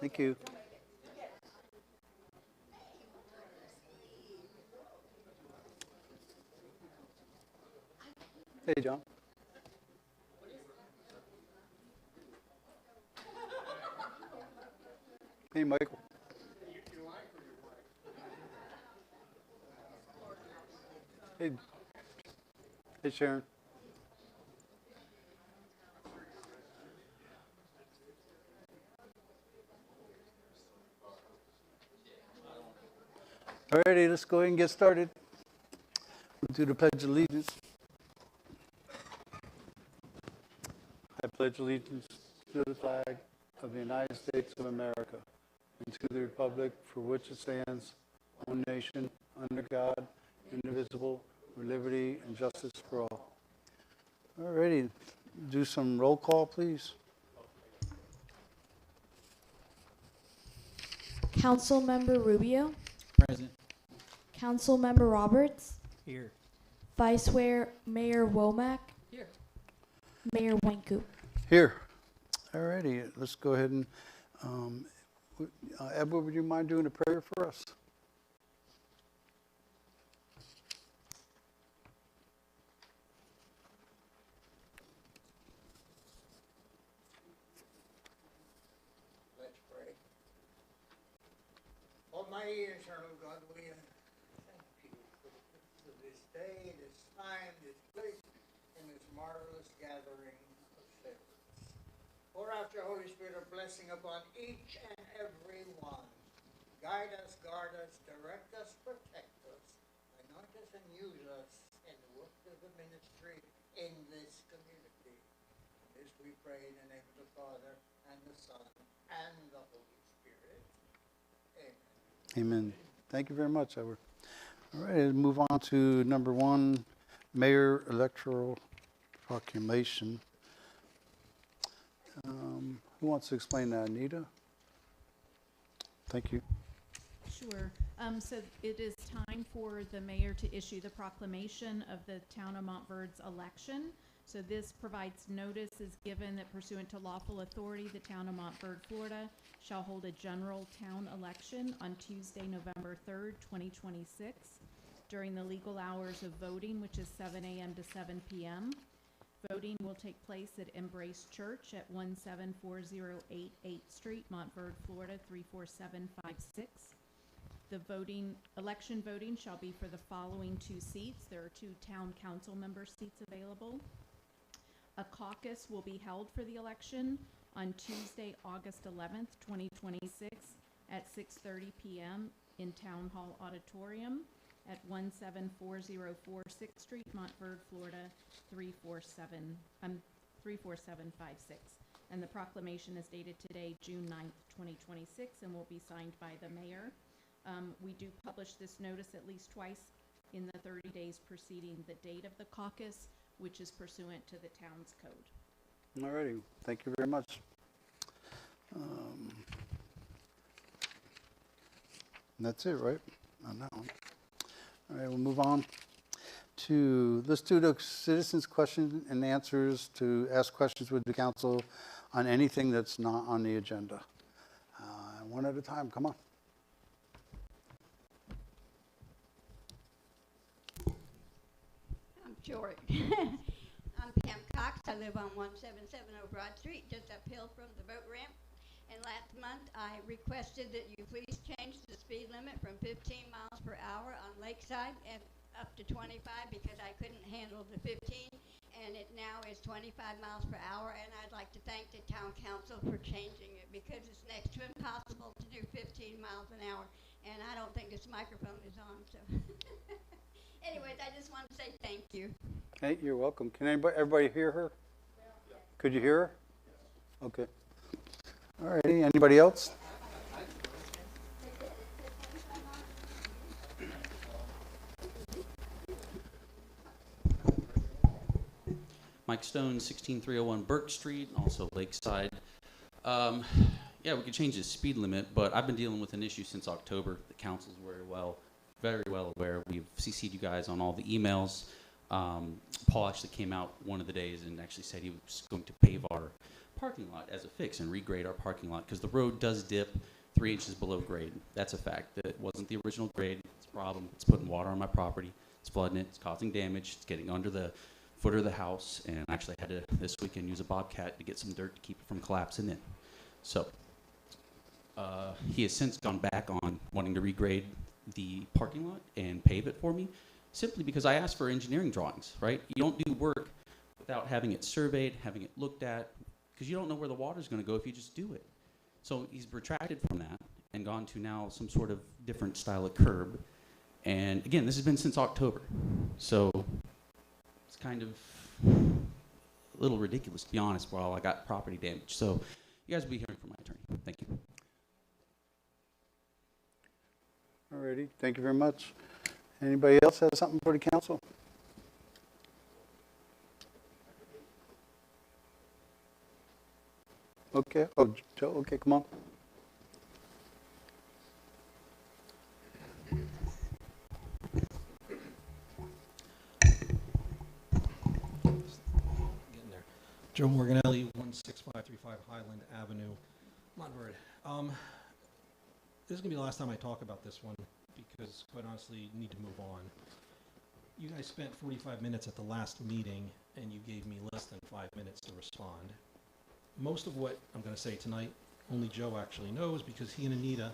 Thank you. Hey, John. Hey, Michael. Hey, hey, Sharon. All righty, let's go ahead and get started. We'll do the Pledge of Allegiance. I pledge allegiance to the flag of the United States of America and to the republic for which it stands, one nation, under God, indivisible, with liberty and justice for all. All righty, do some roll call, please. Councilmember Rubio, Present. Councilmember Roberts, Here. Vice Mayor Womack, Here. Mayor Wanku. Here. All righty, let's go ahead and, Edward, would you mind doing a prayer for us? Let's pray. Almighty and eternal God, we thank you for this day, this time, this place, and this marvelous gathering of sinners. Pour out your Holy Spirit of blessing upon each and every one. Guide us, guard us, direct us, protect us, anoint us and use us in the work of the ministry in this community. This we pray in the name of the Father, and the Son, and the Holy Spirit. Amen. Amen. Thank you very much, Edward. All right, let's move on to number 1, Mayor Electoral Proclamation. Who wants to explain that? Anita? Thank you. Sure. So it is time for the mayor to issue the proclamation of the town of Montverde's election. So this provides notice is given that pursuant to lawful authority, the town of Montverde, Florida shall hold a general town election on Tuesday, November 3rd, 2026 during the legal hours of voting, which is 7 a.m. to 7 p.m. Voting will take place at Embrace Church at 17408 8th Street, Montverde, Florida 34756. The election voting shall be for the following 2 seats. There are 2 town council member seats available. A caucus will be held for the election on Tuesday, August 11th, 2026 at 6:30 p.m. in Town Hall Auditorium at 17404 6th Street, Montverde, Florida 34756. And the proclamation is dated today, June 9th, 2026, and will be signed by the mayor. We do publish this notice at least twice in the 30 days preceding the date of the caucus, which is pursuant to the town's code. All righty, thank you very much. That's it, right? On that one. All right, we'll move on to, let's do the citizens' questions and answers to ask questions with the council on anything that's not on the agenda. One at a time, come on. I'm short. I'm Pam Cox. I live on 1770 Broad Street, just uphill from the boat ramp. And last month, I requested that you please change the speed limit from 15 miles per hour on Lakeside and up to 25 because I couldn't handle the 15, and it now is 25 miles per hour. And I'd like to thank the town council for changing it because it's next to impossible to do 15 miles an hour. And I don't think this microphone is on, so. Anyways, I just want to say thank you. Hey, you're welcome. Can everybody hear her? Yeah. Could you hear her? Yes. Okay. All righty, anybody else? Mike Stone, 16301 Burke Street, also Lakeside. Yeah, we could change the speed limit, but I've been dealing with an issue since October. The council's very well aware. We've CC'd you guys on all the emails. Paul actually came out one of the days and actually said he was going to pave our parking lot as a fix and regrade our parking lot, because the road does dip 3 inches below grade. That's a fact. That wasn't the original grade. It's a problem. It's putting water on my property. It's flooding it. It's causing damage. It's getting under the footer of the house, and I actually had to this weekend use a bobcat to get some dirt to keep it from collapsing in. So he has since gone back on wanting to regrade the parking lot and pave it for me, simply because I asked for engineering drawings, right? You don't do work without having it surveyed, having it looked at, because you don't know where the water's going to go if you just do it. So he's retracted from that and gone to now some sort of different style of curb. And again, this has been since October. So it's kind of a little ridiculous, to be honest, while I got property damage. So you guys will be hearing from my attorney. Thank you. Alrighty, thank you very much. Anybody else have something for the council? Okay, oh, Joe, okay, come on. Getting there. Joe Morganelli, 16535 Highland Avenue, Montverde. This is going to be the last time I talk about this one because, quite honestly, you need to move on. You guys spent 45 minutes at the last meeting, and you gave me less than 5 minutes to respond. Most of what I'm going to say tonight, only Joe actually knows because he and Anita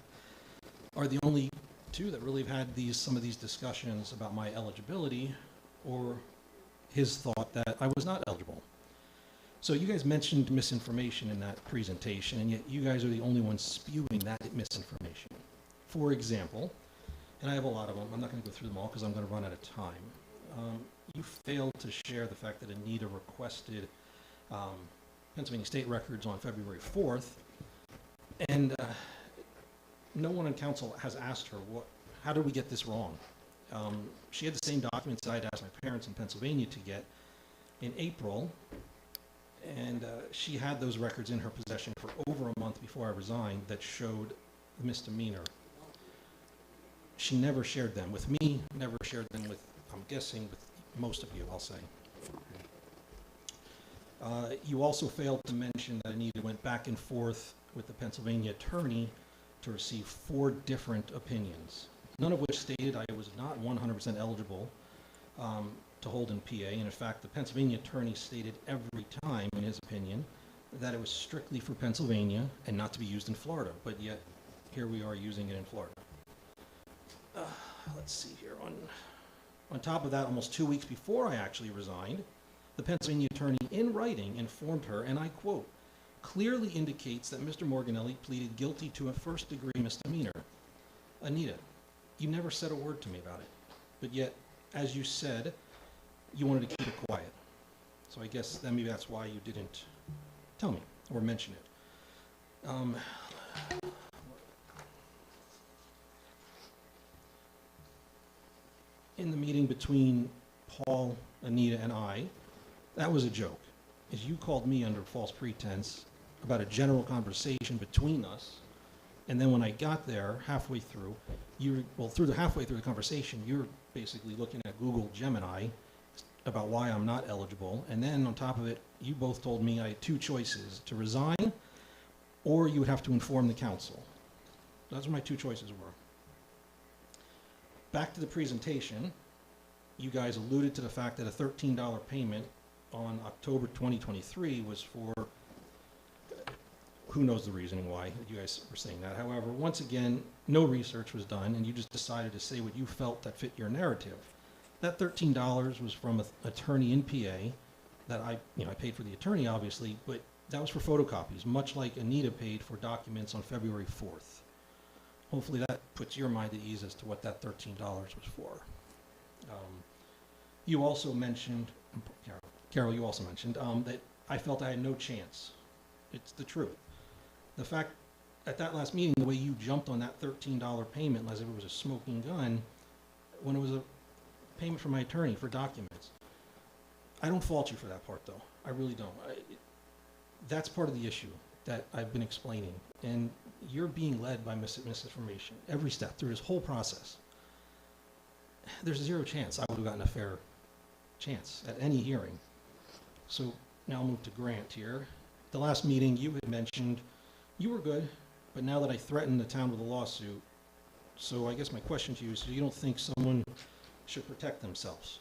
are the only two that really have had some of these discussions about my eligibility or his thought that I was not eligible. So you guys mentioned misinformation in that presentation, and yet you guys are the only ones spewing that misinformation. For example, and I have a lot of them, I'm not going to go through them all because I'm going to run out of time. You failed to share the fact that Anita requested Pennsylvania state records on February 4th, and no one on council has asked her, how did we get this wrong? She had the same documents that I'd asked my parents in Pennsylvania to get in April, and she had those records in her possession for over a month before I resigned that showed the misdemeanor. She never shared them with me, never shared them with, I'm guessing, with most of you, I'll say. You also failed to mention that Anita went back and forth with the Pennsylvania attorney to receive 4 different opinions, none of which stated I was not 100% eligible to hold in PA. And in fact, the Pennsylvania attorney stated every time, in his opinion, that it was strictly for Pennsylvania and not to be used in Florida. But yet, here we are using it in Florida. Let's see here. On top of that, almost 2 weeks before I actually resigned, the Pennsylvania attorney in writing informed her, and I quote, clearly indicates that Mr. Morganelli pleaded guilty to a first-degree misdemeanor. Anita, you never said a word to me about it. But yet, as you said, you wanted to keep it quiet. So I guess maybe that's why you didn't tell me or mention it. In the meeting between Paul, Anita, and I, that was a joke. As you called me under false pretense about a general conversation between us, and then when I got there halfway through, halfway through the conversation, you're basically looking at Google Gemini about why I'm not eligible, and then on top of it, you both told me I had 2 choices, to resign or you would have to inform the council. Those are my 2 choices were. Back to the presentation, you guys alluded to the fact that a $13 payment on October 2023 was for, who knows the reasoning why you guys were saying that. However, once again, no research was done, and you just decided to say what you felt that fit your narrative. That $13 was from an attorney in PA that I paid for the attorney, obviously, but that was for photocopies, much like Anita paid for documents on February 4th. Hopefully that puts your mind at ease as to what that $13 was for. You also mentioned, Carol, you also mentioned that I felt I had no chance. It's the truth. The fact, at that last meeting, the way you jumped on that $13 payment as if it was a smoking gun, when it was a payment from my attorney for documents. I don't fault you for that part, though. I really don't. That's part of the issue that I've been explaining. And you're being led by misinformation every step through this whole process. There's 0 chance I would have gotten a fair chance at any hearing. So now I'll move to Grant here. the last meeting, you had mentioned you were good, but now that I threatened the town with a lawsuit, so I guess my question to you is, so you don't think someone should protect themselves?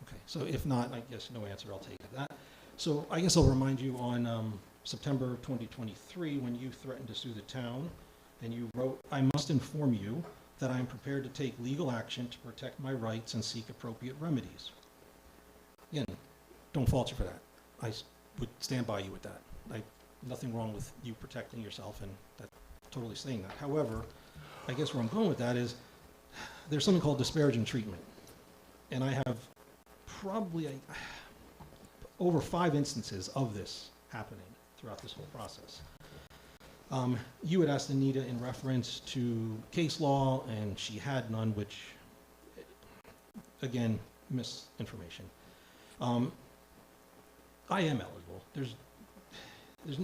Okay, so if not, I guess no answer, I'll take it. So I guess I'll remind you on September 2023, when you threatened to sue the town, and you wrote, "I must inform you that I am prepared to take legal action to protect my rights and seek appropriate remedies." Again, don't fault you for that. Would stand by you with that. Nothing wrong with you protecting yourself, and that totally saying that. However, I guess where I'm going with that is there's something called disparaging treatment, and I have probably over 5 instances of this happening throughout this whole process. You had asked Anita in reference to case law, and she had none, which, again, misinformation. I am eligible. There's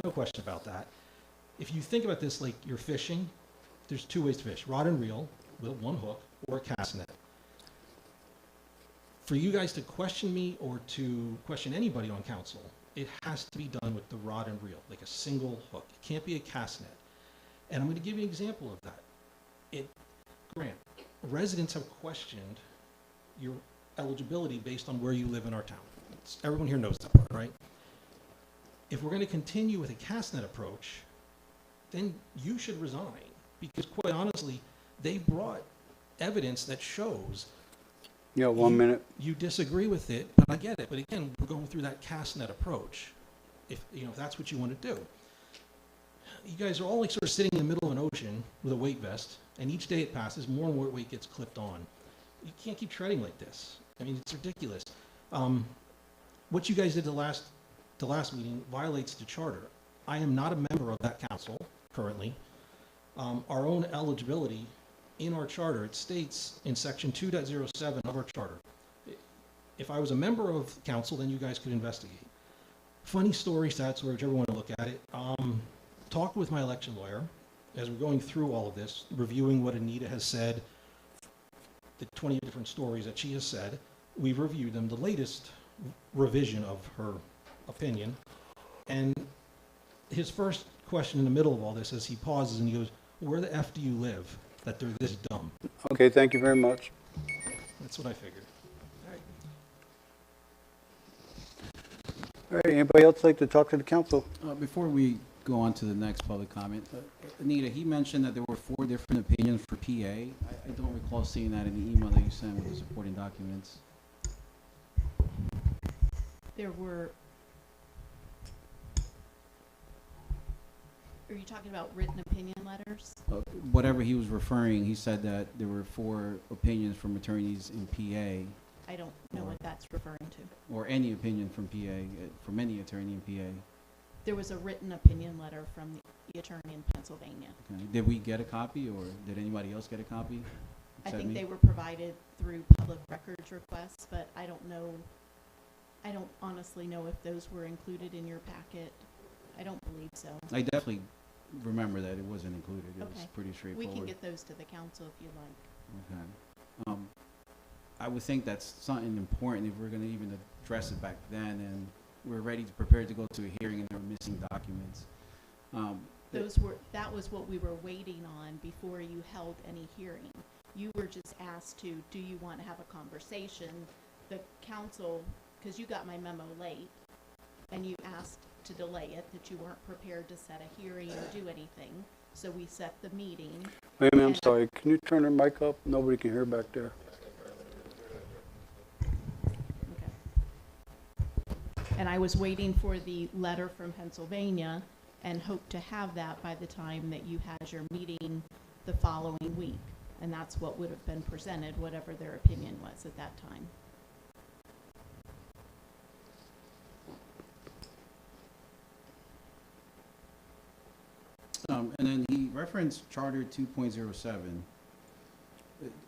no question about that. If you think about this like you're fishing, there's 2 ways to fish: rod and reel with 1 hook, or a cast net. For you guys to question me or to question anybody on council, it has to be done with the rod and reel, like a single hook. It can't be a cast net. And I'm going to give you an example of that. Grant, residents have questioned your eligibility based on where you live in our town. Everyone here knows that part, right? If we're going to continue with a cast net approach, then you should resign, because quite honestly, they brought evidence that shows Yeah, 1 minute. you disagree with it, but I get it. But again, we're going through that cast net approach. If that's what you want to do. You guys are all like sort of sitting in the middle of an ocean with a weight vest, and each day it passes, more and more weight gets clipped on. You can't keep treading like this. I mean, it's ridiculous. What you guys did the last meeting violates the charter. I am not a member of that council currently. Our own eligibility in our charter, it states in section 2.07 of our charter, if I was a member of council, then you guys could investigate. Funny story, sad story, whichever one to look at it. Talked with my election lawyer as we're going through all of this, reviewing what Anita has said, the 20 different stories that she has said. We've reviewed them, the latest revision of her opinion. And his first question in the middle of all this is he pauses and he goes, "Where the F do you live that they're this dumb?" Okay, thank you very much. That's what I figured. All right, anybody else like to talk to the council? Before we go on to the next public comment, Anita, he mentioned that there were 4 different opinions for PA. I don't recall seeing that in the email that you sent with the supporting documents. There were, are you talking about written opinion letters? Whatever he was referring, he said that there were 4 opinions from attorneys in PA, I don't know what that's referring to. or any opinion from PA, from any attorney in PA. There was a written opinion letter from the attorney in Pennsylvania. Okay. Did we get a copy, or did anybody else get a copy? I Except think me? they were provided through public records requests, but I don't honestly know if those were included in your packet. I don't believe so. I definitely remember that it wasn't included. It was Okay. pretty We straightforward. can get those to the council if you'd like. Okay. I would think that's something important if we're going to even address it back then, and we're ready to prepare to go to a hearing and there are missing documents. That was what we were waiting on before you held any hearing. You were just asked to, do you want to have a conversation? The council, because you got my memo late, and you asked to delay it, that you weren't prepared to set a hearing or do anything. So we set the meeting. Wait a minute, I'm sorry. Can you turn your mic up? Nobody can hear back there. Okay. And I was waiting for the letter from Pennsylvania and hoped to have that by the time that you had your meeting the following week. And that's what would have been presented, whatever their opinion was at that time. And then he referenced Charter 2.07.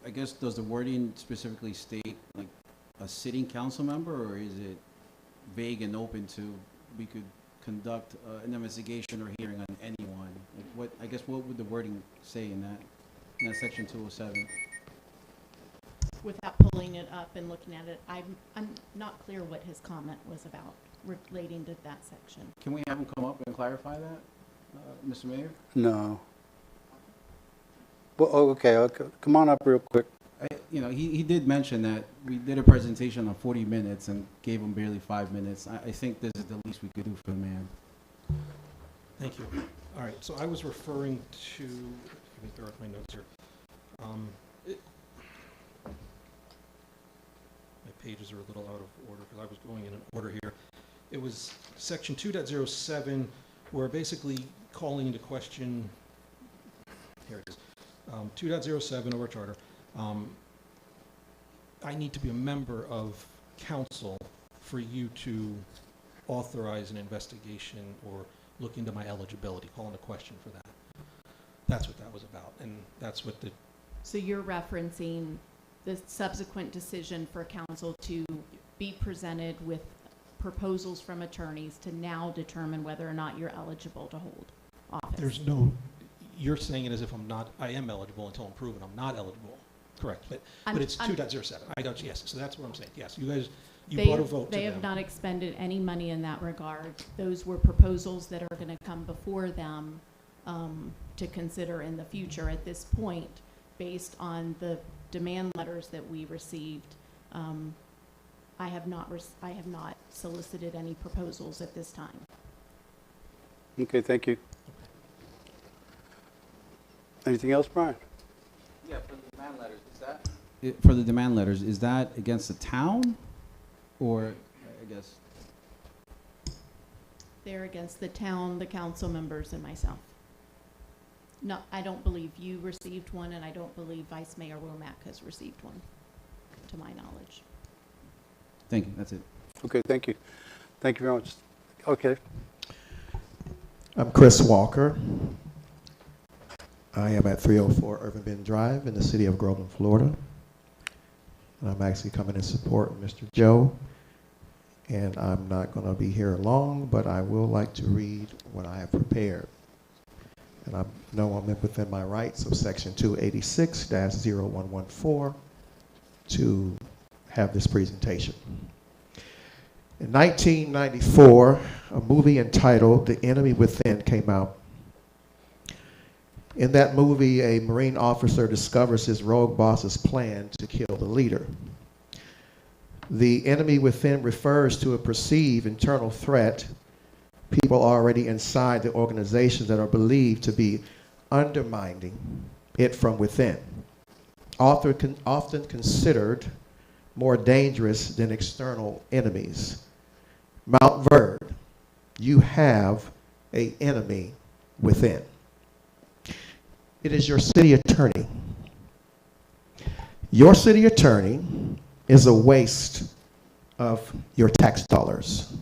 I guess, does the wording specifically state like a sitting council member, or is it vague and open to we could conduct an investigation or hearing on anyone? Like what would the wording say in that section 207? Without pulling it up and looking at it, I'm not clear what his comment was about. relating to that section. Can we have him come up and clarify that, Mr. Mayor? No. Well, okay, come on up real quick. You know, he did mention that we did a presentation on 40 minutes and gave him barely 5 minutes. I think this is the least we could do for the man. Thank you. All right, so I was referring to, let me throw out my notes here. My pages are a little out of order because I was going in an order here. It was section 2.07, where basically calling into question, here it is, 2.07 of our charter. I need to be a member of council for you to authorize an investigation or look into my eligibility, call into question for that. That's what that was about, and that's what the... So you're referencing the subsequent decision for council to be presented with proposals from attorneys to now determine whether or not you're eligible to hold office. There's no, you're saying it as if I am eligible until I'm proven I'm not eligible. Correct, but it's 2.07. I got you, yes, so that's what I'm saying. Yes, you guys, you brought a vote to them. They have not expended any money in that regard. Those were proposals that are going to come before them to consider in the future. At this point, based on the demand letters that we received, I have not solicited any proposals at this time. Okay, thank you. Anything else, Brian? Yeah, for the demand letters, is that? For the demand letters, is that against the town, or, I guess? They're against the town, the council members, and myself. No, I don't believe you received one, and I don't believe Vice Mayor Womack has received one, to my knowledge. Thank you, that's it. Okay, thank you. Thank you very much. Okay. I'm Chris Walker. I am at 304 Irving Bend Drive in the city of Groveland, Florida. And I'm actually coming in support of Mr. Joe. And I'm not going to be here long, but I will like to read what I have prepared. And I know I'm within my rights of section 286-0114 to have this presentation. In 1994, a movie entitled The Enemy Within came out. In that movie, a Marine officer discovers his rogue boss's plan to kill the leader. The enemy within refers to a perceived internal threat, people already inside the organization that are believed to be undermining it from within, often considered more dangerous than external enemies. Montverde, you have an enemy within. It is your city attorney. Your city attorney is a waste of your tax dollars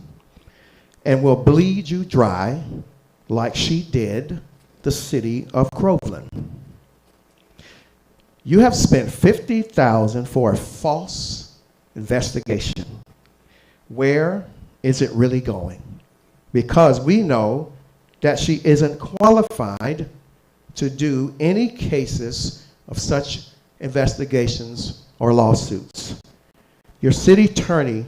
and will bleed you dry like she did the city of Groveland. You have spent $50,000 for a false investigation. Where is it really going? Because we know that she isn't qualified to do any cases of such investigations or lawsuits. Your city attorney,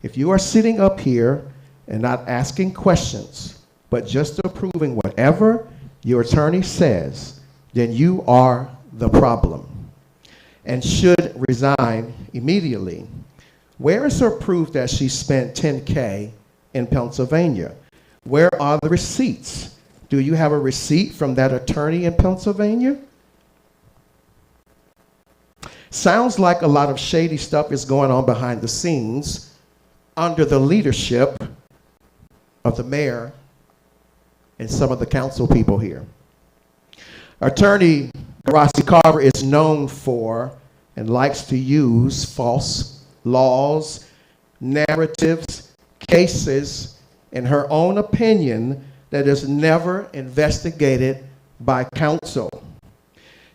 if you are sitting up here and not asking questions, but just approving whatever your attorney says, then you are the problem and should resign immediately. Where is her proof that she spent $10K in Pennsylvania? Where are the receipts? Do you have a receipt from that attorney in Pennsylvania? Sounds like a lot of shady stuff is going on behind the scenes under the leadership of the mayor and some of the council people here. Attorney Rossi Carver is known for and likes to use false laws, narratives, cases, in her own opinion that is never investigated by counsel.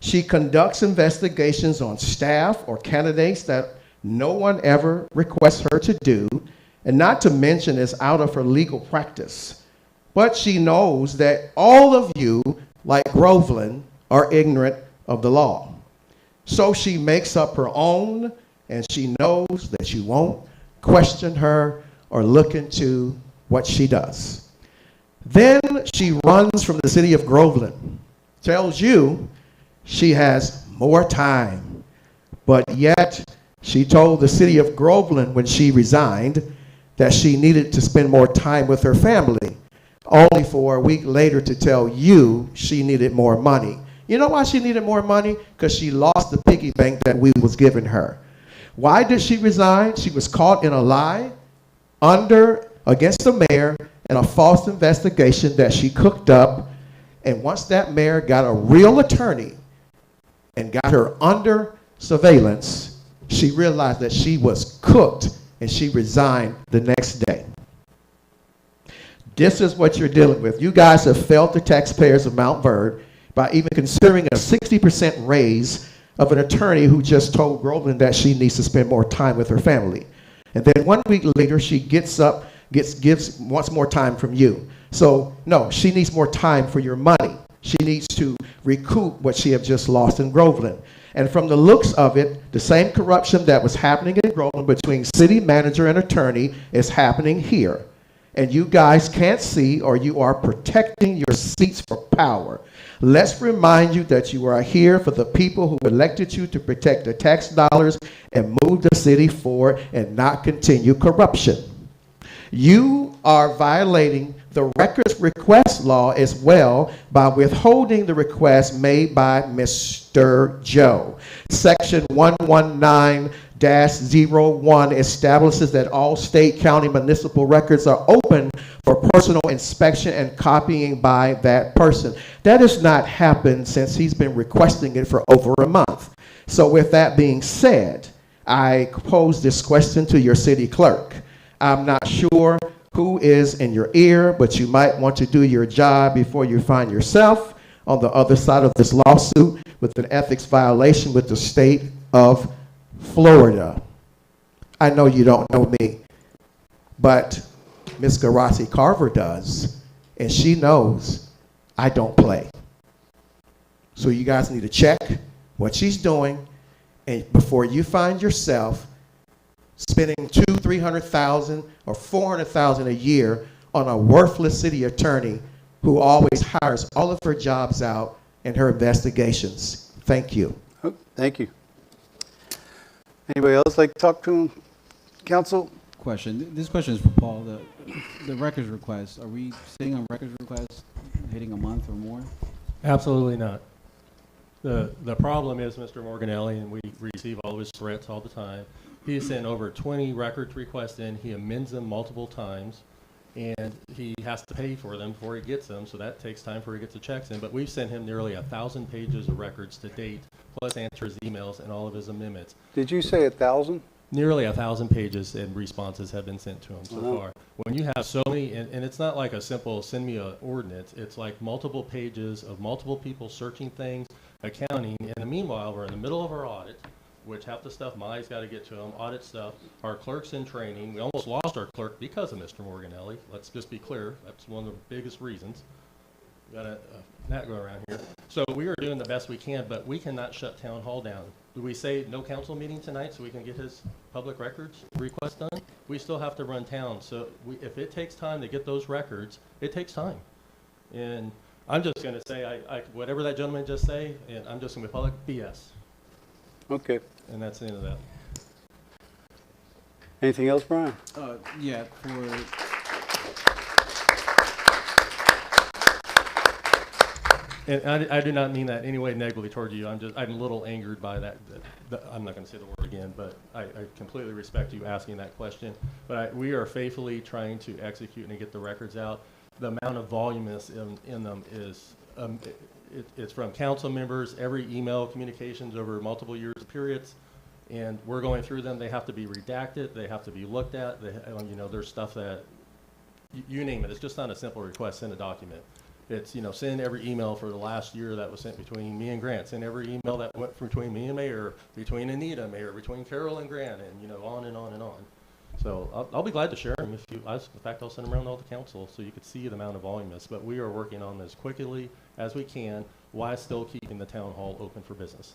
She conducts investigations on staff or candidates that no one ever requests her to do, and not to mention is out of her legal practice. But she knows that all of you, like Groveland, are ignorant of the law. So she makes up her own, and she knows that you won't question her or look into what she does. Then she runs from the city of Groveland, tells you she has more time, but yet she told the city of Groveland when she resigned that she needed to spend more time with her family, only for a week later to tell you she needed more money. You know why she needed more money? Because she lost the piggy bank that we was giving her. Why did she resign? She was caught in a lie against the mayor in a false investigation that she cooked up. And once that mayor got a real attorney and got her under surveillance, she realized that she was cooked and she resigned the next day. This is what you're dealing with. You guys have failed the taxpayers of Montverde by even considering a 60% raise of an attorney who just told Groveland that she needs to spend more time with her family. And then 1 week later, she gets up, wants more time from you. So no, she needs more time for your money. She needs to recoup what she have just lost in Groveland. And from the looks of it, the same corruption that was happening in Groveland between city manager and attorney is happening here. And you guys can't see, or you are protecting your seats for power. Let's remind you that you are here for the people who elected you to protect the tax dollars and move the city forward and not continue corruption. You are violating the records request law as well by withholding the request made by Mr. Joe. Section 119-01 establishes that all state, county, municipal records are open for personal inspection and copying by that person. That has not happened since he's been requesting it for over a month. So with that being said, I pose this question to your city clerk. I'm not sure who is in your ear, but you might want to do your job before you find yourself on the other side of this lawsuit with an ethics violation with the state of Florida. I know you don't know me, but Ms. Garasi Carver does, and she knows I don't play. So you guys need to check what she's doing, and before you find yourself spending $200,000, $300,000, or $400,000 a year on a worthless city attorney who always hires all of her jobs out in her investigations. Thank you. Oh, thank you. Anybody else like to talk to him? Council? Question. This question is for Paul. The records request, are we sitting on records requests hitting a month or more? Absolutely not. The problem is Mr. Morganelli, and we receive all of his threats all the time. He sent over 20 records requests in. He amends them multiple times, and he has to pay for them before he gets them, so that takes time before he gets the checks in. But we've sent him nearly 1,000 pages of records to date, plus answer his emails and all of his amendments. Did you say 1,000? Nearly 1,000 pages and responses have been sent to him so far. When you have so many, and it's not like a simple send me an ordinance, it's like multiple pages of multiple people searching things, accounting, and meanwhile we're in the middle of our audit, which half the stuff Mai's got to get to them, audit stuff. Our clerk's in training. We almost lost our clerk because of Mr. Morganelli. Let's just be clear. That's one of the biggest reasons. We got a gnat going around here. So we are doing the best we can, but we cannot shut town hall down. Do we say no council meeting tonight so we can get his public records request done? We still have to run town. So if it takes time to get those records, it takes time. And I'm just going to say, whatever that gentleman just say, and I'm just going to be public BS. Okay. And that's the end of that. Anything else, Brian? Yeah, And I do not mean that in any way negatively toward you. I'm a little angered by that. I'm not going to say the word again, but I completely respect you asking that question. But we are faithfully trying to execute and get the records out. The amount of volume in them is, it's from council members, every email communications over multiple years periods, and we're going through them. They have to be redacted. They have to be looked at. There's stuff that, you name it. It's just not a simple request, send a document. It's, send every email for the last year that was sent between me and Grant, send every email that went between me and Mayor, between Anita, Mayor, between Carol and Grant, and, on and on and on. So I'll be glad to share them if you, in fact, I'll send them around all the council so you could see the amount of volume is. But we are working on this quickly as we can while still keeping the town hall open for business.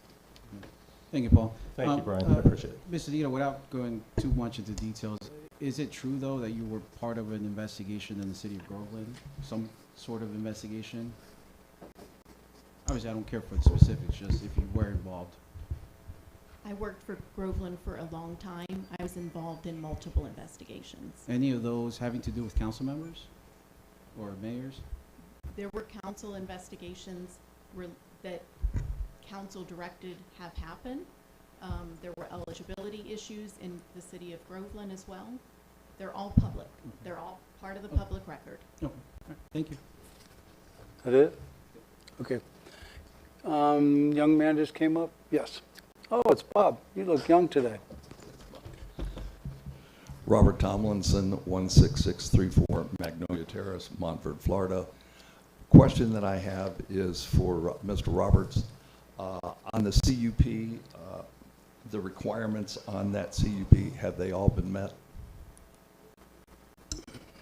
Thank you, Paul. Thank you, Brian. I appreciate it. Mr. Anita, without going too much into details, Is it true, though, that you were part of an investigation in the city of Groveland? Some sort of investigation? Obviously, I don't care for the specifics, just if you were involved. I worked for Groveland for a long time. I was involved in multiple investigations. Any of those having to do with council members or mayors? There were council investigations that council directed have happened. There were eligibility issues in the city of Groveland as well. They're all public. They're all part of the public record. Okay, all right, thank you. That it? Okay. Young man just came up? Yes. Oh, it's Bob. You look young today. Robert Tomlinson, 16634 Magnolia Terrace, Montverde, Florida. Question that I have is for Mr. Roberts. On the CUP, the requirements on that CUP, have they all been met?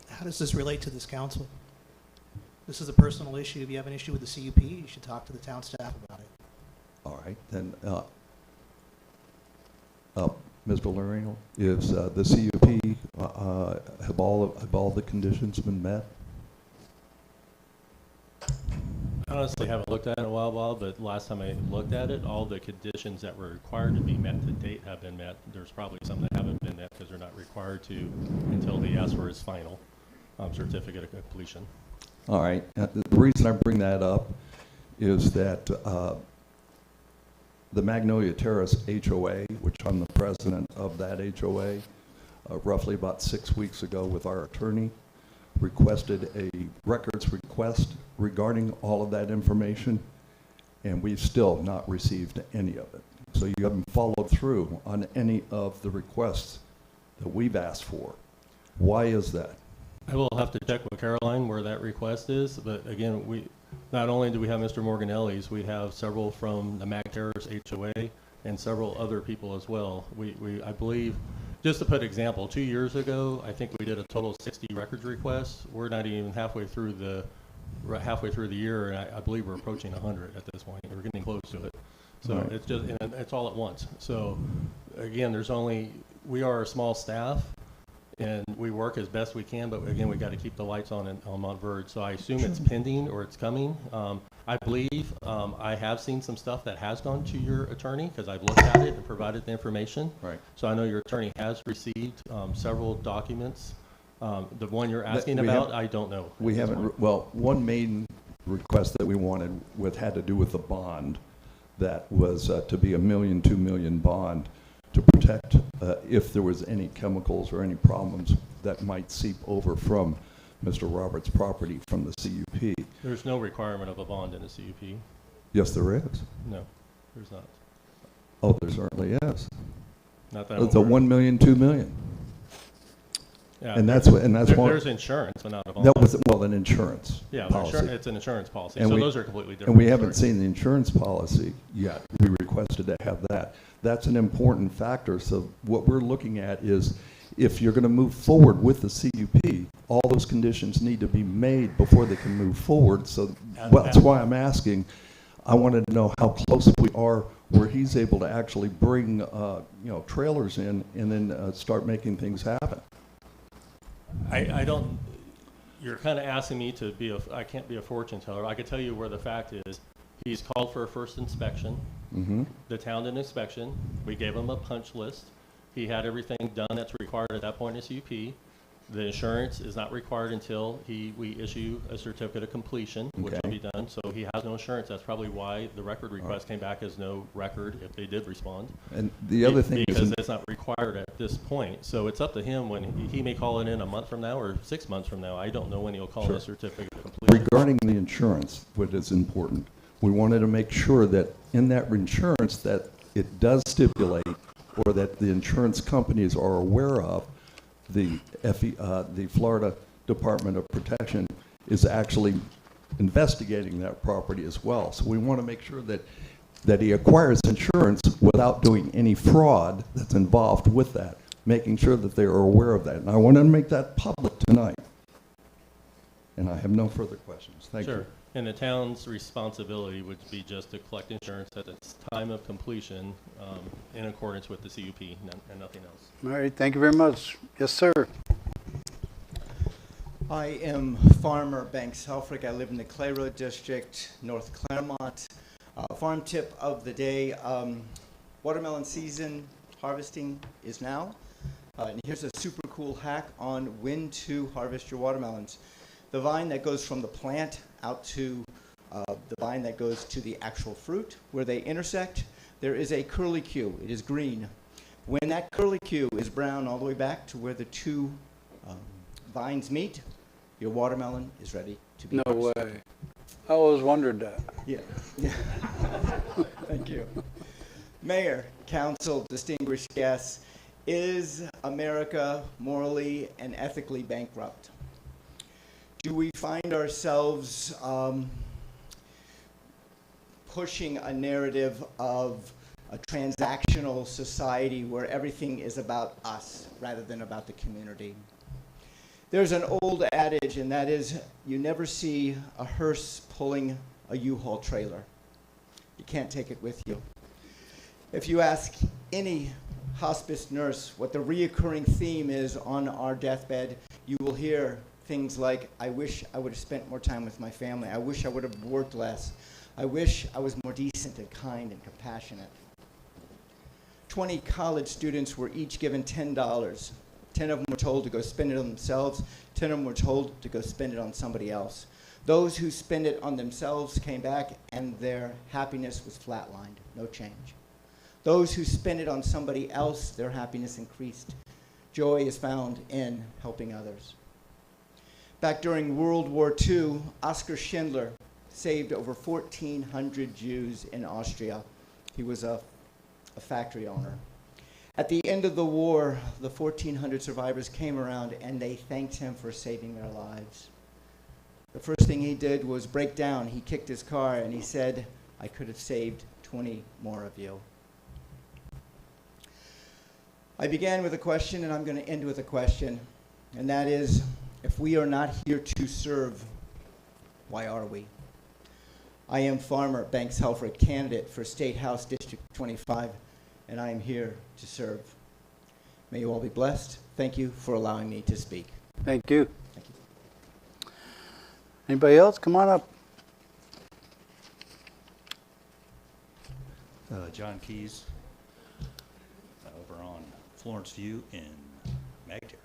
How does this relate to this council? This is a personal issue. If you have an issue with the CUP, you should talk to the town staff about it. All right, then, Mr. Loreno, is the CUP, have all the conditions been met? I honestly haven't looked at it in a while, Bob, but last time I looked at it, all the conditions that were required to be met to date have been met. There's probably some that haven't been met because they're not required to until he asks for his final certificate of completion. All right, the reason I bring that up is that the Magnolia Terrace HOA, which I'm the president of that HOA, roughly about 6 weeks ago with our attorney, requested a records request regarding all of that information, and we've still not received any of it. So you haven't followed through on any of the requests that we've asked for. Why is that? I will have to check with Caroline where that request is, but again, we not only do we have Mr. Morganelli's, we have several from the Mag Terrace HOA and several other people as well. I believe, just to put example, 2 years ago, I think we did a total of 60 records requests. We're not even halfway through the year, and I believe we're approaching 100 at this point. We're getting close to it. So Right. it's just, and it's all at once. So again, we are a small staff, and we work as best we can, but again, we got to keep the lights on Montverde. So I assume it's pending or it's coming. I believe I have seen some stuff that has gone to your attorney because I've looked at it and provided the information. Right. So I know your attorney has received several documents. The one you're asking we about, have- I don't know. We haven't, well, one main request that we wanted had to do with the bond that was to be a $1 million, $2 million bond to protect if there was any chemicals or any problems that might seep over from Mr. Roberts' property from the CUP. There's no requirement of a bond in a CUP. Yes, there is. No, there's not. Oh, there certainly is. Not that I'm It's a aware of. $1 million, $2 million. Yeah, And that's why. there's insurance, but not a bond. That was, well, an insurance Yeah, policy. it's an insurance policy. And So we- those are completely different. And we haven't stories. seen the insurance policy yet. We requested to have that. That's an important factor. So what we're looking at is if you're going to move forward with the CUP, all those conditions need to be made before they can move forward. So that's why I'm asking. I wanted to know how close we are where he's able to actually bring, trailers in and then start making things happen. I don't, you're kind of asking me to I can't be a fortune teller. I could tell you where the fact is. He's called for a first inspection. Mm-hmm. The town did an inspection. We gave him a punch list. He had everything done that's required at that point in CUP. The insurance is not required until we issue a certificate of completion, which will be done. So he has no insurance. That's probably why the record request came back as no record if they did respond. And the other thing is, because it's not required at this point. So it's up to him when he may call it in a month from now or 6 months from now. I don't know when he'll call a certificate of completion. regarding the insurance, what is important, we wanted to make sure that in that insurance that it does stipulate or that the insurance companies are aware of the Florida Department of Protection is actually investigating that property as well. So we want to make sure that he acquires insurance without doing any fraud that's involved with that, making sure that they are aware of that. And I wanted to make that public tonight. And I have no further questions. Thank you. Sure. And the town's responsibility would be just to collect insurance at its time of completion in accordance with the CUP and nothing else. All right, thank you very much. Yes, sir. I am Farmer Banks Helfrich. I live in the Clay Road District, North Claremont. Farm tip of the day, watermelon season harvesting is now. And here's a super cool hack on when to harvest your watermelons. The vine that goes from the plant out to the vine that goes to the actual fruit, where they intersect, there is a curlicue. It is green. When that curlicue is brown all the way back to where the two vines meet, your watermelon is ready to be No harvested. way. I always wondered that. Yeah. Thank you. Mayor, council, distinguished guests, is America morally and ethically bankrupt? Do we find ourselves pushing a narrative of a transactional society where everything is about us rather than about the community? There's an old adage, and that is, you never see a hearse pulling a U-Haul trailer. You can't take it with you. If you ask any hospice nurse what the reoccurring theme is on our deathbed, you will hear things like, I wish I would have spent more time with my family. I wish I would have worked less. I wish I was more decent and kind and compassionate. 20 college students were each given $10. 10 of them were told to go spend it on themselves. 10 of them were told to go spend it on somebody else. Those who spend it on themselves came back and their happiness was flatlined, no change. Those who spend it on somebody else, their happiness increased. Joy is found in helping others. Back during World War II, Oskar Schindler saved over 1,400 Jews in Austria. He was a factory owner. At the end of the war, the 1,400 survivors came around and they thanked him for saving their lives. The first thing he did was break down. He kicked his car and he said, I could have saved 20 more of you. I began with a question and I'm going to end with a question, and that is, if we are not here to serve, why are we? I am Farmer Banks Helfrich, candidate for State House District 25, and I am here to serve. May you all be blessed. Thank you for allowing me to speak. Thank you. Thank you. Anybody else? Come on up. John Keys, over on Florence View in Magdaires.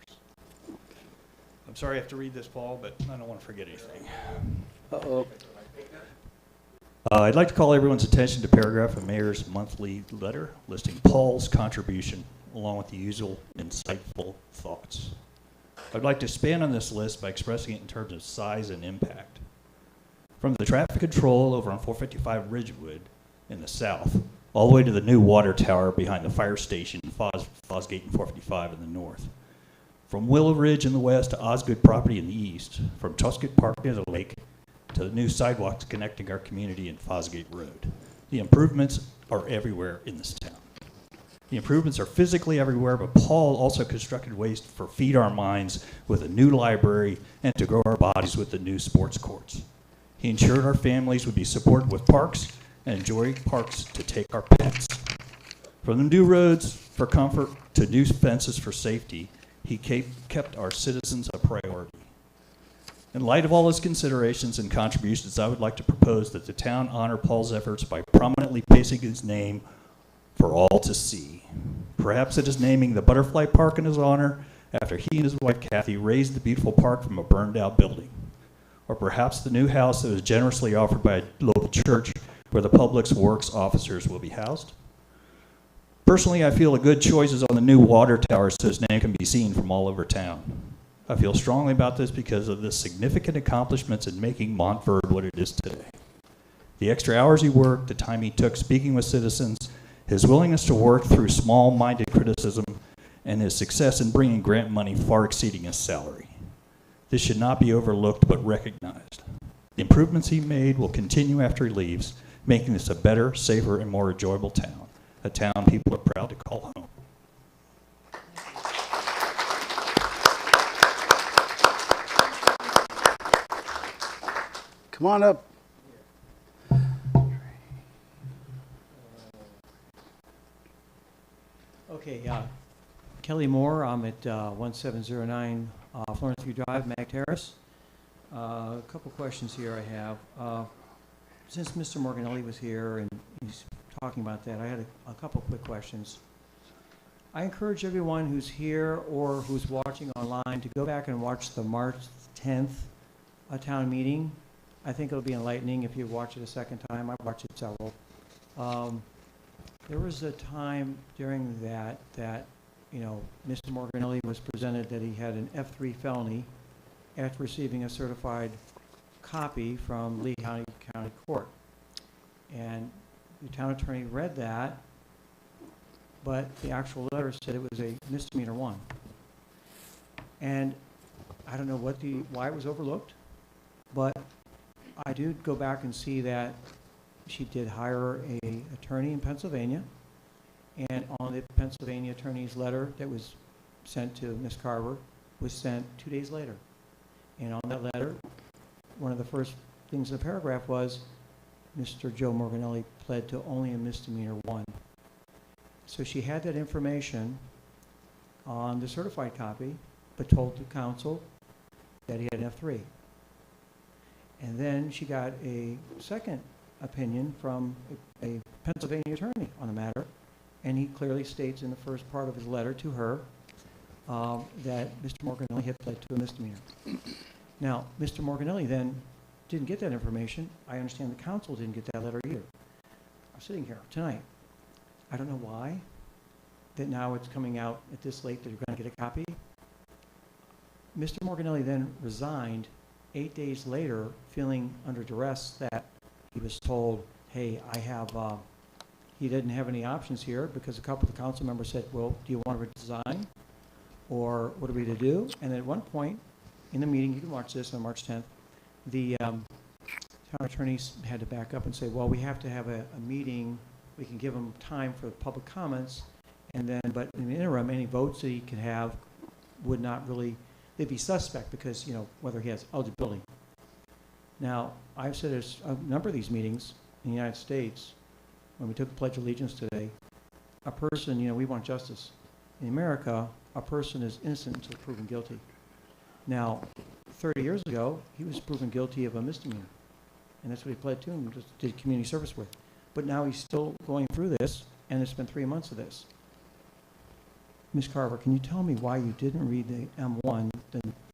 I'm sorry I have to read this, Paul, but I don't want to forget anything. Uh-oh. I'd like to call everyone's attention to paragraph of Mayor's monthly letter listing Paul's contribution along with the usual insightful thoughts. I'd like to expand on this list by expressing it in terms of size and impact. From the traffic control over on 455 Ridgewood in the south, all the way to the new water tower behind the fire station, Fosgate and 455 in the north. From Willow Ridge in the west to Osgood property in the east, from Tuscott Park near the lake to the new sidewalks connecting our community in Fosgate Road. The improvements are everywhere in this town. The improvements are physically everywhere, but Paul also constructed ways to feed our minds with a new library and to grow our bodies with the new sports courts. He ensured our families would be supported with parks and enjoy parks to take our pets. From the new roads for comfort to new fences for safety, he kept our citizens a priority. In light of all his considerations and contributions, I would like to propose that the town honor Paul's efforts by prominently placing his name for all to see. Perhaps it is naming the Butterfly Park in his honor after he and his wife Kathy raised the beautiful park from a burned out building. Or perhaps the new house that was generously offered by a local church where the public works officers will be housed. Personally, I feel a good choice is on the new water tower so his name can be seen from all over town. I feel strongly about this because of the significant accomplishments in making Montverde what it is today. The extra hours he worked, the time he took speaking with citizens, his willingness to work through small-minded criticism, and his success in bringing grant money far exceeding his salary. This should not be overlooked but recognized. The improvements he made will continue after he leaves, making this a better, safer, and more enjoyable town, a town people are proud to call home. Come on up. Okay, Kelly Moore, I'm at 1709 Florence View Drive, Mag Terrace. A couple questions here I have. Since Mr. Morganelli was here and he's talking about that, I had a couple quick questions. I encourage everyone who's here or who's watching online to go back and watch the March 10th town meeting. I think it'll be enlightening if you watch it a second time. I watched it several. There was a time during that, you know, Mr. Morganelli was presented that he had an F3 felony after receiving a certified copy from Lee County Court. And the town attorney read that, but the actual letter said it was a misdemeanor 1. And I don't know why it was overlooked, but I did go back and see that she did hire an attorney in Pennsylvania, and on the Pennsylvania attorney's letter that was sent to Ms. Carver was sent 2 days later. And on that letter, one of the first things in the paragraph was Mr. Joe Morganelli pled to only a misdemeanor 1. So she had that information on the certified copy, but told the council that he had an F3. And then she got a second opinion from a Pennsylvania attorney on the matter, and he clearly states in the first part of his letter to her that Mr. Morganelli had pled to a misdemeanor. Now, Mr. Morganelli then didn't get that information. I understand the council didn't get that letter either. I'm sitting here tonight. I don't know why that now it's coming out at this late that you're going to get a copy. Mr. Morganelli then resigned 8 days later, feeling under duress that he was told, hey, he didn't have any options here because a couple of the council members said, well, do you want to resign? Or what are we to do? And at one point in the meeting, you can watch this on March 10th, the town attorneys had to back up and say, well, we have to have a meeting. We can give him time for public comments. And then, but in the interim, any votes that he could have would not really, they'd be suspect because, you know, whether he has eligibility. Now, I've said there's a number of these meetings in the United States, when we took the Pledge of Allegiance today, a person, you know, we want justice. In America, a person is innocent until proven guilty. Now, 30 years ago, he was proven guilty of a misdemeanor, and that's what he pled to and just did community service with. But now he's still going through this, and it's been 3 months of this. Ms. Carver, can you tell me why you didn't read the M1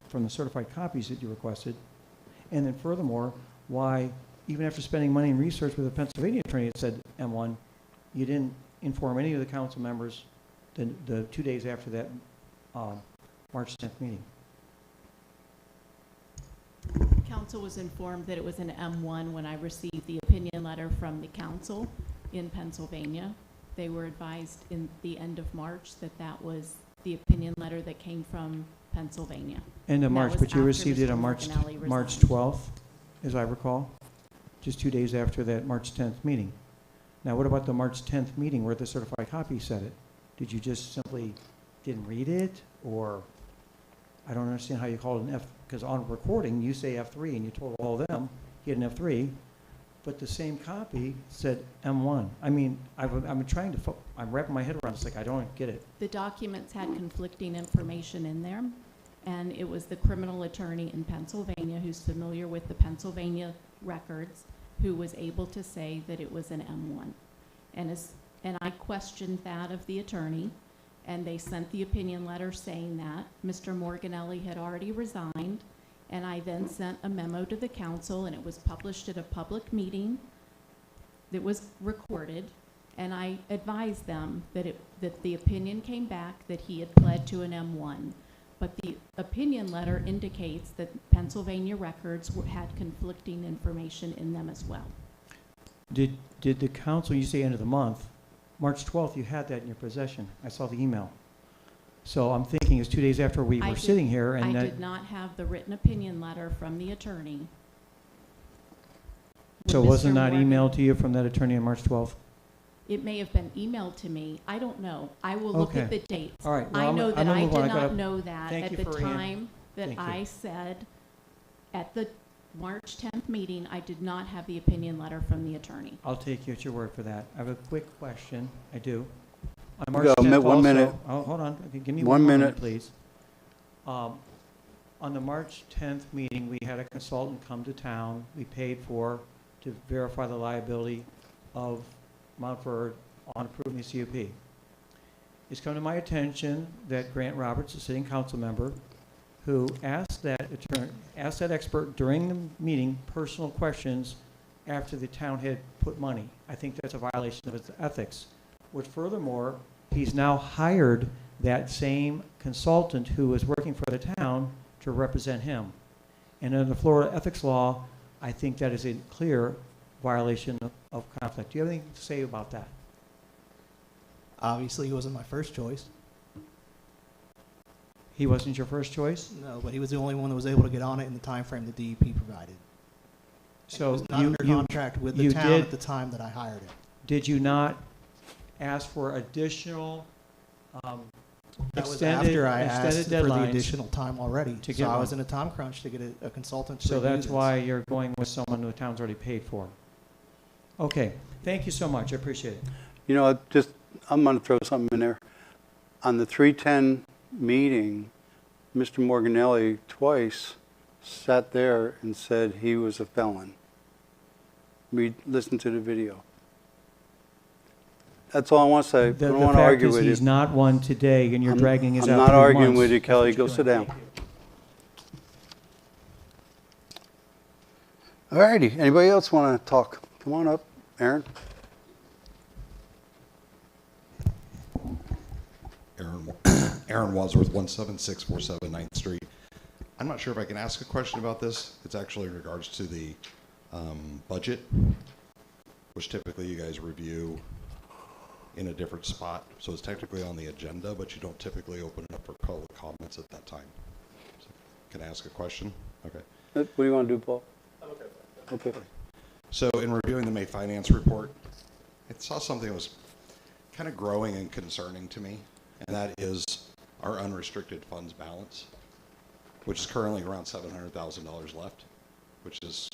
from the certified copies that you requested? And then furthermore, why, even after spending money and research with a Pennsylvania attorney that said M1, you didn't inform any of the council members the 2 days after that March 10th meeting? Council was informed that it was an M1 when I received the opinion letter from the council in Pennsylvania. They were advised in the end of March that that was the opinion letter that came from Pennsylvania. End of March, but you received it on March 12th, as I recall, just 2 days after that March 10th meeting. Now, what about the March 10th meeting where the certified copy said it? Did you just simply didn't read it, or I don't understand how you call it an F, because on recording you say F3 and you told all of them he had an F3, but the same copy said M1. I mean, I'm trying to, I'm wrapping my head around this, like I don't get it. The documents had conflicting information in there, and it was the criminal attorney in Pennsylvania who's familiar with the Pennsylvania records who was able to say that it was an M1. And I questioned that of the attorney, and they sent the opinion letter saying that Mr. Morganelli had already resigned, and I then sent a memo to the council, and it was published at a public meeting that was recorded, and I advised them that the opinion came back that he had pled to an M1. But the opinion letter indicates that Pennsylvania records had conflicting information in them as well. Did the council, you say end of the month, March 12th, you had that in your possession. I saw the email. So I'm thinking it's 2 days after we were sitting here. And I did not have the written opinion letter from the attorney. So wasn't that emailed to you from that attorney on March 12th? It may have been emailed to me. I don't know. I will look at the dates. All right. Well, I know that I did not know that at the time that I said at the March 10th meeting, I did not have the opinion letter from the attorney. I'll take you at your word for that. I have a quick question. I do. On March Go, 10th 1 minute. also, oh, hold on, okay, give me 1 1 minute, minute. please. On the March 10th meeting, we had a consultant come to town, we paid for, to verify the liability of Montverde on approving the CUP. It's come to my attention that Grant Roberts, a sitting council member, who asked that expert during the meeting personal questions after the town had put money. I think that's a violation of its ethics. Which furthermore, he's now hired that same consultant who was working for the town to represent him. And under the Florida ethics law, I think that is a clear violation of conflict. Do you have anything to say about that? Obviously, he wasn't my first choice. He wasn't your first choice? No, but he was the only one that was able to get on it in the time frame the DEP provided. So he was not under contract with the town at the time that I hired him. Did you not ask for additional That was extended after I asked for the deadlines additional time already. to So get I one? was in a time crunch to get a consultant. So to review that's this. why you're going with someone the town's already paid for. Okay, thank you so much, I appreciate it. You know, I'm going to throw something in there. On the 310 meeting, Mr. Morganelli twice sat there and said he was a felon. We listened to the video. That's all I want to say. I don't want to argue with you. He's not one today, and you're dragging his out 3 I'm months. not arguing with you, Kelly. Go sit down. All righty. Anybody else want to talk? Come on up, Aaron. Aaron Wadsworth, 17647 9th Street. I'm not sure if I can ask a question about this. It's actually in regards to the budget, which typically you guys review in a different spot. So it's technically on the agenda, but you don't typically open it up for public comments at that time. So can I ask a question? Okay. What do you want to do, Paul? Okay. So in reviewing the May finance report, I saw something that was kind of growing and concerning to me, and that is our unrestricted funds balance, which is currently around $700,000 left, which is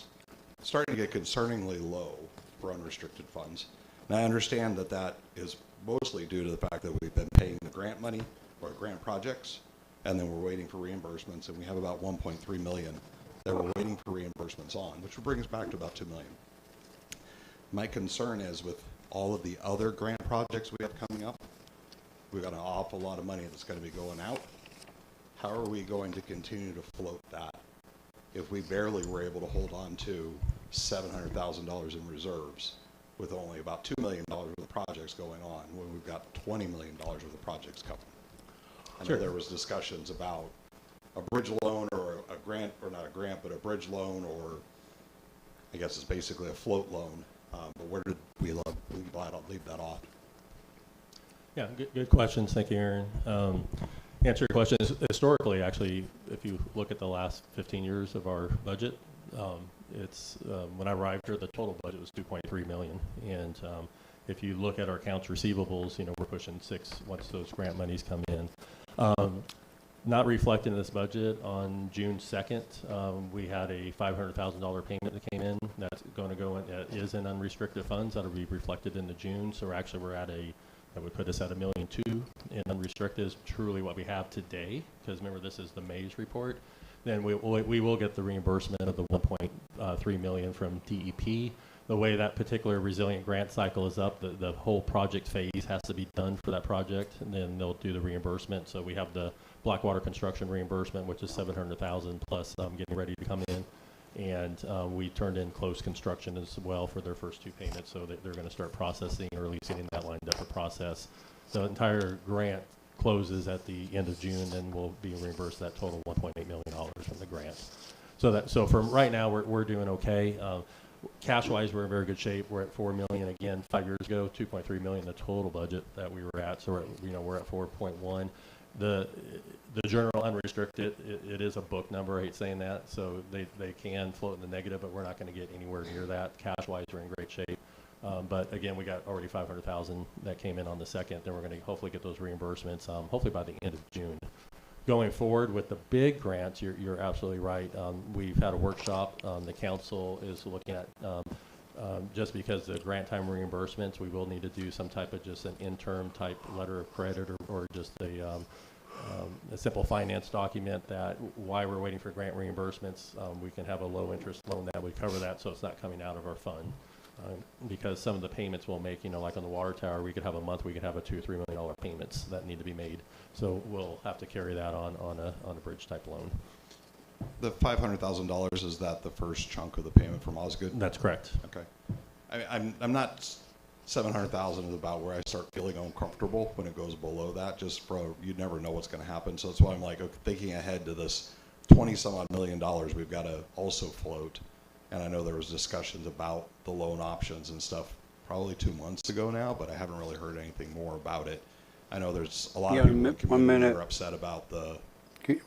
starting to get concerningly low for unrestricted funds. And I understand that that is mostly due to the fact that we've been paying the grant money or grant projects, and then we're waiting for reimbursements, and we have about 1.3 million that we're waiting for reimbursements on, which brings back to about 2 million. My concern is with all of the other grant projects we have coming up, we've got an awful lot of money that's going to be going out. How are we going to continue to float that if we barely were able to hold on to $700,000 in reserves with only about $2 million worth of projects going on when we've got $20 million worth of projects coming? I know there was discussions about a bridge loan or a grant, or not a grant, but a bridge loan, or I guess it's basically a float loan. But where did we leave that off? Yeah, good questions. Thank you, Aaron. Answer your question. Historically, actually, if you look at the last 15 years of our budget, it's when I arrived here, the total budget was 2.3 million. And if you look at our accounts receivables, we're pushing 6 once those grant monies come in. Not reflected in this budget, on June 2nd, we had a $500,000 payment that came in. That's going to go in, is in unrestricted funds. That'll be reflected into June. So we're at that would put us at $1.2 million in unrestricted is truly what we have today. Because remember, this is the May's report. Then we will get the reimbursement of the 1.3 million from DEP. The way that particular resilient grant cycle is up, the whole project phase has to be done for that project, and then they'll do the reimbursement. So we have the Blackwater construction reimbursement, which is $700,000 plus getting ready to come in, and we turned in close construction as well for their first 2 payments, so that they're going to start processing, or at least getting that lined up for process. The entire grant closes at the end of June, and we'll be reimbursed that total $1.8 million from the grant. So from right now, we're doing okay. Cash-wise, we're in very good shape. We're at $4 million again. 5 years ago, $2.3 million the total budget that we were at. So we're at 4.1. The general unrestricted, it is a book number. I hate saying that. So they can float in the negative, but we're not going to get anywhere near that. Cash-wise, we're in great shape. But again, we got already $500,000 that came in on the 2nd. Then we're going to hopefully get those reimbursements hopefully by the end of June. Going forward with the big grants, you're absolutely right. We've had a workshop. The council is looking at just because the grant time reimbursements, we will need to do some type of just an interim type letter of credit or just a simple finance document that why we're waiting for grant reimbursements, we can have a low interest loan that would cover that, so it's not coming out of our fund. Because some of the payments we'll make, like on the water tower, we could have a month, we could have a $2 or $3 million payments that need to be made. So we'll have to carry that on a bridge type loan. The $500,000, is that the first chunk of the payment from Osgood? That's correct. Okay. I mean, I'm not, 700,000 is about where I start feeling uncomfortable when it goes below that, just for, you never know what's going to happen. So that's why I'm like, okay, thinking ahead to this 20 some odd $1 million we've got to also float. And I know there was discussions about the loan options and stuff probably 2 months ago now, but I haven't really heard anything more about it. I know there's a lot of people in the community that are upset about the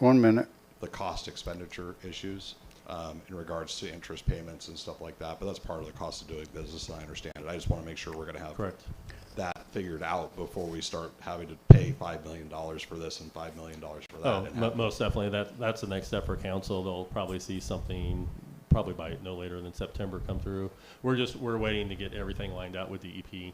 1 minute. the cost expenditure issues in regards to interest payments and stuff like that, but that's part of the cost of doing business, and I understand it. I just want to make sure we're going to have Correct. that figured out before we start having to pay $5 million for this and $5 million for that. Oh, most definitely. That's the next step for council. They'll probably see something probably by no later than September come through. We're waiting to get everything lined out with the EP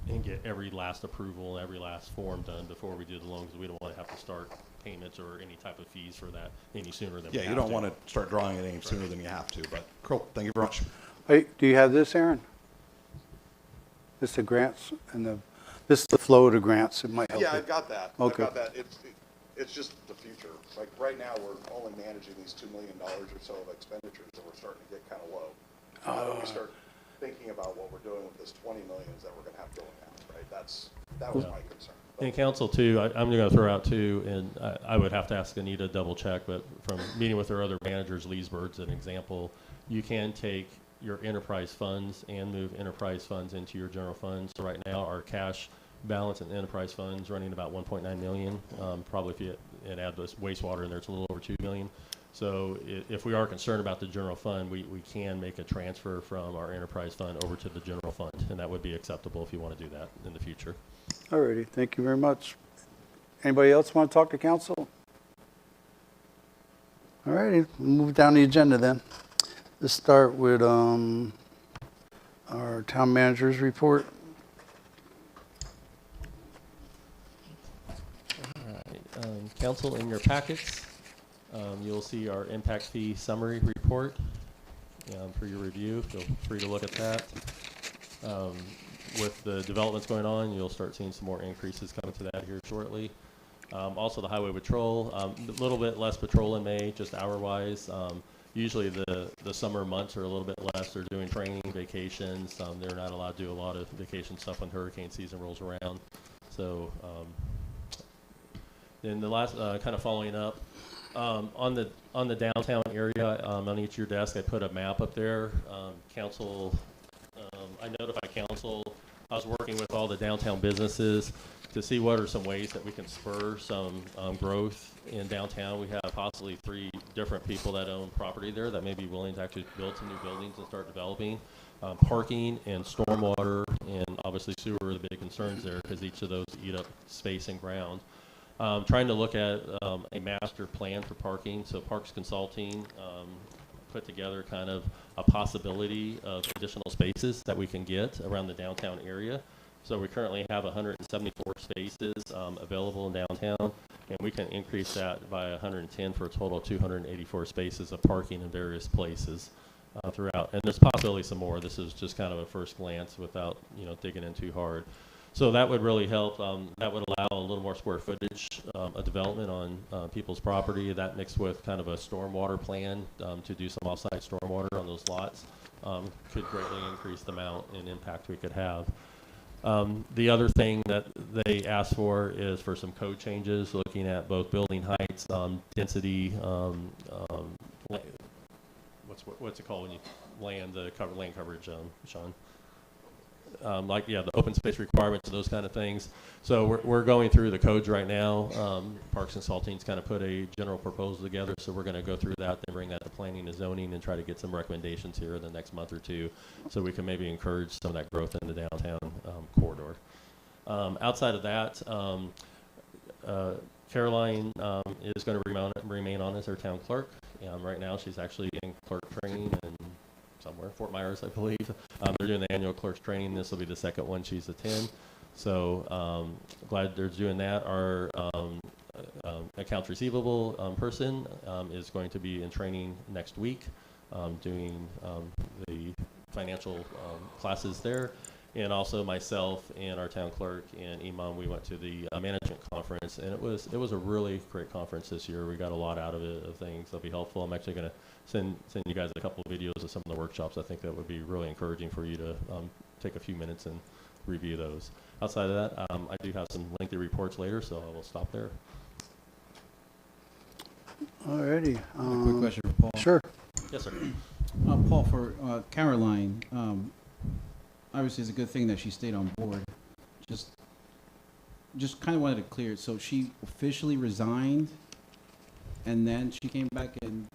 and get every last approval, every last form done before we do the loan, because we don't want to have to start payments or any type of fees for that any sooner than we have you don't want to start drawing it any sooner than you have to, but cool. Thank you very much. Hey, do you have this, Aaron? This is the grants and this is the flow of the grants. It might help. Yeah, you. I've got that. Okay. I've got that. It's just the future. Like right now, we're only managing these $2 million or so of expenditures, and we're starting to get kind of low. How do we start thinking about what we're doing with this 20 million that we're going to have going out, right? That was my concern. And council too, I'm going to throw out too, and I would have to ask Anita to double check, but from meeting with her other managers, Leesburg's an example, you can take your enterprise funds and move enterprise funds into your general fund. So right now our cash balance in enterprise funds running about 1.9 million. Probably if you add this wastewater in there, it's a little over 2 million. So if we are concerned about the general fund, we can make a transfer from our enterprise fund over to the general fund, and that would be acceptable if you want to do that in the future. Alrighty, thank you very much. Anybody else want to talk to council? Alrighty, we'll move down the agenda then. Let's start with our town manager's report. Council, in your packets, you'll see our impact fee summary report for your review. Feel free to look at that. With the developments going on, you'll start seeing some more increases coming to that here shortly. Also, the highway patrol, a little bit less patrol in May, just hour-wise. Usually the summer months are a little bit less. They're doing training, vacations. They're not allowed to do a lot of vacation stuff when hurricane season rolls around. So then the last, kind of following up, on the downtown area, on each of your desk, I put a map up there. Council, I notified council. I was working with all the downtown businesses to see what are some ways that we can spur some growth in downtown. We have possibly 3 different people that own property there that may be willing to actually build some new buildings and start developing. Parking and stormwater and obviously sewer are the big concerns there because each of those eat up space and ground. Trying to look at a master plan for parking. So Parks Consulting put together kind of a possibility of additional spaces that we can get around the downtown area. So we currently have 174 spaces available in downtown, and we can increase that by 110 for a total of 284 spaces of parking in various places throughout. And there's possibly some more. This is just kind of a first glance without digging in too hard. So that would really help. That would allow a little more square footage of development on people's property. That mixed with kind of a stormwater plan to do some off-site stormwater on those lots could greatly increase the amount and impact we could have. The other thing that they asked for is for some code changes, looking at both building heights, density, what's it called when you land coverage, Sean? The open space requirements and those kind of things. So we're going through the codes right now. Parks Consulting's kind of put a general proposal together, so we're going to go through that and bring that to planning and zoning and try to get some recommendations here in the next month or two so we can maybe encourage some of that growth in the downtown corridor. Outside of that, Caroline is going to remain on as our town clerk. Right now she's actually in clerk training and somewhere, Fort Myers, I believe. They're doing the annual clerks training. This will be the second one she's attended. So glad they're doing that. Our accounts receivable person is going to be in training next week, doing the financial classes there. And also myself and our town clerk and Imam, we went to the management conference, and it was a really great conference this year. We got a lot out of it, of things that'll be helpful. I'm actually going to send you guys a couple of videos of some of the workshops. I think that would be really encouraging for you to take a few minutes and review those. Outside of that, I do have some lengthy reports later, so I will stop there. Alrighty. A quick question for Paul. Sure. Yes, sir. Paul, for Caroline, obviously it's a good thing that she stayed on board. Just kind of wanted to clear it. So she officially resigned, and then she came back and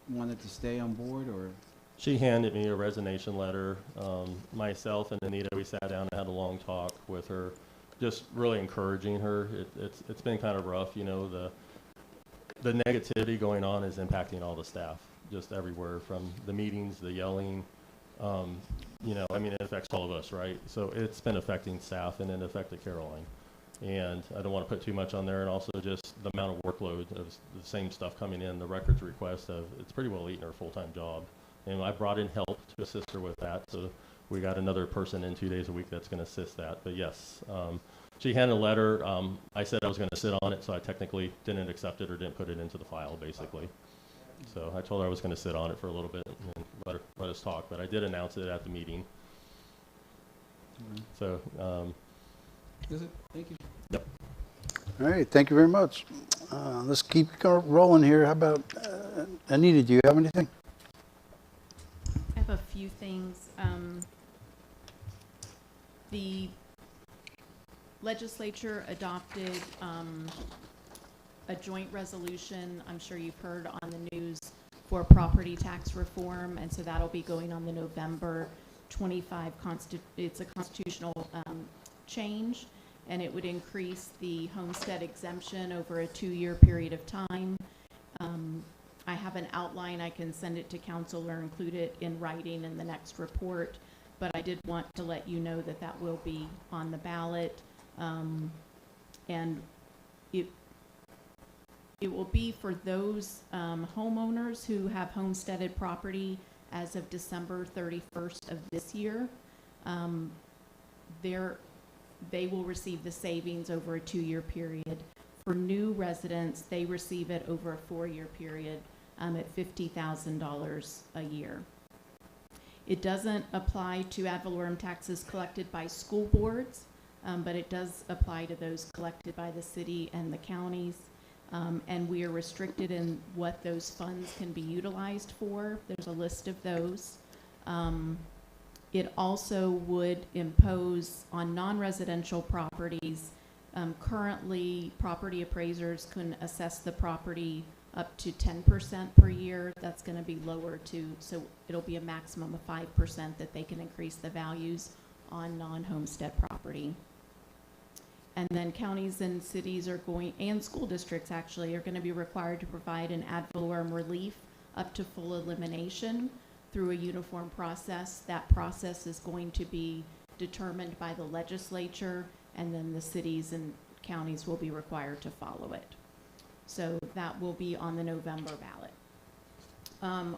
wanted to stay on board, or? She handed me a resignation letter. Myself and Anita, we sat down and had a long talk with her, just really encouraging her. It's been kind of rough, you know. The negativity going on is impacting all the staff, just everywhere, from the meetings, the yelling. You know, I mean, it affects all of us, right? So it's been affecting staff, and it affected Caroline. And I don't want to put too much on there, and also just the amount of workload of the same stuff coming in, the records request it's pretty well eating her full-time job. And I brought in help to assist her with that, so we got another person in 2 days a week that's going to assist that. But yes, she handed a letter. I said I was going to sit on it, so I technically didn't accept it or didn't put it into the file, basically. So I told her I was going to sit on it for a little bit and let us talk, but I did announce it at the meeting. So, Is it? Thank you. Yep. All right, thank you very much. Let's keep rolling here. How about Anita, do you have anything? I have a few things. The legislature adopted a joint resolution, I'm sure you've heard on the news, for property tax reform, and so that'll be going on the November 25 it's a constitutional change, and it would increase the homestead exemption over a 2-year period of time. I have an outline. I can send it to council or include it in writing in the next report, but I did want to let you know that that will be on the ballot, and it will be for those homeowners who have homesteaded property as of December 31st of this year. They will receive the savings over a 2-year period. For new residents, they receive it over a 4-year period at $50,000 a year. It doesn't apply to ad valorem taxes collected by school boards, but it does apply to those collected by the city and the counties. And we are restricted in what those funds can be utilized for. There's a list of those. It also would impose on non-residential properties. Currently, property appraisers can assess the property up to 10% per year. That's going to be lower so it'll be a maximum of 5% that they can increase the values on non-homestead property. And then counties and cities and school districts actually are going to be required to provide an ad valorem relief up to full elimination through a uniform process. That process is going to be determined by the legislature, and then the cities and counties will be required to follow it. So that will be on the November ballot.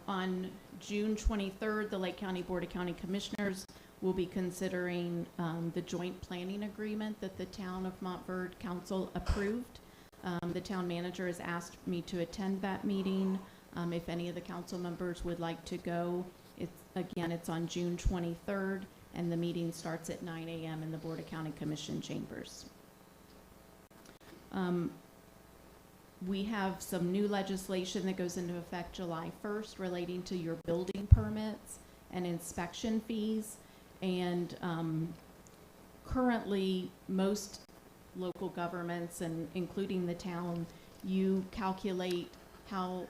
On June 23rd, the Lake County Board of County Commissioners will be considering the joint planning agreement that the town of Montverde Council approved. The town manager has asked me to attend that meeting. If any of the council members would like to go, it's on June 23rd, and the meeting starts at 9 a.m. in the Board of County Commission chambers. We have some new legislation that goes into effect July 1st relating to your building permits and inspection fees. And currently, most local governments, and including the town, you calculate how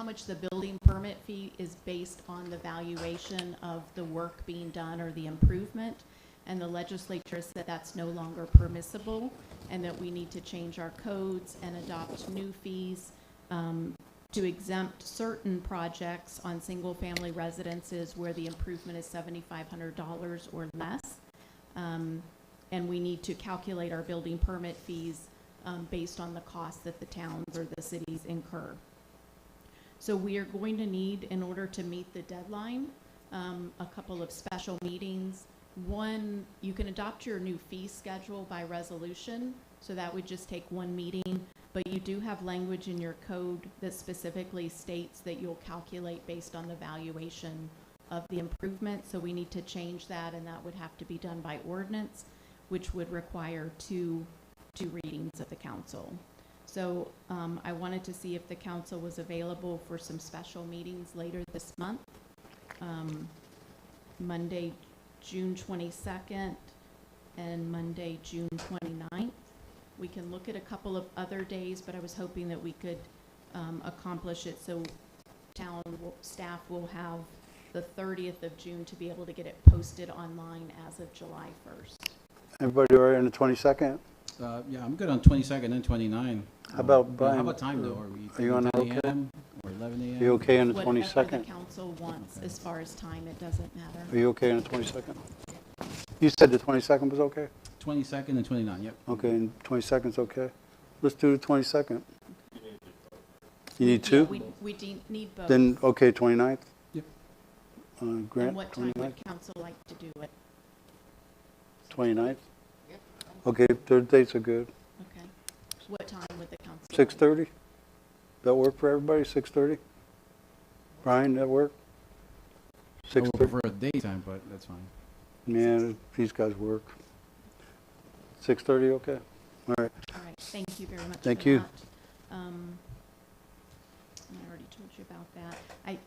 much the building permit fee is based on the valuation of the work being done or the improvement. And the legislature said that's no longer permissible, and that we need to change our codes and adopt new fees to exempt certain projects on single-family residences where the improvement is $7,500 or less. And we need to calculate our building permit fees based on the costs that the towns or the cities incur. So we are going to need, in order to meet the deadline, a couple of special meetings. One, you can adopt your new fee schedule by resolution, so that would just take one meeting, but you do have language in your code that specifically states that you'll calculate based on the valuation of the improvement, so we need to change that, and that would have to be done by ordinance, which would require two readings of the council. So I wanted to see if the council was available for some special meetings later this month. Monday, June 22nd, and Monday, June 29th. We can look at a couple of other days, but I was hoping that we could accomplish it so staff will have the 30th of June to be able to get it posted online as of July 1st. Everybody all right on the 22nd? Yeah, I'm good on 22nd and 29. How about Brian? How about time though? Are you on that 10 okay? a.m. or 11 a.m.? Are you okay on the Whatever 22nd? the council wants as far as time, it doesn't matter. Are you okay on the 22nd? You said the 22nd was okay? 22nd and 29, yep. Okay, and 22nd's okay. Let's do the 22nd. You need two? Yeah, we need both. Then, okay, 29th? Yep. Grant, And what time 29th? would council like to do it? 29th? Okay, third dates are good. Okay. What time would the council? 6:30? That work for everybody, 6:30? Brian, that work? I would 6:30? prefer a daytime, but that's fine. Yeah, these guys work. 6:30, okay? All right. All right, thank you very much. Thank for you. that. I already told you about that.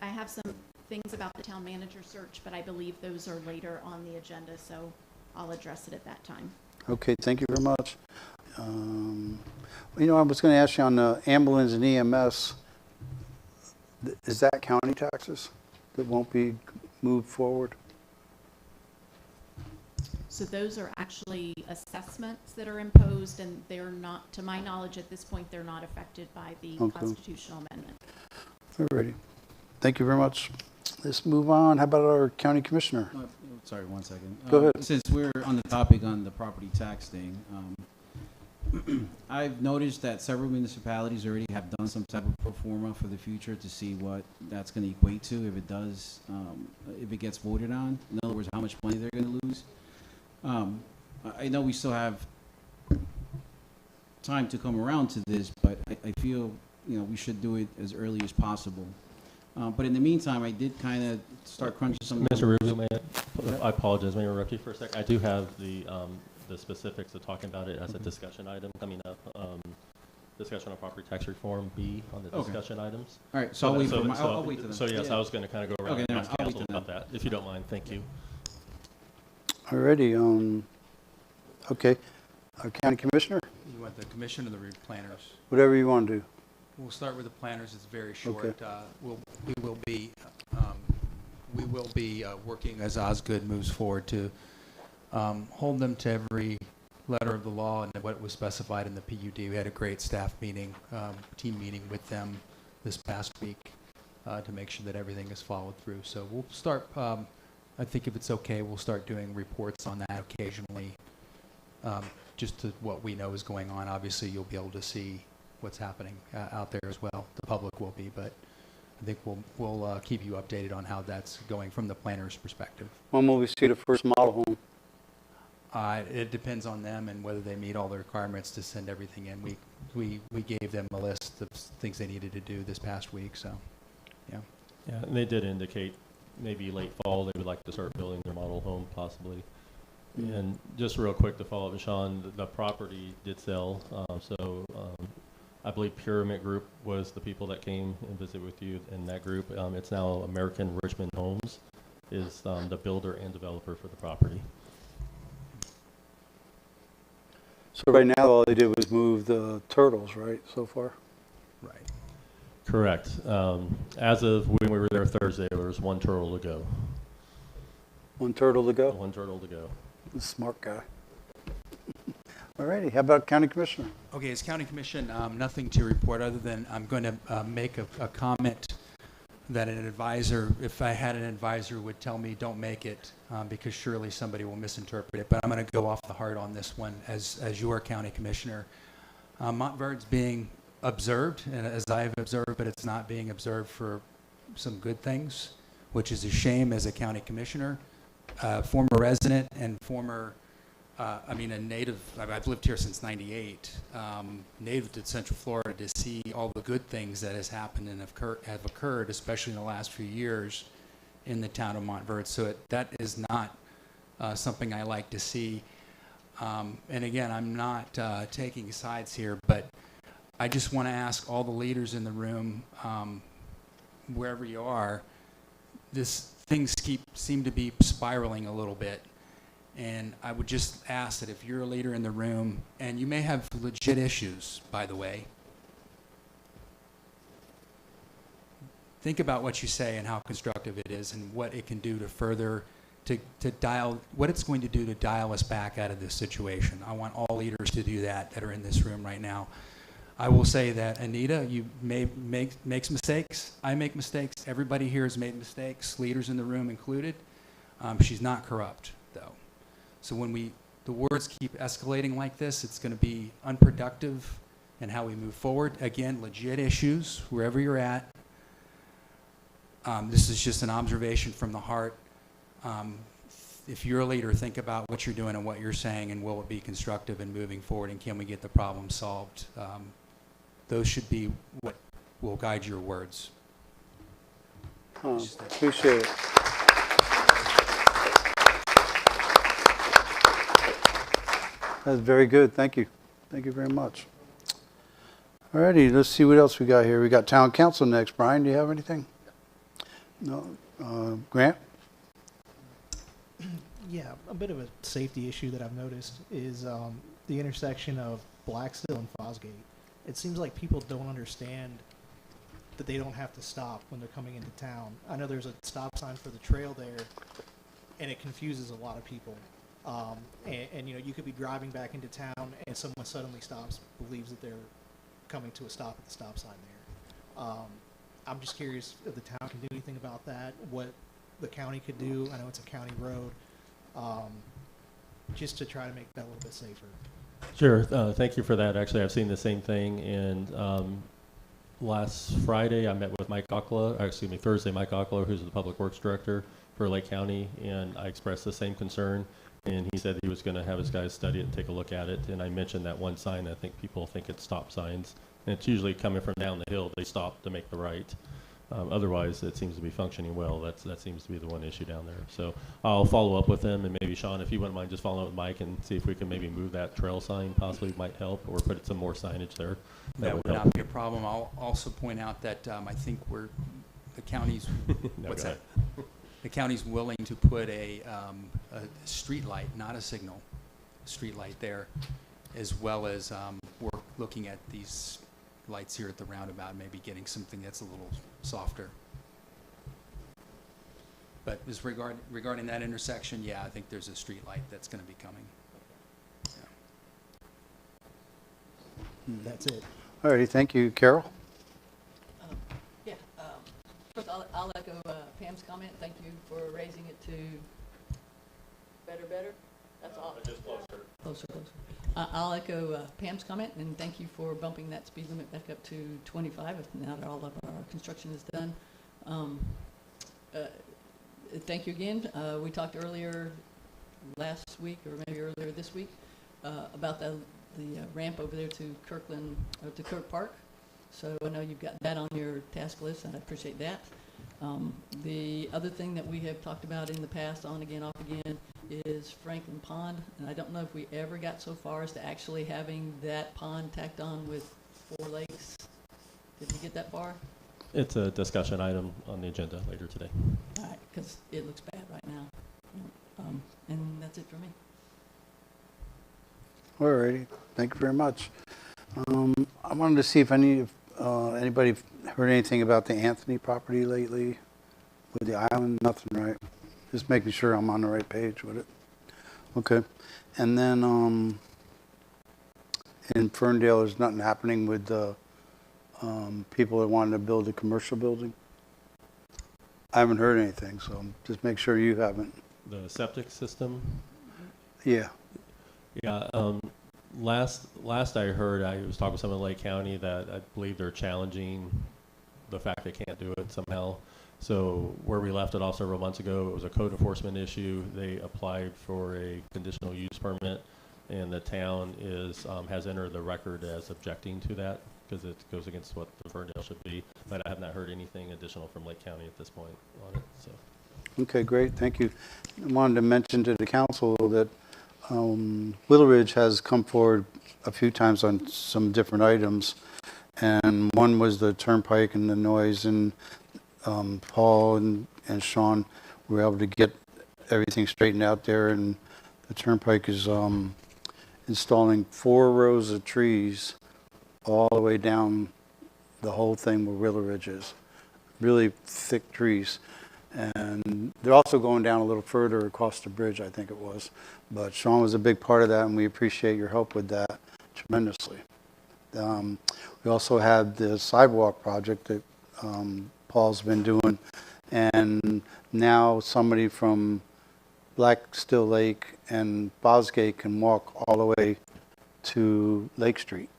I have some things about the town manager search, but I believe those are later on the agenda, so I'll address it at that time. Okay, thank you very much. You know, I was going to ask you on the ambulance and EMS, is that county taxes that won't be moved forward? So those are actually assessments that are imposed, and they're not, to my knowledge at this point, they're not affected by the Okay. constitutional amendment. All righty. Thank you very much. Let's move on. How about our county commissioner? Sorry, 1 second. Go ahead. Since we're on the topic on the property tax thing, I've noticed that several municipalities already have done some type of pro forma for the future to see what that's going to equate to if it does, if it gets voted on. In other words, how much money they're going to lose. I know we still have time to come around to this, but I feel, you know, we should do it as early as possible. But in the meantime, I did kind of start crunching some Mr. numbers. Rubio, I apologize, may I interrupt you for a second? I do have the specifics of talking about it as a discussion item coming up. Discussion on property tax reform B on the Okay. discussion items. All right, so I'll wait for my, I'll wait to them. So yes, Yeah. I was going to kind of go around Okay, and never ask mind. I'll wait council till about that, if you don't mind. Thank you. Alrighty, okay. Our county commissioner, You want the commission or the planners? whatever you want to do. We'll start with the planners. It's very short. Okay. We will be working as Osgood moves forward to hold them to every letter of the law and what was specified in the PUD. We had a great staff meeting, team meeting with them this past week to make sure that everything is followed through. So we'll start, I think if it's okay, we'll start doing reports on that occasionally, just to what we know is going on. Obviously, you'll be able to see what's happening out there as well. The public will be, but I think we'll keep you updated on how that's going from the planner's perspective. When will we see the first model home? It depends on them and whether they meet all the requirements to send everything in. We gave them a list of things they needed to do this past week, so, yeah. Yeah, and they did indicate maybe late fall they would like to start building their model home possibly. Mm. And just real quick to follow up, Sean, the property did sell. I believe Pyramid Group was the people that came and visited with you in that group. It's now American Richmond Homes is the builder and developer for the property. So right now, all they did was move the turtles, right, so far? Right. Correct. As of when we were there Thursday, there was one turtle to go. One turtle to go? One turtle to go. Smart guy. All righty, how about County Commissioner? Okay, as County Commission, nothing to report other than I'm going to make a comment that an advisor, if I had an advisor, would tell me don't make it because surely somebody will misinterpret it. But I'm going to go off the heart on this one as your County Commissioner. Montverde's being observed, and as I've observed, but it's not being observed for some good things, which is a shame as a County Commissioner. Former resident and former a native, I've lived here since '98, native to Central Florida, to see all the good things that has happened and have occurred, especially in the last few years in the town of Montverde. So that is not something I like to see. And again, I'm not taking sides here, but I just want to ask all the leaders in the room, wherever you are, things seem to be spiraling a little bit. And I would just ask that if you're a leader in the room, and you may have legit issues, by the way, think about what you say and how constructive it is and what it can do to further, what it's going to do to dial us back out of this situation. I want all leaders to do that are in this room right now. I will say that Anita, you makes mistakes. I make mistakes. Everybody here has made mistakes, leaders in the room included. She's not corrupt, though. So when the words keep escalating like this, it's going to be unproductive in how we move forward. Again, legit issues, wherever you're at. This is just an observation from the heart. If you're a leader, think about what you're doing and what you're saying, and will it be constructive in moving forward, and can we get the problem solved? Those should be what will guide your words. Appreciate it. That's very good. Thank you. Thank you very much. All righty, let's see what else we got here. We got Town Council next. Brian, do you have anything? No. Grant? Yeah, a bit of a safety issue that I've noticed is the intersection of Blacksville and Fosgate. It seems like people don't understand that they don't have to stop when they're coming into town. I know there's a stop sign for the trail there, and it confuses a lot of people. And you know, you could be driving back into town and someone suddenly stops, believes that they're coming to a stop at the stop sign there. I'm just curious if the town can do anything about that, what the county could do. I know it's a county road, just to try to make that a little bit safer. Sure. Thank you for that. Actually, I've seen the same thing. And last Friday, I met with Thursday, Mike Ockler, who's the Public Works Director for Lake County, and I expressed the same concern. And he said he was going to have his guys study it and take a look at it. And I mentioned that one sign. I think people think it's stop signs. And it's usually coming from down the hill. They stop to make the right. Otherwise, it seems to be functioning well. That seems to be the one issue down there. So I'll follow up with them. And maybe, Sean, if you wouldn't mind just following up with Mike and see if we can maybe move that trail sign, possibly might help, or put some more signage there. That would not be a problem. I'll also point out that I think the county's, No, what's go that? ahead. The county's willing to put a street light, not a signal, street light there, as well as we're looking at these lights here at the roundabout, maybe getting something that's a little softer. But as regarding that intersection, yeah, I think there's a street light that's going to be coming. Yeah. That's it. All righty, thank you. Carol? First, I'll echo Pam's comment. Thank you for raising it to better. That's all. Just closer. I'll echo Pam's comment, and thank you for bumping that speed limit back up to 25 now that all of our construction is done. Thank you again. We talked earlier last week, or maybe earlier this week, about the ramp over there to Kirkland, to Kirk Park. So I know you've got that on your task list, and I appreciate that. The other thing that we have talked about in the past, on again, off again, is Franklin Pond. And I don't know if we ever got so far as to actually having that pond tacked on with 4 lakes. Did we get that far? It's a discussion item on the agenda later today. All right, because it looks bad right now. And that's it for me. All righty, thank you very much. I wanted to see if anybody heard anything about the Anthony property lately with the island. Nothing, right? Just making sure I'm on the right page with it. Okay. And then in Ferndale, there's nothing happening with the people that wanted to build a commercial building? I haven't heard anything, so just make sure you haven't. The septic system? Yeah. Yeah, last I heard, I was talking with someone in Lake County that I believe they're challenging the fact they can't do it somehow. So where we left it off several months ago, it was a code enforcement issue. They applied for a conditional use permit, and the town has entered the record as objecting to that because it goes against what the Ferndale should be. But I have not heard anything additional from Lake County at this point on it. So. Okay, great, thank you. I wanted to mention to the council that Willow Ridge has come forward a few times on some different items, and one was the turnpike and the noise, and Paul and Sean were able to get everything straightened out there, and the turnpike is installing 4 rows of trees all the way down the whole thing where Willow Ridge is. Really thick trees. And they're also going down a little further across the bridge, I think it was. But Sean was a big part of that, and we appreciate your help with that tremendously. We also had the sidewalk project that Paul's been doing, and now somebody from Black Still Lake and Bosgate can walk all the way to Lake Street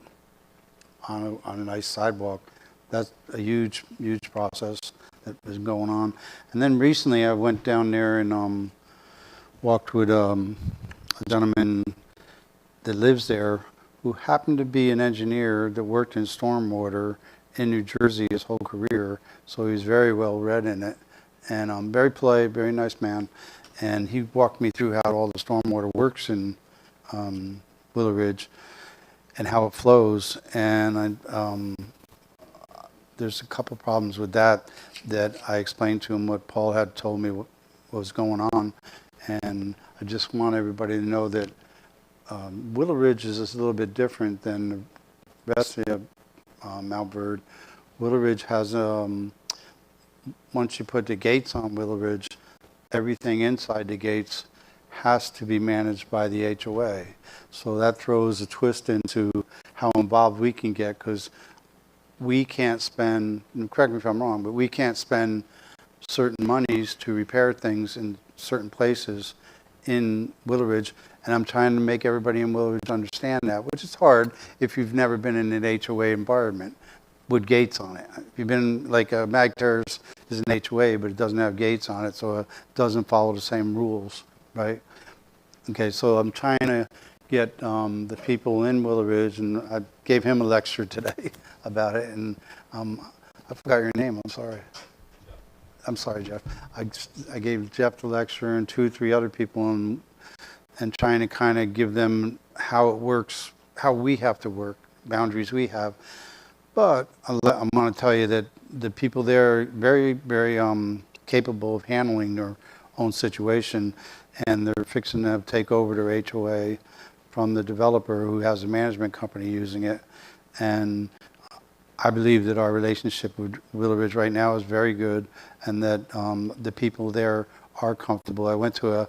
on a nice sidewalk. That's a huge, huge process that is going on. And then recently I went down there and walked with a gentleman that lives there who happened to be an engineer that worked in stormwater in New Jersey his whole career, so he's very well read in it, and very polite, very nice man. And he walked me through how all the stormwater works in Willow Ridge and how it flows. And there's a couple problems with that I explained to him what Paul had told me what was going on. And I just want everybody to know that Willow Ridge is just a little bit different than the rest of Montverde. Willow Ridge has, once you put the gates on Willow Ridge, everything inside the gates has to be managed by the HOA. So that throws a twist into how involved we can get, because we can't spend, and correct me if I'm wrong, but we can't spend certain monies to repair things in certain places in Willow Ridge. And I'm trying to make everybody in Willow Ridge understand that, which is hard if you've never been in an HOA environment with gates on it. If you've been, like Mag Terrace is an HOA, but it doesn't have gates on it, so it doesn't follow the same rules, right? Okay, so I'm trying to get the people in Willow Ridge, and I gave him a lecture today about it, and I forgot your name, I'm sorry. I'm sorry, Jeff. I gave Jeff the lecture and 2 or 3 other people, and trying to kind of give them how it works, how we have to work, boundaries we have. But I'm going to tell you that the people there are very, very capable of handling their own situation, and they're fixing to take over their HOA from the developer who has a management company using it. And I believe that our relationship with Willow Ridge right now is very good, and that the people there are comfortable. I went to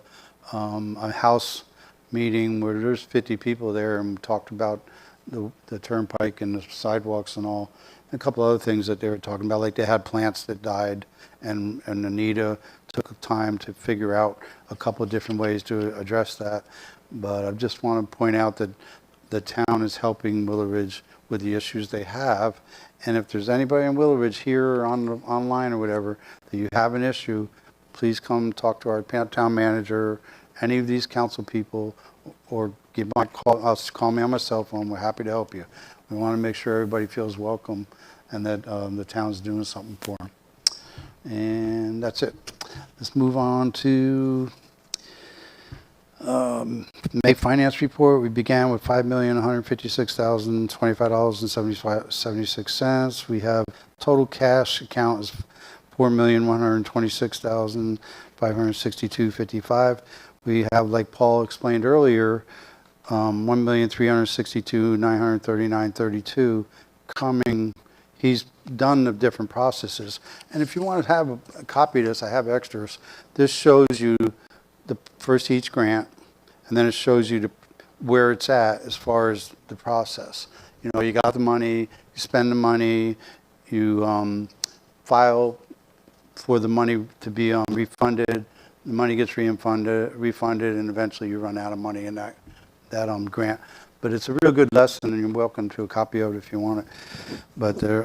a house meeting where there's 50 people there, and we talked about the turnpike and the sidewalks and all, and a couple other things that they were talking about, like they had plants that died, and Anita took time to figure out a couple of different ways to address that. But I just want to point out that the town is helping Willow Ridge with the issues they have, and if there's anybody in Willow Ridge here or online or whatever that you have an issue, please come talk to our town manager, any of these council people, or give my call me on my cell phone. We're happy to help you. We want to make sure everybody feels welcome and that the town's doing something for them. And that's it. Let's move on to May finance report. We began with $5,156,025.76. We have total cash account is $4,126,562.55. We have, like Paul explained earlier, $1,362,939.32 coming. He's done the different processes. And if you want to have a copy of this, I have extras. This shows you the first each grant, and then it shows you where it's at as far as the process. You know, you got the money, you spend the money, you file for the money to be refunded. The money gets refunded, and eventually you run out of money in that grant. But it's a real good lesson, and you're welcome to a copy of it if you want it. But there,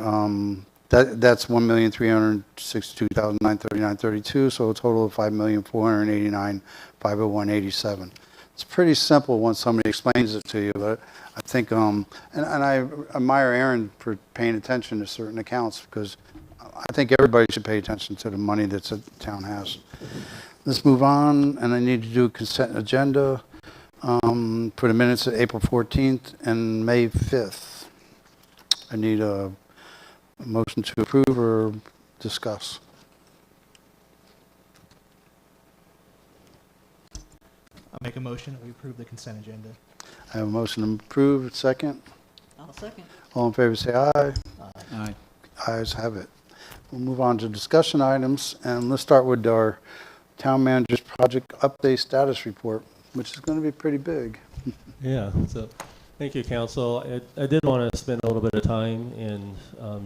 that's $1,362,939.32, so a total of $5,489,501.87. It's pretty simple once somebody explains it to you, but I think, and I admire Aaron for paying attention to certain accounts, because I think everybody should pay attention to the money that the town has. Let's move on, and I need to do a consent agenda for the minutes of April 14th and May 5th. I need a motion to approve or discuss. I'll make a motion that we approve the consent agenda. I have a motion to approve. Second. I'll second. All in favor say aye. Aye. Ayes have it. We'll move on to discussion items, and let's start with our town manager's project update status report, which is going to be pretty big. Yeah, so thank you, council. I did want to spend a little bit of time and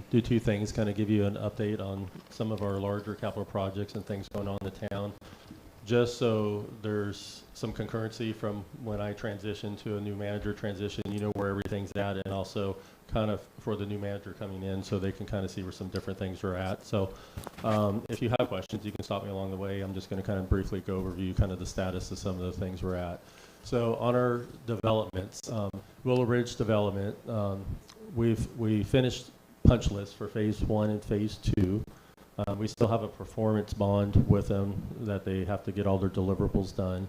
do two things, kind of give you an update on some of our larger capital projects and things going on in the town, just so there's some concurrency from when I transition to a new manager transition, you know where everything's at, and also kind of for the new manager coming in so they can kind of see where some different things are at. So if you have questions, you can stop me along the way. I'm just going to kind of briefly go overview kind of the status of some of the things we're at. So on our developments, Willow Ridge development, we finished punch list for phase 1 and phase 2. We still have a performance bond with them that they have to get all their deliverables done.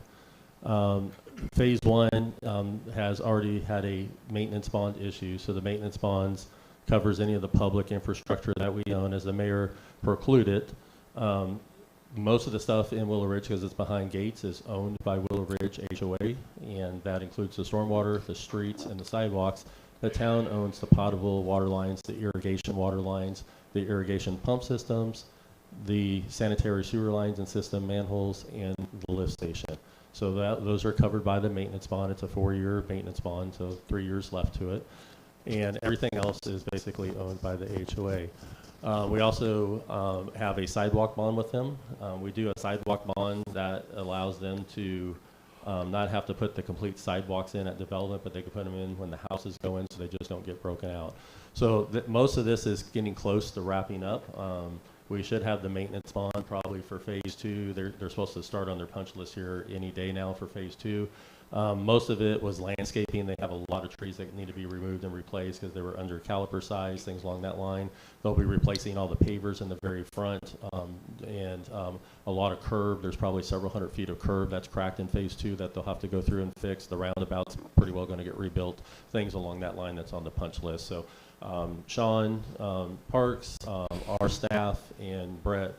Phase 1 has already had a maintenance bond issue, so the maintenance bonds covers any of the public infrastructure that we own. As the mayor precluded, most of the stuff in Willow Ridge, because it's behind gates, is owned by Willow Ridge HOA, and that includes the stormwater, the streets, and the sidewalks. The town owns the potable water lines, the irrigation water lines, the irrigation pump systems, the sanitary sewer lines and system manholes, and the lift station. So those are covered by the maintenance bond. It's a 4-year maintenance bond, so 3 years left to it. And everything else is basically owned by the HOA. We also have a sidewalk bond with them. We do a sidewalk bond that allows them to not have to put the complete sidewalks in at development, but they can put them in when the houses go in so they just don't get broken out. So most of this is getting close to wrapping up. We should have the maintenance bond probably for phase 2. They're supposed to start on their punch list here any day now for phase 2. Most of it was landscaping. They have a lot of trees that need to be removed and replaced because they were under caliper size, things along that line. They'll be replacing all the pavers in the very front and a lot of curb. There's probably several hundred feet of curb that's cracked in phase 2 that they'll have to go through and fix. The roundabout's pretty well going to get rebuilt, things along that line that's on the punch list. So Sean Parks, our staff, and Brett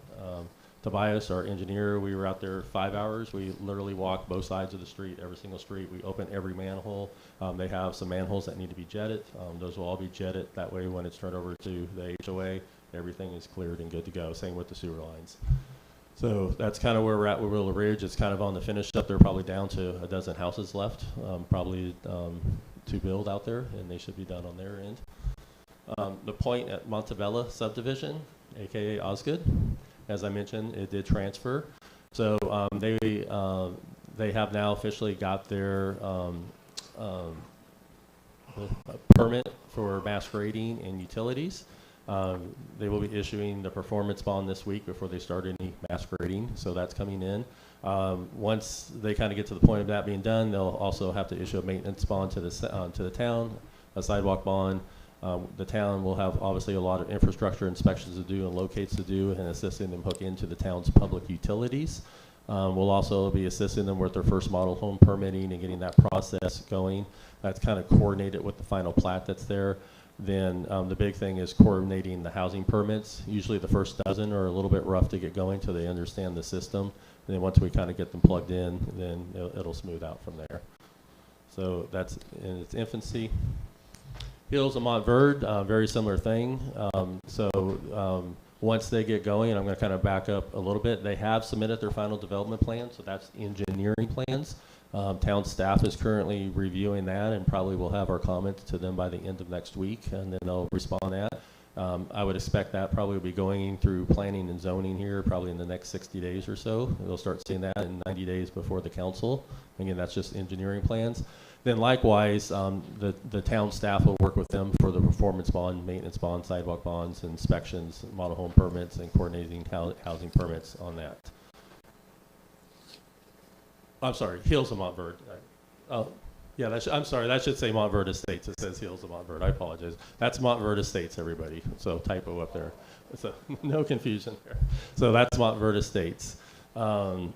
Tobias, our engineer, we were out there 5 hours. We literally walked both sides of the street, every single street. We opened every manhole. They have some manholes that need to be jetted. Those will all be jetted. That way when it's turned over to the HOA, everything is cleared and good to go. Same with the sewer lines. So that's kind of where we're at with Willow Ridge. It's kind of on the finish up. They're probably down to a dozen houses left, probably to build out there, and they should be done on their end. The point at Montverde subdivision, aka Osgood, as I mentioned, it did transfer. So they have now officially got their permit for mass grading and utilities. They will be issuing the performance bond this week before they start any mass grading, so that's coming in. Once they kind of get to the point of that being done, they'll also have to issue a maintenance bond to the town, a sidewalk bond. The town will have obviously a lot of infrastructure inspections to do and locates to do, and assisting them hook into the town's public utilities. We'll also be assisting them with their first model home permitting and getting that process going. That's kind of coordinated with the final plat that's there. Then the big thing is coordinating the housing permits. Usually the first dozen are a little bit rough to get going till they understand the system. And then once we kind of get them plugged in, then it'll smooth out from there. So that's in its infancy. Hills of Montverde, very similar thing. Once they get going, and I'm going to kind of back up a little bit, they have submitted their final development plan, so that's engineering plans. Town staff is currently reviewing that, and probably will have our comments to them by the end of next week, and then they'll respond to that. I would expect that probably will be going through planning and zoning here probably in the next 60 days or so. They'll start seeing that in 90 days before the council. Again, that's just engineering plans. Then likewise, the town staff will work with them for the performance bond, maintenance bond, sidewalk bonds, inspections, model home permits, and coordinating housing permits on that. I'm sorry, Hills of Montverde. Oh, yeah, I'm sorry, that should say Montverde Estates. It says Hills of Montverde. I apologize. That's Montverde Estates, everybody. So typo up there. So no confusion there. So that's Montverde Estates. And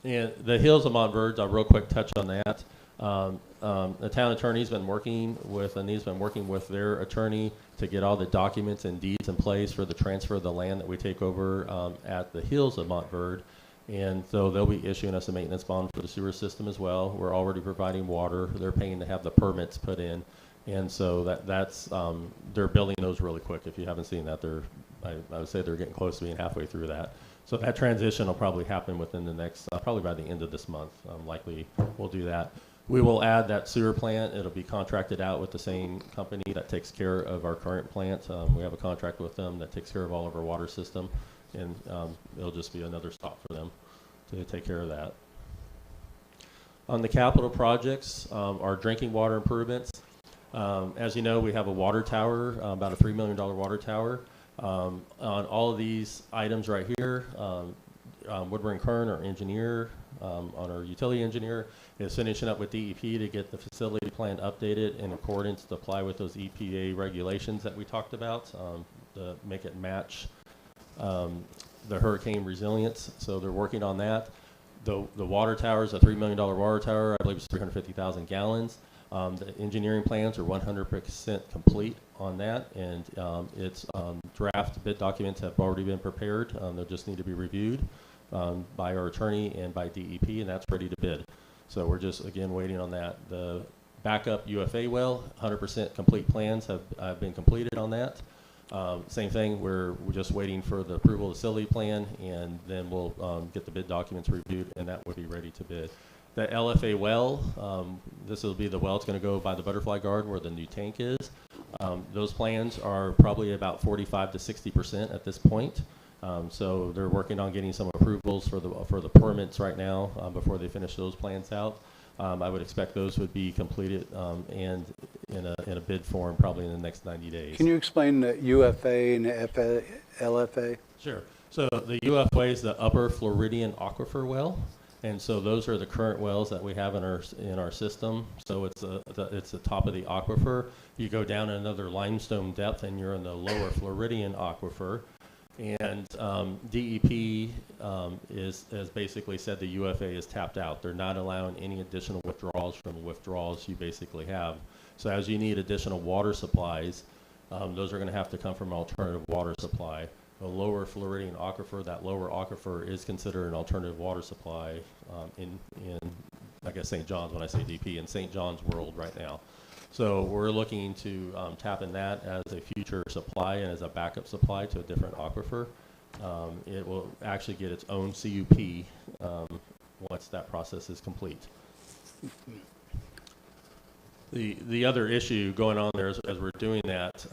the Hills of Montverde, I'll real quick touch on that. The town attorney's been working with, and he's been working with their attorney to get all the documents and deeds in place for the transfer of the land that we take over at the Hills of Montverde. And so they'll be issuing us a maintenance bond for the sewer system as well. We're already providing water. They're paying to have the permits put in. And so that's they're building those really quick. If you haven't seen that, I would say they're getting close to being halfway through that. So that transition will probably happen within the next, probably by the end of this month. Likely we'll do that. We will add that sewer plant. It'll be contracted out with the same company that takes care of our current plant. We have a contract with them that takes care of all of our water system. And it'll just be another stop for them to take care of that. On the capital projects, our drinking water improvements, as you know, we have a water tower, about a $3 million water tower. On all of these items right here, Woodburn Kern, our engineer, on our utility engineer, is finishing up with DEP to get the facility plan updated in accordance to apply with those EPA regulations that we talked about, to make it match the hurricane resilience. So they're working on that. The water tower is a $3 million water tower. I believe it's 350,000 gallons. The engineering plans are 100% complete on that, and its draft bid documents have already been prepared. They'll just need to be reviewed by our attorney and by DEP, and that's ready to bid. So we're just, again, waiting on that. The backup UFA well, 100% complete plans have been completed on that. Same thing, we're just waiting for the approval of the facility plan, and then we'll get the bid documents reviewed, and that would be ready to bid. The LFA well, this will be the well that's going to go by the butterfly garden where the new tank is. Those plans are probably about 45 to 60% at this point. So they're working on getting some approvals for the permits right now before they finish those plans out. I would expect those would be completed and in a bid form probably in the next 90 days. Can you explain the UFA and the LFA? Sure. So the UFA is the Upper Floridian Aquifer well, and so those are the current wells that we have in our system. So it's the top of the aquifer. You go down another limestone depth, and you're in the Lower Floridian Aquifer. And DEP has basically said the UFA is tapped out. They're not allowing any additional withdrawals from the withdrawals you basically have. So as you need additional water supplies, those are going to have to come from an alternative water supply. The Lower Floridian Aquifer, that lower aquifer is considered an alternative water supply in I guess St. John's, when I say DEP, in St. John's world right now. So we're looking to tap in that as a future supply and as a backup supply to a different aquifer. It will actually get its own CUP once that process is complete. The other issue going on there as we're doing that,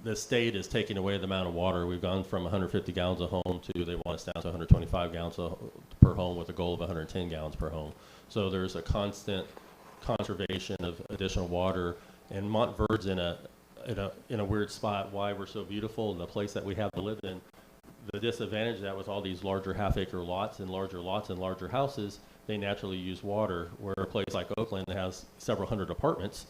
the state is taking away the amount of water. We've gone from 150 gallons a home to they want us down to 125 gallons per home with a goal of 110 gallons per home. So there's a constant conservation of additional water, and Montverde's in a weird spot. Why we're so beautiful and the place that we have to live in. The disadvantage of that with all these larger half-acre lots and larger houses, they naturally use water. Where a place like Oakland has several hundred apartments,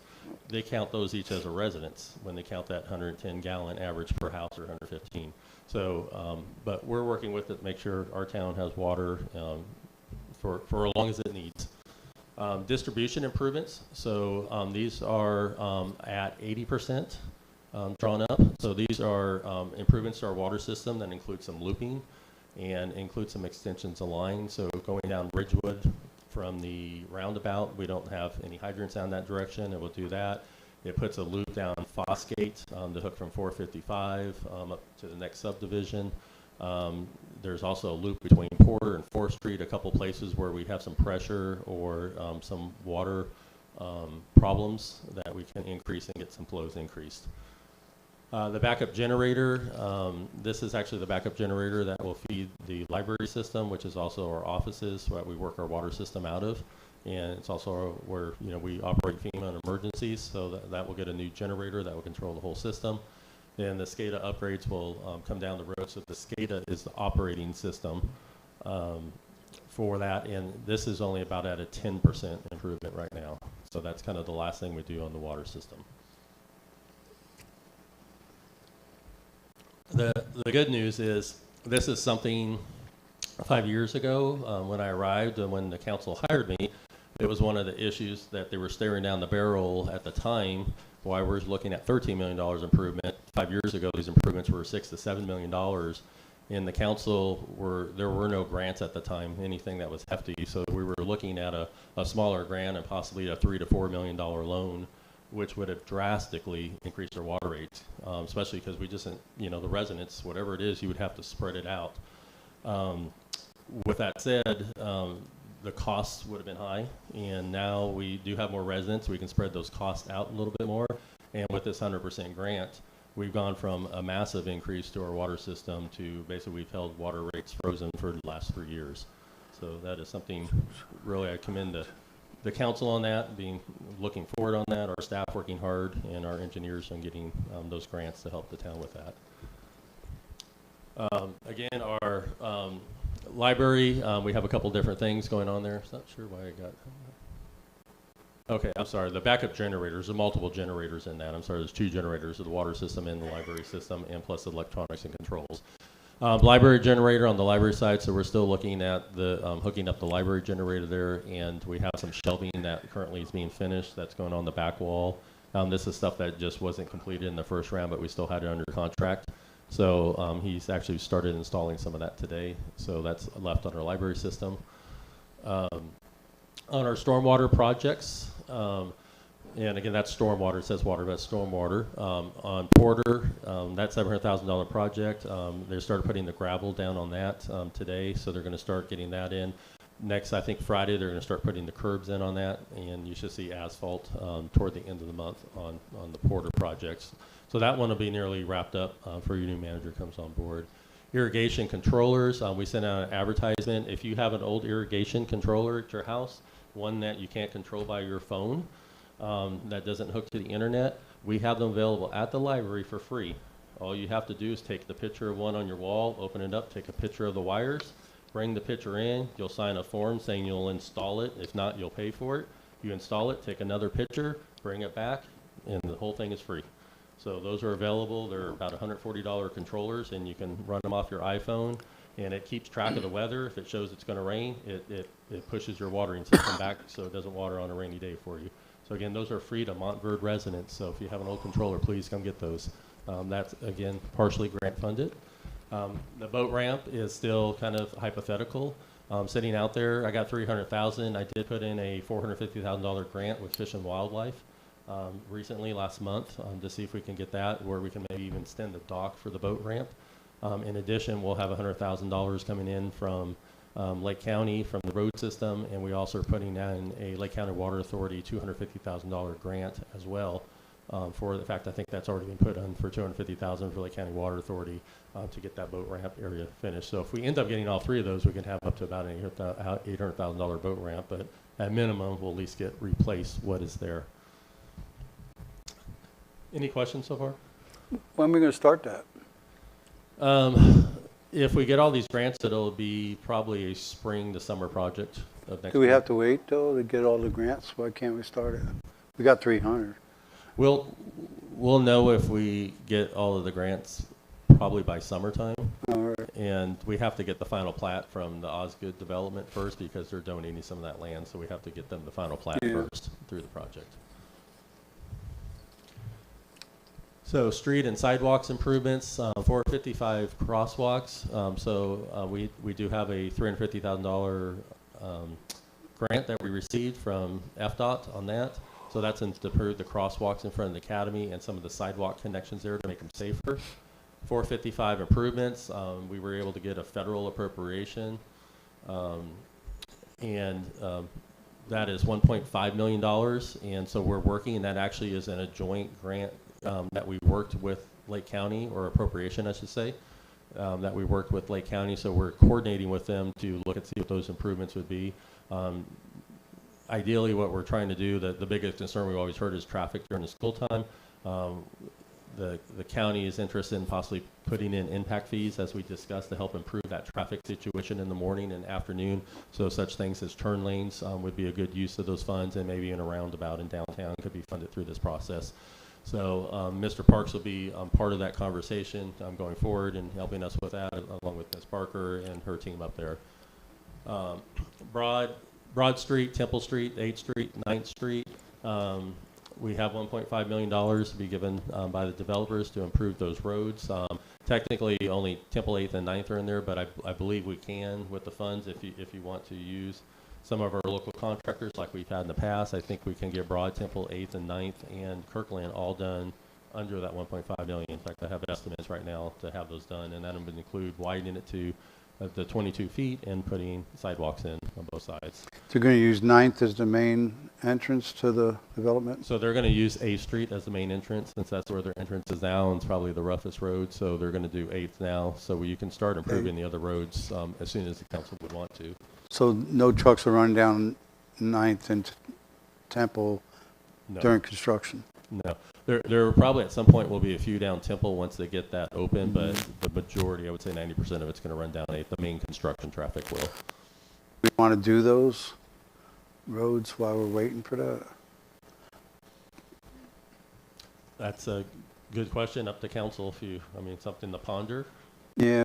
they count those each as a residence when they count that 110 gallon average per house or 115. So, but we're working with it to make sure our town has water for as long as it needs. Distribution improvements, so these are at 80% drawn up. So these are improvements to our water system that include some looping and include some extensions of line. So going down Ridgewood from the roundabout, we don't have any hydrants down that direction, and we'll do that. It puts a loop down Fosgate to hook from 455 up to the next subdivision. There's also a loop between Porter and 4th Street, a couple places where we have some pressure or some water problems that we can increase and get some flows increased. The backup generator, this is actually the backup generator that will feed the library system, which is also our offices that we work our water system out of. And it's also where, you know, we operate FEMA in emergencies, so that will get a new generator that will control the whole system. And the SCADA upgrades will come down the road. So the SCADA is the operating system for that, and this is only about at a 10% improvement right now. So that's kind of the last thing we do on the water system. The good news is this is something 5 years ago when I arrived and when the council hired me, it was one of the issues that they were staring down the barrel at the time. Why we're looking at $13 million improvement. 5 years ago, these improvements were $6 to $7 million. And the council there were no grants at the time, anything that was hefty. So we were looking at a smaller grant and possibly a $3 to $4 million loan, which would have drastically increased our water rates, especially because we just, you know, the residents, whatever it is, you would have to spread it out. With that said, the costs would have been high, and now we do have more residents. We can spread those costs out a little bit more. And with this 100% grant, we've gone from a massive increase to our water system to basically we've held water rates frozen for the last 3 years. So that is something really I commend the council on that, looking forward on that, our staff working hard, and our engineers on getting those grants to help the town with that. Again, our library, we have a couple different things going on there. I'm not sure why I got. Okay, I'm sorry. The backup generators, there are multiple generators in that. I'm sorry, there's 2 generators of the water system and the library system, and plus electronics and controls. Library generator on the library side, so we're still looking at the hooking up the library generator there, and we have some shelving that currently is being finished that's going on the back wall. This is stuff that just wasn't completed in the first round, but we still had it under contract. So he's actually started installing some of that today, so that's left on our library system. On our stormwater projects, and again, that's stormwater. It says water, but that's stormwater. On Porter, that $700,000 project, they started putting the gravel down on that today, so they're going to start getting that in. Next, I think Friday, they're going to start putting the curbs in on that, and you should see asphalt toward the end of the month on the Porter projects. So that one will be nearly wrapped up for your new manager comes on board. Irrigation controllers, we sent out an advertisement. If you have an old irrigation controller at your house, one that you can't control by your phone, that doesn't hook to the internet, we have them available at the library for free. All you have to do is take the picture of one on your wall, open it up, take a picture of the wires, bring the picture in, you'll sign a form saying you'll install it. If not, you'll pay for it. You install it, take another picture, bring it back, and the whole thing is free. So those are available. They're about $140 controllers, and you can run them off your iPhone, and it keeps track of the weather. If it shows it's going to rain, it pushes your watering system back so it doesn't water on a rainy day for you. So again, those are free to Montverde residents. So if you have an old controller, please come get those. That's, again, partially grant funded. The boat ramp is still kind of hypothetical. Sitting out there, I got $300,000. I did put in a $450,000 grant with Fish and Wildlife recently, last month, to see if we can get that, where we can maybe even extend the dock for the boat ramp. In addition, we'll have $100,000 coming in from Lake County from the road system, and we also are putting in a Lake County Water Authority $250,000 grant as well. For the fact, I think that's already been put on for $250,000 for Lake County Water Authority to get that boat ramp area finished. So if we end up getting all 3 of those, we can have up to about an $800,000 boat ramp, but at minimum, we'll at least replace what is there. Any questions so far? When are we going to start that? If we get all these grants, it'll be probably a spring to summer project of next Do we year. have to wait, though, to get all the grants? Why can't we start it? We got 300. We'll know if we get all of the grants probably by summertime. All right. And we have to get the final plat from the Osgood development first because they're donating some of that land, so we have to get them the final plat first through the project. So street and sidewalks improvements, 455 crosswalks. We do have a $350,000 grant that we received from FDOT on that. So that's to improve the crosswalks in front of the academy and some of the sidewalk connections there to make them safer. 455 improvements. We were able to get a federal appropriation and that is $1.5 million. And so we're working, and that actually is in a joint grant that we worked with Lake County, or appropriation, I should say, that we worked with Lake County. So we're coordinating with them to look and see what those improvements would be. Ideally, what we're trying to do, the biggest concern we've always heard is traffic during the school time. The county is interested in possibly putting in impact fees, as we discussed, to help improve that traffic situation in the morning and afternoon. So such things as turn lanes would be a good use of those funds, and maybe in a roundabout in downtown could be funded through this process. So Mr. Parks will be part of that conversation going forward and helping us with that, along with Ms. Parker and her team up there. Broad Street, Temple Street, 8th Street, 9th Street. We have $1.5 million to be given by the developers to improve those roads. Technically, only Temple 8th and 9th are in there, but I believe we can with the funds if you want to use some of our local contractors like we've had in the past. I think we can get Broad, Temple 8th and 9th, and Kirkland all done under that $1.5 million. In fact, I have estimates right now to have those done, and that would include widening it to the 22 feet and putting sidewalks in on both sides. They're going to use 9th as the main entrance to the development? So they're going to use 8th Street as the main entrance, since that's where their entrance is now, and it's probably the roughest road. So they're going to do 8th now, so you can start improving the other roads as soon as the council would want to. So no trucks will run down 9th and Temple during construction? No. There probably at some point will be a few down Temple once they get that open, but the majority, I would say 90% of it's going to run down 8th. The main construction traffic will. We want to do those roads while we're waiting for that? That's a good question. Up to council something to ponder. Yeah.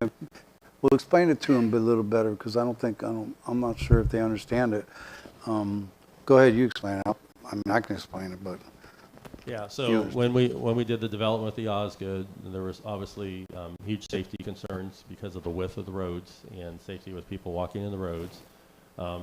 Well, explain it to them a little better, because I'm not sure if they understand it. Go ahead, you explain it. I can explain it, but. Yeah, so when we did the development with the Osgood, there was obviously huge safety concerns because of the width of the roads and safety with people walking in the roads.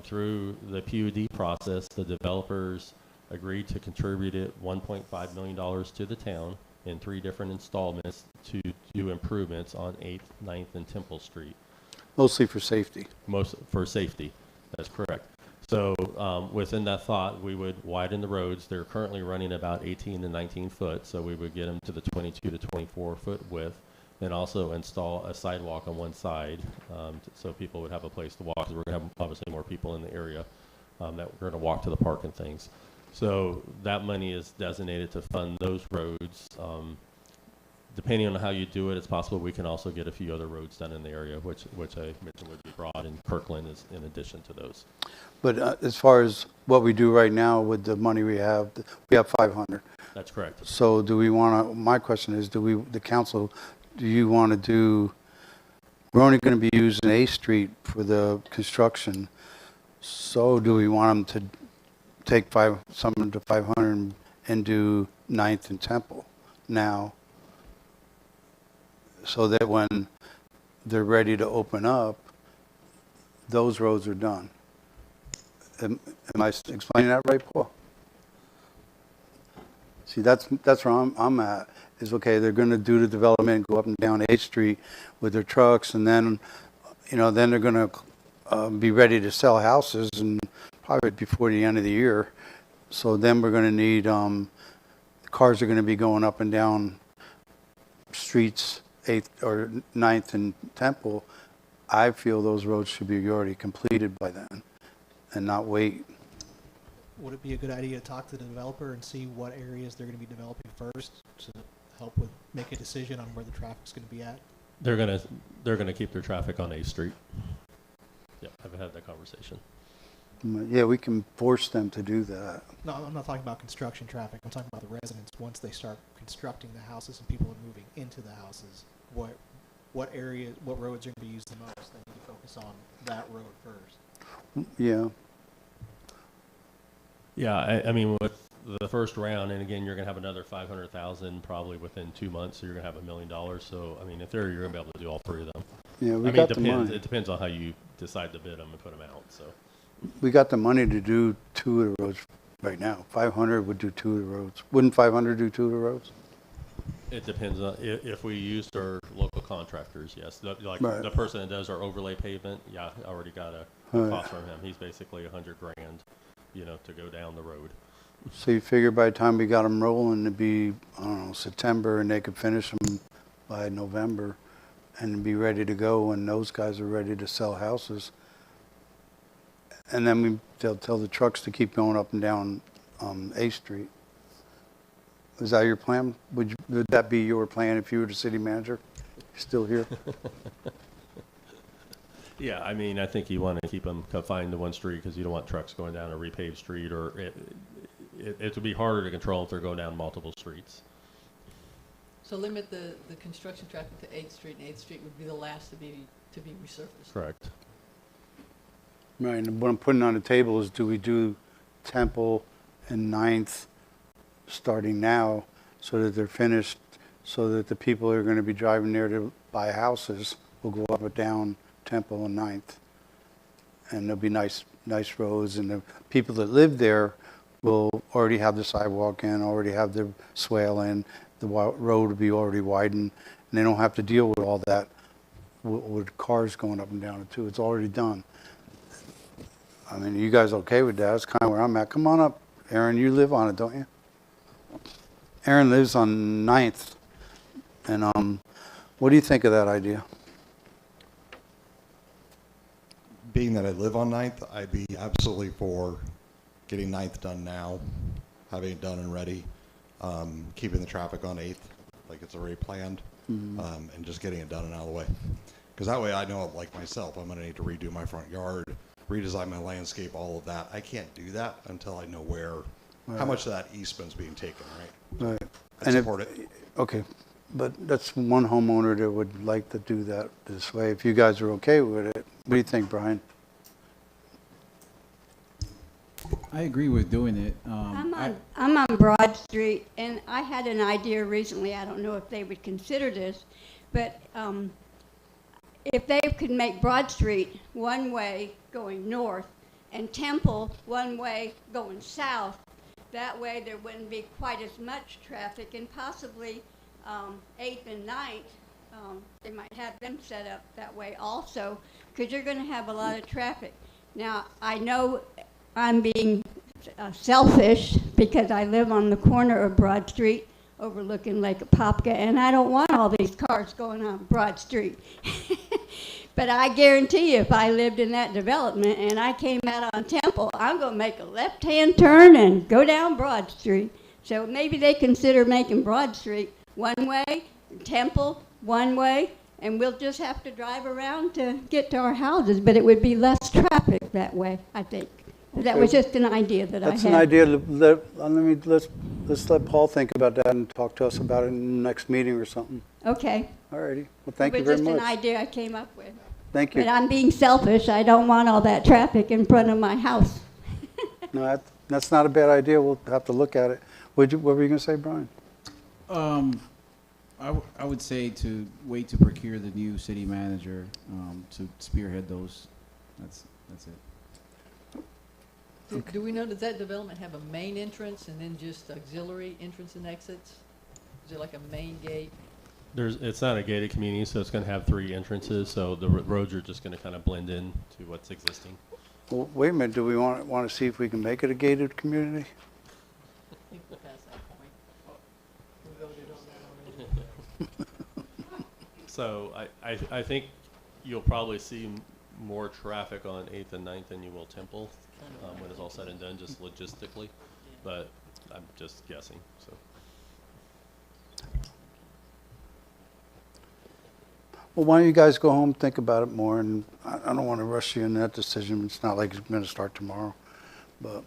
Through the PUD process, the developers agreed to contribute $1.5 million to the town in 3 different installments to do improvements on 8th, 9th, and Temple Street. Mostly for safety. Most for safety, that's correct. So within that thought, we would widen the roads. They're currently running about 18 to 19 foot, so we would get them to the 22 to 24 foot width, and also install a sidewalk on one side so people would have a place to walk, because we're going to have obviously more people in the area that we're going to walk to the park and things. So that money is designated to fund those roads. Depending on how you do it, it's possible we can also get a few other roads done in the area, which I mentioned would be Broad, and Kirkland is in addition to those. But as far as what we do right now with the money we have 500. That's correct. So do we want to, my question is, the council, do you want to do, we're only going to be using 8th Street for the construction, so do we want them to take some to 500 and do 9th and Temple now, so that when they're ready to open up, those roads are done? Am I explaining that right, Paul? See, that's where I'm at. Is okay, they're going to do the development, go up and down 8th Street with their trucks, and then, then they're going to be ready to sell houses, and probably before the end of the year. So then we're going to need, cars are going to be going up and down streets, 8th or 9th and Temple. I feel those roads should be already completed by then, and not wait. Would it be a good idea to talk to the developer and see what areas they're going to be developing first to help with make a decision on where the traffic's going to be at? They're gonna keep their traffic on 8th Street. Yeah, I've had that conversation. Yeah, we can force them to do that. No, I'm not talking about construction traffic. I'm talking about the residents. Once they start constructing the houses and people are moving into the houses, what roads are going to be used the most? They need to focus on that road first. Yeah. Yeah, I mean, with the first round, and again, you're going to have another 500,000 probably within 2 months, so you're going to have $1 million. So, I mean, in theory, you're going to be able to do all 3 of them. Yeah, we got the money. It depends on how you decide to bid them and put them out. So, we got the money to do 2 of the roads right now. 500 would do 2 of the roads. Wouldn't 500 do 2 of the roads? it depends on if we used our local contractors. Yes, like Right. the person that does our overlay pavement. Yeah, I already got a cost from him. He's basically $100 grand, you know, to go down the road. So you figure by the time we got them rolling, it'd be, I don't know, September, and they could finish them by November and be ready to go when those guys are ready to sell houses. And then they'll tell the trucks to keep going up and down 8th Street. Is that your plan? Would that be your plan if you were the city manager? Still here? Yeah, I mean, I think you want to keep them confined to one street because you don't want trucks going down a repaved street, or it would be harder to control if they're going down multiple streets. So limit the construction traffic to 8th Street, and 8th Street would be the last to be resurfaced. Correct. Right, and what I'm putting on the table is, do we do Temple and 9th starting now so that they're finished, so that the people who are going to be driving there to buy houses will go up and down Temple and 9th. And there'll be nice roads, and the people that live there will already have the sidewalk in, already have the swale in, the road will be already widened, and they don't have to deal with all that with cars going up and down it too. It's already done. I mean, are you guys okay with that? That's kind of where I'm at. Come on up, Aaron. You live on it, don't you? Aaron lives on 9th. And what do you think of that idea? Being that I live on 9th, I'd be absolutely for getting 9th done now, having it done and ready, keeping the traffic on 8th like it's already planned, and just getting it done and out of the way. Because that way I know, like myself, I'm going to need to redo my front yard, redesign my landscape, all of that. I can't do that until I know where, how much of that eastman's being taken, right? Right. I support it. Okay, but that's one homeowner that would like to do that this way. If you guys are okay with it, what do you think, Brian? I agree with doing it. I'm on Broad Street, and I had an idea recently. I don't know if they would consider this, but if they could make Broad Street one way going north and Temple one way going south, that way there wouldn't be quite as much traffic, and possibly 8th and 9th, they might have them set up that way also, because you're going to have a lot of traffic. Now, I know I'm being selfish because I live on the corner of Broad Street overlooking Lake Apopka, and I don't want all these cars going on Broad Street. But I guarantee you, if I lived in that development and I came out on Temple, I'm going to make a left-hand turn and go down Broad Street. So maybe they consider making Broad Street one way, Temple one way, and we'll just have to drive around to get to our houses. But it would be less traffic that way, I think. That was just an idea that I had. That's an idea. Let's let Paul think about that and talk to us about it in the next meeting or something. Okay. All righty. Well, thank you It was very much. just an idea I came up with. Thank you. But I'm being selfish. I don't want all that traffic in front of my house. No, that's not a bad idea. We'll have to look at it. What were you going to say, Brian? I would say to wait to procure the new city manager to spearhead those. That's it. Do we know, does that development have a main entrance and then just auxiliary entrance and exits? Is it like a main gate? It's not a gated community, so it's going to have 3 entrances, so the roads are just going to kind of blend in to what's existing. Well, wait a minute. Do we want to see if we can make it a gated community? I think we're past that point. We voted on that already. So I think you'll probably see more traffic on 8th and 9th than you will Temple when it's all said and done, just logistically. But I'm just guessing. So. Well, why don't you guys go home, think about it more, and I don't want to rush you in that decision. It's not like it's going to start tomorrow. But,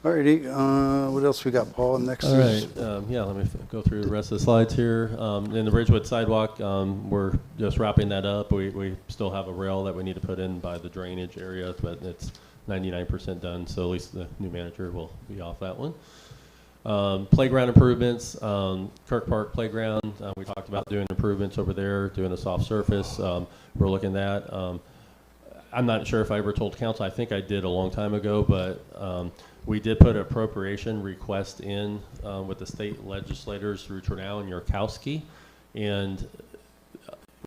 all righty, what else we got, Paul? Next all is... right, yeah, let me go through the rest of the slides here. In the Ridgewood sidewalk, we're just wrapping that up. We still have a rail that we need to put in by the drainage area, but it's 99% done, so at least the new manager will be off that one. Playground improvements, Kirk Park Playground, we talked about doing improvements over there, doing a soft surface. We're looking at that. I'm not sure if I ever told council, I think I did a long time ago, but we did put an appropriation request in with the state legislators through Turnau and Yurkowski, and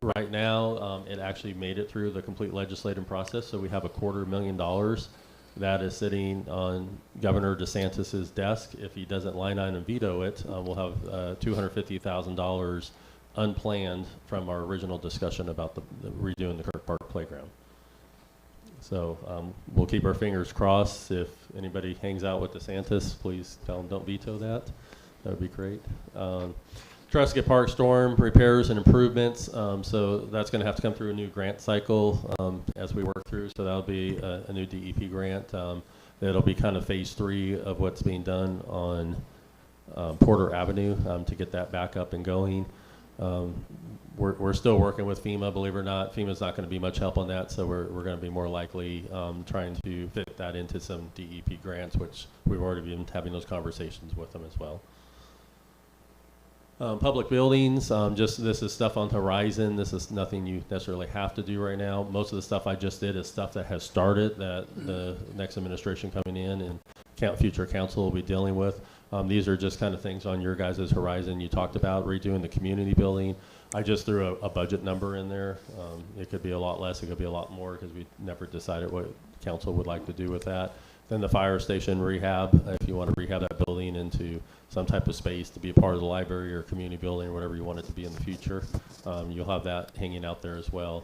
right now, it actually made it through the complete legislative process, so we have $250,000 that is sitting on Governor DeSantis's desk. If he doesn't line item veto it, we'll have $250,000 unplanned from our original discussion about the redoing the Kirk Park playground. So we'll keep our fingers crossed. If anybody hangs out with DeSantis, please tell them don't veto that. That would be great. Trescott Park storm repairs and improvements. So that's going to have to come through a new grant cycle as we work through. So that'll be a new DEP grant. It'll be kind of phase 3 of what's being done on Porter Avenue to get that back up and going. We're still working with FEMA, believe it or not. FEMA's not going to be much help on that, so we're going to be more likely trying to fit that into some DEP grants, which we've already been having those conversations with them as well. Public buildings, just this is stuff on the horizon. This is nothing you necessarily have to do right now. Most of the stuff I just did is stuff that has started that the next administration coming in and future council will be dealing with. These are just kind of things on your guys' horizon. You talked about redoing the community building. I just threw a budget number in there. It could be a lot less, it could be a lot more because we never decided what council would like to do with that. Then the fire station rehab, if you want to rehab that building into some type of space to be a part of the library or community building or whatever you want it to be in the future, you'll have that hanging out there as well.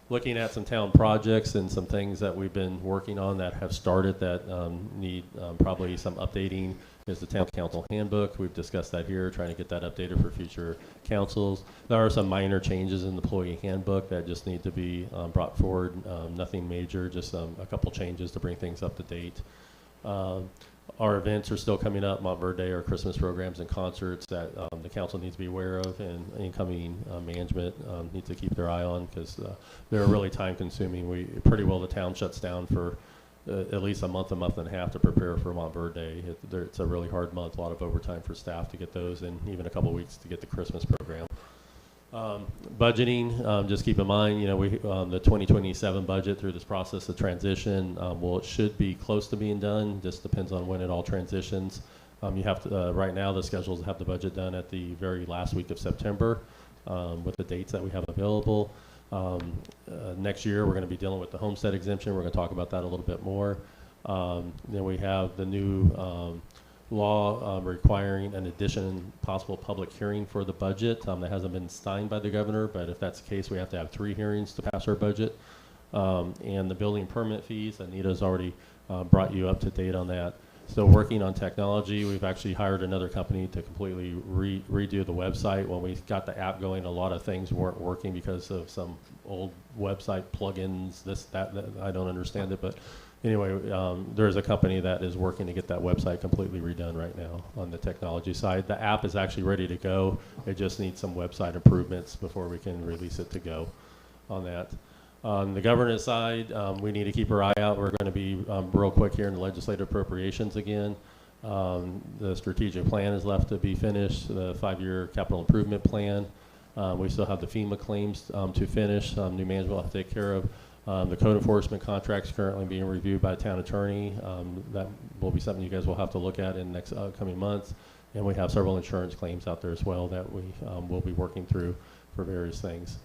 Looking at some town projects and some things that we've been working on that have started that need probably some updating is the town council handbook. We've discussed that here, trying to get that updated for future councils. There are some minor changes in the employee handbook that just need to be brought forward. Nothing major, just a couple changes to bring things up to date. Our events are still coming up, Montverde, our Christmas programs and concerts that the council needs to be aware of, and incoming management needs to keep their eye on because they're really time consuming. Pretty well the town shuts down for at least a month and a half to prepare for Montverde. It's a really hard month, a lot of overtime for staff to get those, and even a couple of weeks to get the Christmas program. Budgeting, just keep in mind, the 2027 budget through this process of transition, it should be close to being done. Just depends on when it all transitions. You have to, right now the schedule is to have the budget done at the very last week of September with the dates that we have available. Next year we're going to be dealing with the homestead exemption. We're going to talk about that a little bit more. Then we have the new law requiring an possible public hearing for the budget that hasn't been signed by the governor, but if that's the case, we have to have 3 hearings to pass our budget. And the building permit fees, Anita's already brought you up to date on that. Still working on technology. We've actually hired another company to completely redo the website. When we got the app going, a lot of things weren't working because of some old website plugins, that I don't understand it, but anyway, there's a company that is working to get that website completely redone right now on the technology side. The app is actually ready to go. It just needs some website improvements before we can release it to go on that. On the governance side, we need to keep our eye out. We're going to be real quick here in the legislative appropriations again. The strategic plan is left to be finished, the 5-year capital improvement plan. We still have the FEMA claims to finish. New management will have to take care of. The code enforcement contract's currently being reviewed by the town attorney. That will be something you guys will have to look at in the next coming months. And we have several insurance claims out there as well that we will be working through for various things.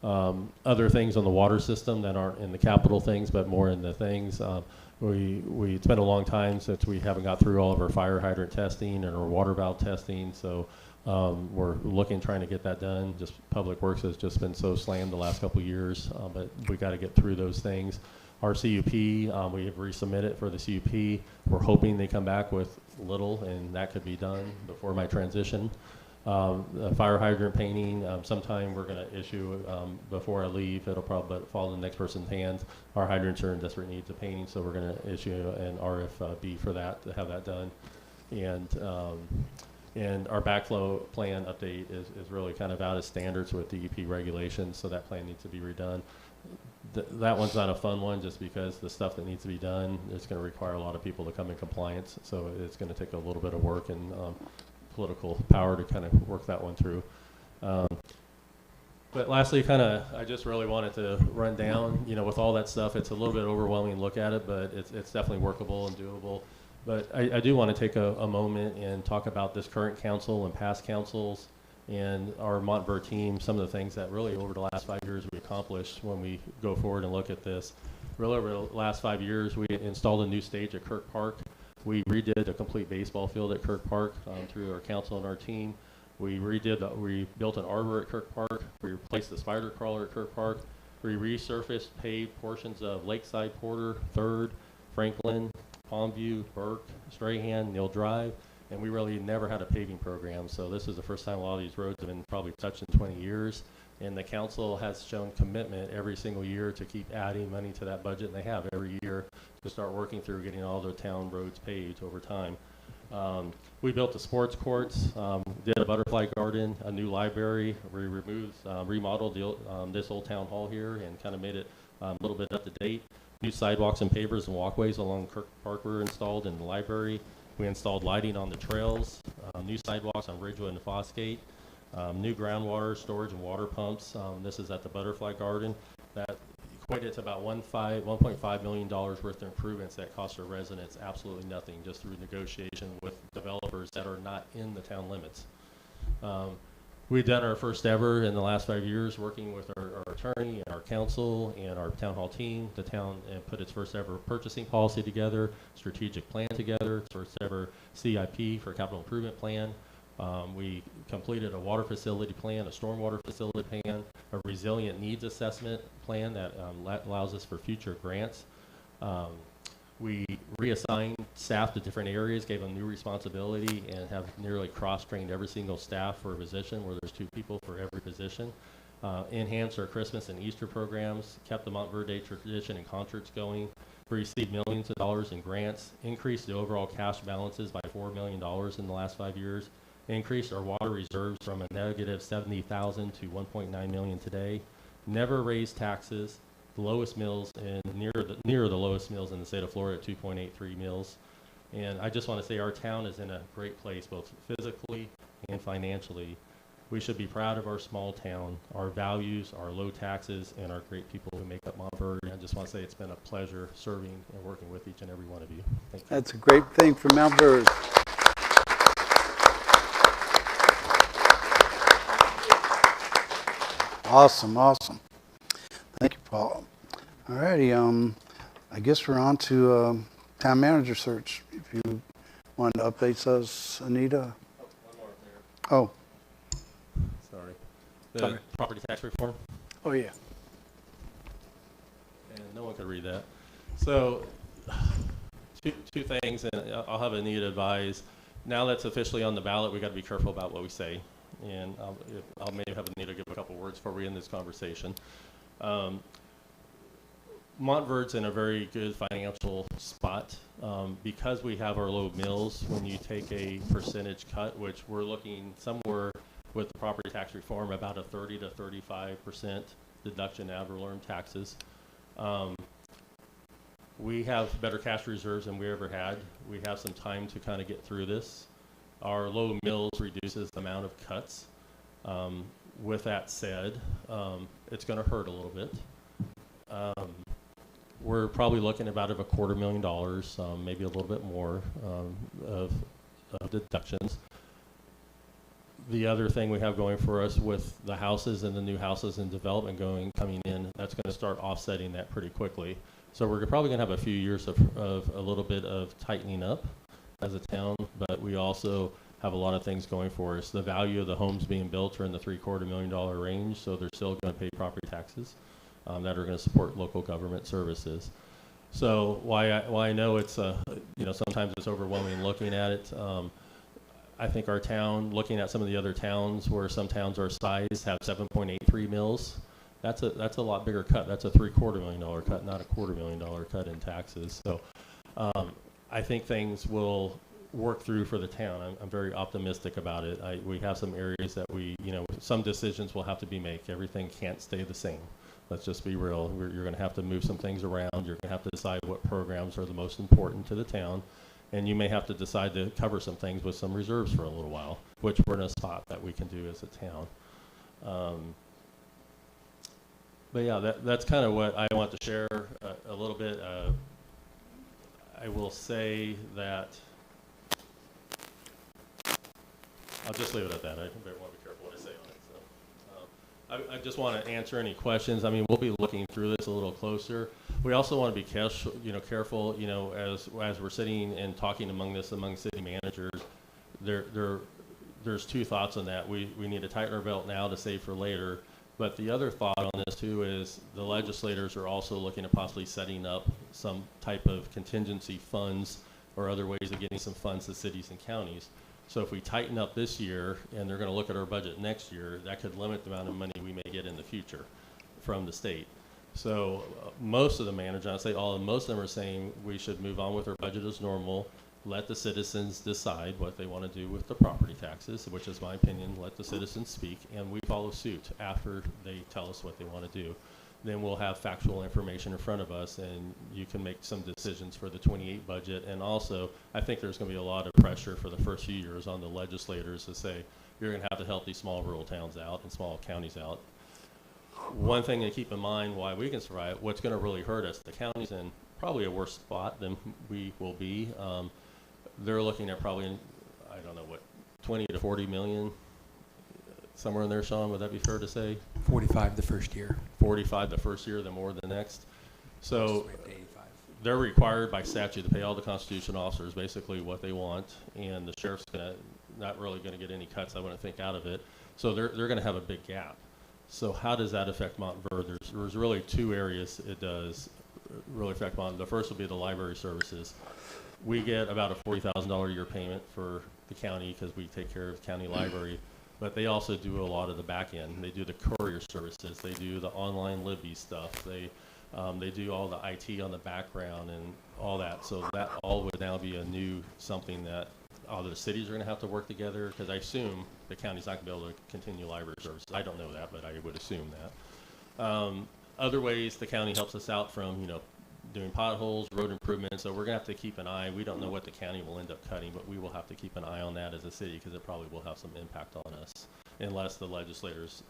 Other things on the water system that aren't in the capital things, but more in the things. It's been a long time since we haven't got through all of our fire hydrant testing and our water valve testing. So we're trying to get that done. Just Public Works has just been so slammed the last couple of years, but we got to get through those things. Our CUP, we have resubmitted for the CUP. We're hoping they come back with little, and that could be done before my transition. Fire hydrant painting, sometime we're going to issue before I leave. It'll probably fall in the next person's hands. Our hydrants are in desperate need of painting, so we're going to issue an RFB for that to have that done. And our backflow plan update is really kind of out of standards with DEP regulations, so that plan needs to be redone. That one's not a fun one just because the stuff that needs to be done is going to require a lot of people to come in compliance, so it's going to take a little bit of work and political power to kind of work that one through. But lastly, I just really wanted to run down, with all that stuff, it's a little bit overwhelming to look at it, but it's definitely workable and doable. But I do want to take a moment and talk about this current council and past councils And our Montverde team, some of the things that really over the last 5 years we accomplished when we go forward and look at this. Really over the last 5 years, we installed a new stage at Kirk Park. We redid a complete baseball field at Kirk Park through our council and our team. We built an arbor at Kirk Park. We replaced the spider crawler at Kirk Park. We resurfaced paved portions of Lakeside, Porter, 3rd, Franklin, Palmview, Burke, Strahan, Neal Drive, and we really never had a paving program. So this is the first time a lot of these roads have been probably touched in 20 years. And the council has shown commitment every single year to keep adding money to that budget, and they have every year to start working through getting all the town roads paved over time. We built the sports courts, did a butterfly garden, a new library. We remodeled this old town hall here and kind of made it a little bit up to date. New sidewalks and pavers and walkways along Kirk Park were installed in the library. We installed lighting on the trails, new sidewalks on Ridgewood and Fosgate. New groundwater storage and water pumps. This is at the Butterfly Garden. That equated to about $1.5 million worth of improvements that cost our residents absolutely nothing, just through negotiation with developers that are not in the town limits. We've done our first ever in the last 5 years working with our attorney and our council and our town hall team. The town put its first ever purchasing policy together, strategic plan together, its first ever CIP for capital improvement plan. We completed a water facility plan, a stormwater facility plan, a resilient needs assessment plan that allows us for future grants. We reassigned staff to different areas, gave them new responsibility, and have nearly cross-trained every single staff for a position where there's 2 people for every position. Enhanced our Christmas and Easter programs, kept the Montverde tradition and concerts going. We received millions of dollars in grants, increased the overall cash balances by $4 million in the last 5 years. Increased our water reserves from a negative 70,000 to 1.9 million today. Never raised taxes. The lowest mills and near the lowest mills in the state of Florida at 2.83 mills. And I just want to say our town is in a great place, both physically and financially. We should be proud of our small town, our values, our low taxes, and our great people who make up Montverde. I just want to say it's been a pleasure serving and working with each and every one of you. Thank you. That's a great thing for Montverde. Awesome, awesome. Thank you, Paul. All righty, I guess we're on to town manager search. If you wanted to update us, Anita. Oh, one more there. Oh. Sorry. The property tax reform. Oh, yeah. And no one could read that. So, two things, and I'll have Anita advise. Now that's officially on the ballot, we got to be careful about what we say. And I'll maybe have Anita give a couple words before we end this conversation. Montverde's in a very good financial spot because we have our low mills. When you take a percentage cut, which we're looking somewhere with the property tax reform, about a 30 to 35% deduction ad valorem taxes. We have better cash reserves than we ever had. We have some time to kind of get through this. Our low mills reduces the amount of cuts. With that said, it's going to hurt a little bit. We're probably looking at about $250,000, maybe a little bit more of deductions. The other thing we have going for us with the houses and the new houses and development coming in, that's going to start offsetting that pretty quickly. So we're probably going to have a few years of a little bit of tightening up as a town, but we also have a lot of things going for us. The value of the homes being built are in the $750,000 range, so they're still going to pay property taxes that are going to support local government services. So why I know it's sometimes it's overwhelming looking at it. I think our town, looking at some of the other towns where some towns our size have 7.83 mills. That's a lot bigger cut. That's a $750,000 cut, not a $250,000 cut in taxes. So I think things will work through for the town. I'm very optimistic about it. We have some areas that some decisions will have to be made. Everything can't stay the same. Let's just be real. You're going to have to move some things around. You're going to have to decide what programs are the most important to the town. And you may have to decide to cover some things with some reserves for a little while, which we're in a spot that we can do as a town. But yeah, that's kind of what I want to share a little bit. I will say that I'll just leave it at that. I want to be careful what I say. I just want to answer any questions. I mean, we'll be looking through this a little closer. We also want to be careful, as we're sitting and talking among city managers. There's two thoughts on that. We need to tighten our belt now to save for later. But the other thought on this too is the legislators are also looking at possibly setting up some type of contingency funds or other ways of getting some funds to cities and counties. So if we tighten up this year and they're going to look at our budget next year, that could limit the amount of money we may get in the future from the state. So most of the managers, I'd say most of them are saying we should move on with our budget as normal, let the citizens decide what they want to do with the property taxes, which is my opinion, let the citizens speak, and we follow suit after they tell us what they want to do. Then we'll have factual information in front of us, and you can make some decisions for the 28 budget. And also, I think there's going to be a lot of pressure for the first few years on the legislators to say, you're going to have to help these small rural towns out and small counties out. One thing to keep in mind why we can survive, what's going to really hurt us, the county's in probably a worse spot than we will be. They're looking at probably, I don't know what, 20 to 40 million, somewhere in there, Sean, would that be fair to say? 45 the first year. 45 the first year, then more the next. So they're required by statute to pay all the constitutional officers basically what they want, and the sheriff's not really going to get any cuts, I wouldn't think, out of it. So they're going to have a big gap. So how does that affect Montverde? There's really two areas it does really affect Montverde. The first will be the library services. We get about a $40,000 a year payment for the county because we take care of the county library, but they also do a lot of the back end. They do the courier services. They do the online Libby stuff. They do all the IT on the background and all that. So that all would now be a new something that all the cities are going to have to work together, because I assume the county's not going to be able to continue library services. I don't know that, but I would assume that. Other ways the county helps us out from, doing potholes, road improvements. So we're going to have to keep an eye. We don't know what the county will end up cutting, but we will have to keep an eye on that as a city, because it probably will have some impact on us unless the legislators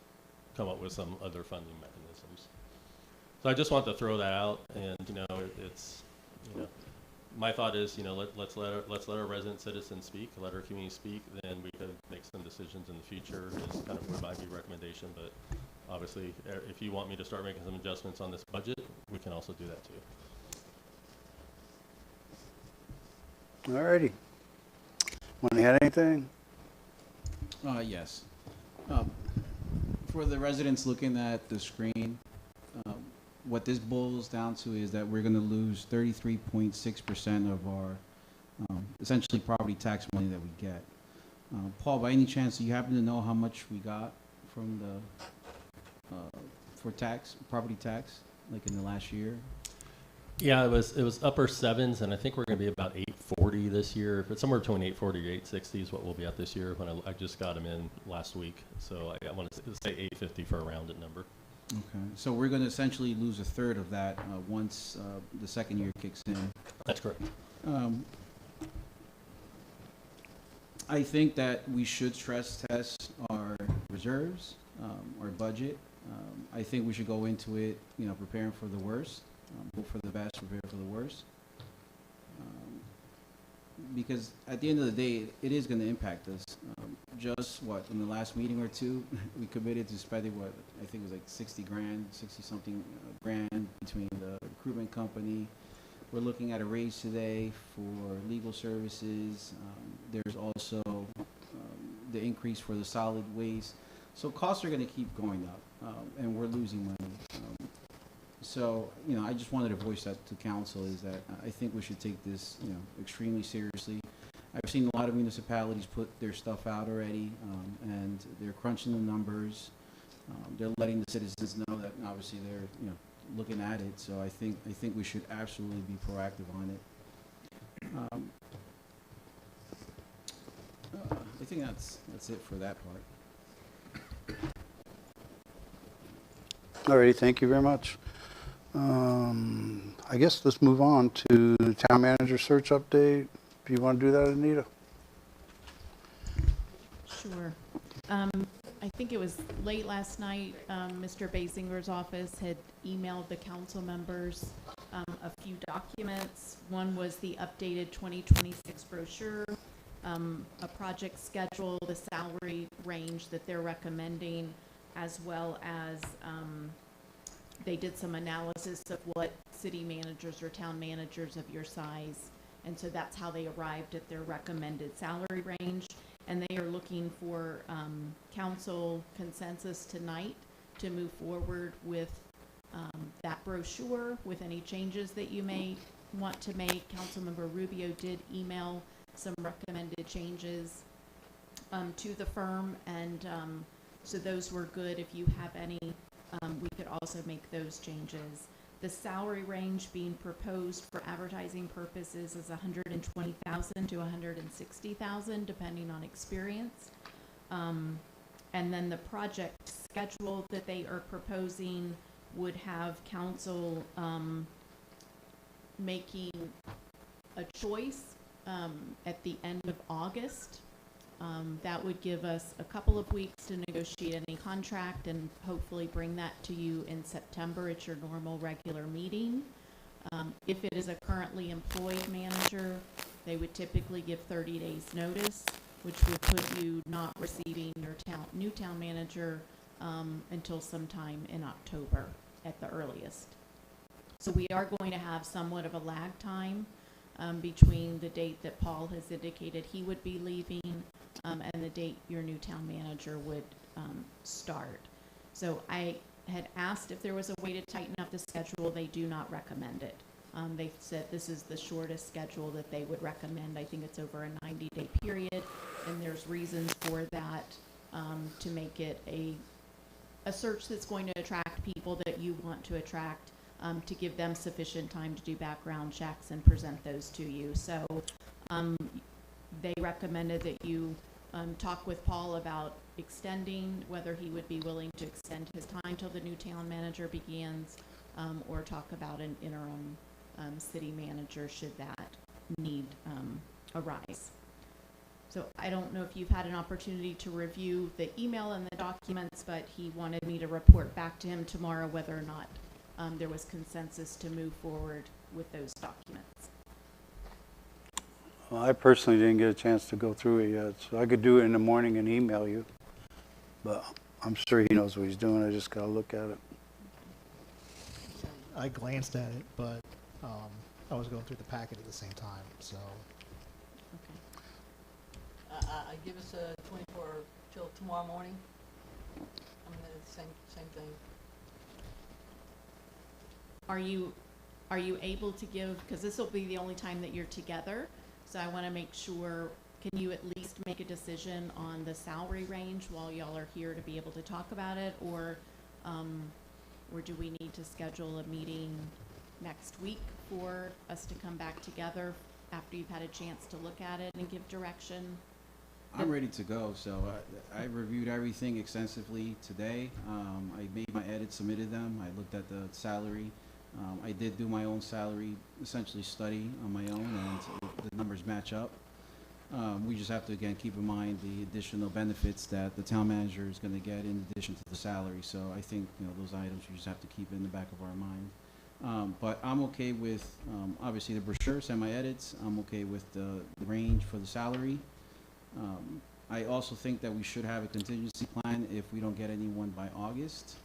come up with some other funding mechanisms. So I just want to throw that out, and my thought is, let's let our resident citizens speak, let our community speak, then we could make some decisions in the future. Is kind of what might be recommendation, but obviously, if you want me to start making some adjustments on this budget, we can also do that too. All righty. Want to add anything? Yes. For the residents looking at the screen, what this boils down to is that we're going to lose 33.6% of our essentially property tax money that we get. Paul, by any chance, do you happen to know how much we got from the for property tax, like in the last year? Yeah, it was upper sevens, and I think we're going to be about 840 this year. But somewhere between 840 to 860 is what we'll be at this year. When I just got them in last week, so I want to say 850 for a rounded number. Okay, so we're going to essentially lose a third of that once the second year kicks in. That's correct. I think that we should stress test our reserves, our budget. I think we should go into it, preparing for the worst, hope for the best, prepare for the worst. Because at the end of the day, it is going to impact us. Just in the last meeting or two, we committed to spending I think it was like 60 something grand between the recruitment company. We're looking at a raise today for legal services. There's also the increase for the solid waste. So costs are going to keep going up, and we're losing money. So, I just wanted to voice that to council, is that I think we should take this, extremely seriously. I've seen a lot of municipalities put their stuff out already, and they're crunching the numbers. They're letting the citizens know that obviously they're, looking at it. So I think we should absolutely be proactive on it. I think that's it for that part. All righty, thank you very much. I guess let's move on to the town manager search update. If you want to do that, Anita. Sure. I think it was late last night, Mr. Basinger's office had emailed the council members a few documents. One was the updated 2026 brochure, a project schedule, the salary range that they're recommending, as well as they did some analysis of what city managers or town managers of your size, and so that's how they arrived at their recommended salary range. And they are looking for council consensus tonight to move forward with that brochure with any changes that you may want to make. Councilmember Rubio did email some recommended changes to the firm, and so those were good. If you have any, we could also make those changes. The salary range being proposed for advertising purposes is $120,000 to $160,000, depending on experience. And then the project schedule that they are proposing would have council making a choice at the end of August. That would give us a couple of weeks to negotiate any contract and hopefully bring that to you in September at your normal regular meeting. If it is a currently employed manager, they would typically give 30 days notice, which would put you not receiving your new town manager until sometime in October at the earliest. So we are going to have somewhat of a lag time between the date that Paul has indicated he would be leaving and the date your new town manager would start. So I had asked if there was a way to tighten up the schedule. They do not recommend it. They said this is the shortest schedule that they would recommend. I think it's over a 90-day period, and there's reasons for that to make it a search that's going to attract people that you want to attract, to give them sufficient time to do background checks and present those to you. So they recommended that you talk with Paul about extending, whether he would be willing to extend his time till the new town manager begins, or talk about an interim city manager should that need arise. So I don't know if you've had an opportunity to review the email and the documents, but he wanted me to report back to him tomorrow whether or not there was consensus to move forward with those documents. Well, I personally didn't get a chance to go through it yet, so I could do it in the morning and email you. But I'm sure he knows what he's doing. I just got to look at it. I glanced at it, but I was going through the packet at the same time, so. I give us a 24 till tomorrow morning. I mean, it's the same thing. Are you able to give, because this will be the only time that you're together, so I want to make sure, can you at least make a decision on the salary range while y'all are here to be able to talk about it, or do we need to schedule a meeting next week for us to come back together after you've had a chance to look at it and give direction? I'm ready to go, so I reviewed everything extensively today. I made my edits, submitted them. I looked at the salary. I did do my own salary, essentially study on my own, and the numbers match up. We just have to, again, keep in mind the additional benefits that the town manager is going to get in addition to the salary. So I think, those items we just have to keep in the back of our mind. But I'm okay with, obviously, the brochure, send my edits. I'm okay with the range for the salary. I also think that we should have a contingency plan if we don't get anyone by August,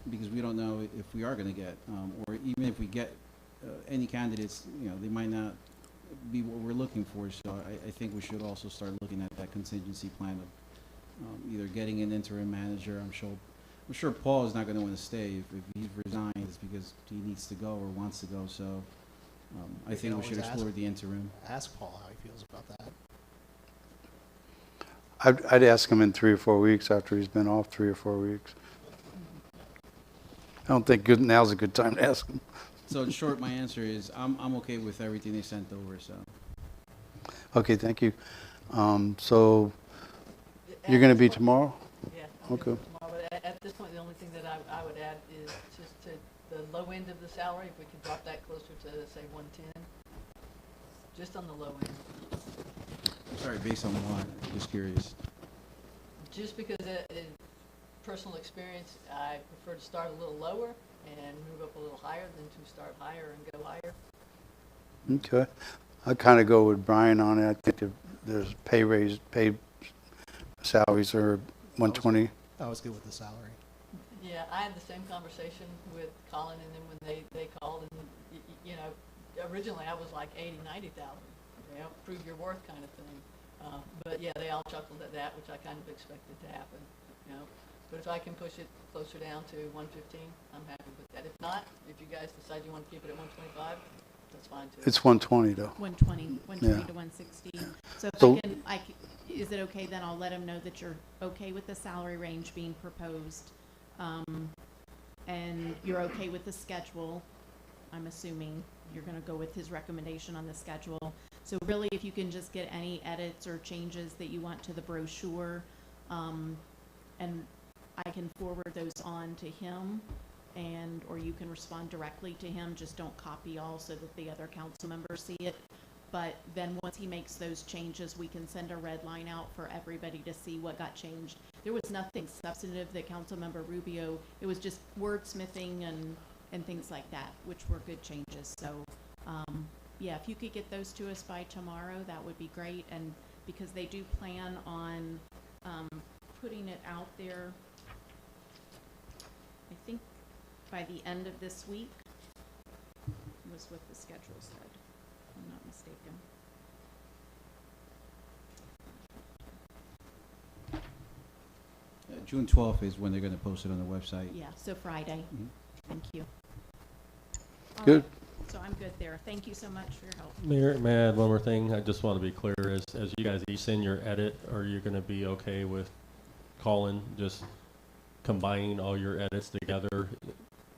because we don't know if we are going to get, or even if we get any candidates, they might not be what we're looking for. So I think we should also start looking at that contingency plan of either getting an interim manager. I'm sure Paul is not going to want to stay. If he resigns, it's because he needs to go or wants to go. So I think we should explore the interim. Ask Paul how he feels about that. I'd ask him in 3 or 4 weeks after he's been off 3 or 4 weeks. I don't think now's a good time to ask him. So in short, my answer is I'm okay with everything they sent over. So. Okay, thank you. So you're going to be tomorrow? Yeah. Okay. Tomorrow, but at this point, the only thing that I would add is just to the low end of the salary, if we could drop that closer to, say, 110, just on the low end. Sorry, based on what? Just curious. Just because in personal experience, I prefer to start a little lower and move up a little higher than to start higher and go higher. Okay. I kind of go with Brian on it. I think there's pay salaries are 120. I was good with the salary. Yeah, I had the same conversation with Colin, and then when they called, and you know, originally I was like 80, 90,000, you know, prove your worth kind of thing. But yeah, they all chuckled at that, which I kind of expected to happen, you know. But if I can push it closer down to 115, I'm happy with that. If not, if you guys decide you want to keep it at 125, that's fine too. It's 120 though. 120 Yeah. to 160. So if So- is it okay then I'll let him know that you're okay with the salary range being proposed, and you're okay with the schedule. I'm assuming you're going to go with his recommendation on the schedule. So really, if you can just get any edits or changes that you want to the brochure, and I can forward those on to him, and or you can respond directly to him. Just don't copy all so that the other council members see it. But then once he makes those changes, we can send a red line out for everybody to see what got changed. There was nothing substantive that Councilmember Rubio, it was just wordsmithing and things like that, which were good changes. So, yeah, if you could get those to us by tomorrow, that would be great. And because they do plan on putting it out there, I think by the end of this week was what the schedule said. I'm not mistaken. June 12th is when they're going to post it on the website. Yeah, so Friday. Mhm. Thank you. All Good. right, so I'm good there. Thank you so much for your help. Mayor, may I add one more thing? I just want to be clear, as you guys each send your edit, are you going to be okay with Colin just combining all your edits together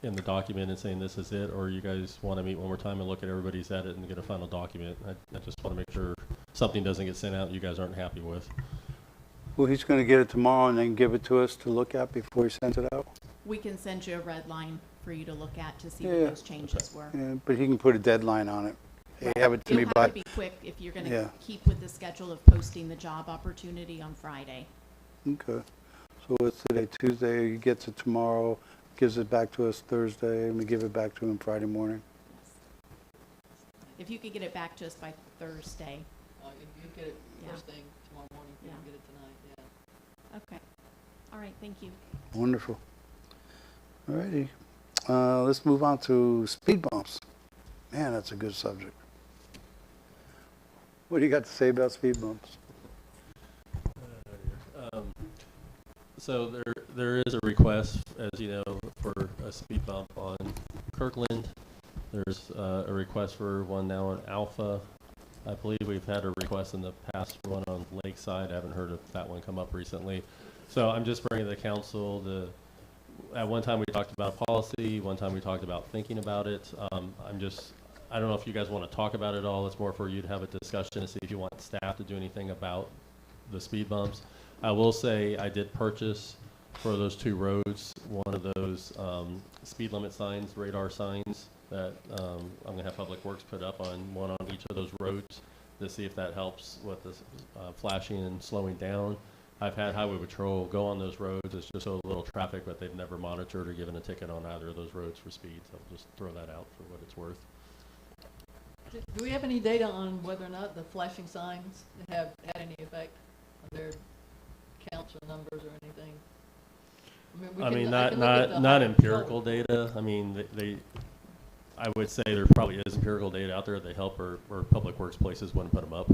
in the document and saying this is it, or you guys want to meet one more time and look at everybody's edit and get a final document? I just want to make sure something doesn't get sent out you guys aren't happy with. Well, he's going to get it tomorrow and then give it to us to look at before he sends it out. We can send you a red line for you to look at to see Yeah. what those changes were. Yeah, but he can put a deadline on it. Right. Have it to me It'll by. have to be quick if you're going to Yeah. keep with the schedule of posting the job opportunity on Friday. Okay. So it's today, Tuesday. He gets it tomorrow, gives it back to us Thursday, and we give it back to him Friday morning. If you could get it back to us by Thursday. You get it Yeah. first thing tomorrow morning, you Yeah. can get it tonight, yeah. Okay. All right, thank you. Wonderful. All righty. Let's move on to speed bumps. Man, that's a good subject. What do you got to say about speed bumps? So there is a request, as you know, for a speed bump on Kirkland. There's a request for one now on Alpha. I believe we've had a request in the past for one on Lakeside. I haven't heard of that one come up recently. So I'm just bringing to the council at one time we talked about policy, one time we talked about thinking about it. I don't know if you guys want to talk about it all. It's more for you to have a discussion and see if you want staff to do anything about the speed bumps. I will say I did purchase for those two roads one of those speed limit signs, radar signs that I'm going to have Public Works put up on one on each of those roads to see if that helps with the flashing and slowing down. I've had Highway Patrol go on those roads. It's just so little traffic, but they've never monitored or given a ticket on either of those roads for speed. So I'll just throw that out for what it's worth. Do we have any data on whether or not the flashing signs have had any effect on their counts or numbers or anything? I mean, I can look at the not Highway empirical Patrol. data. I mean, I would say there probably is empirical data out there that help or Public Works places wouldn't put them up.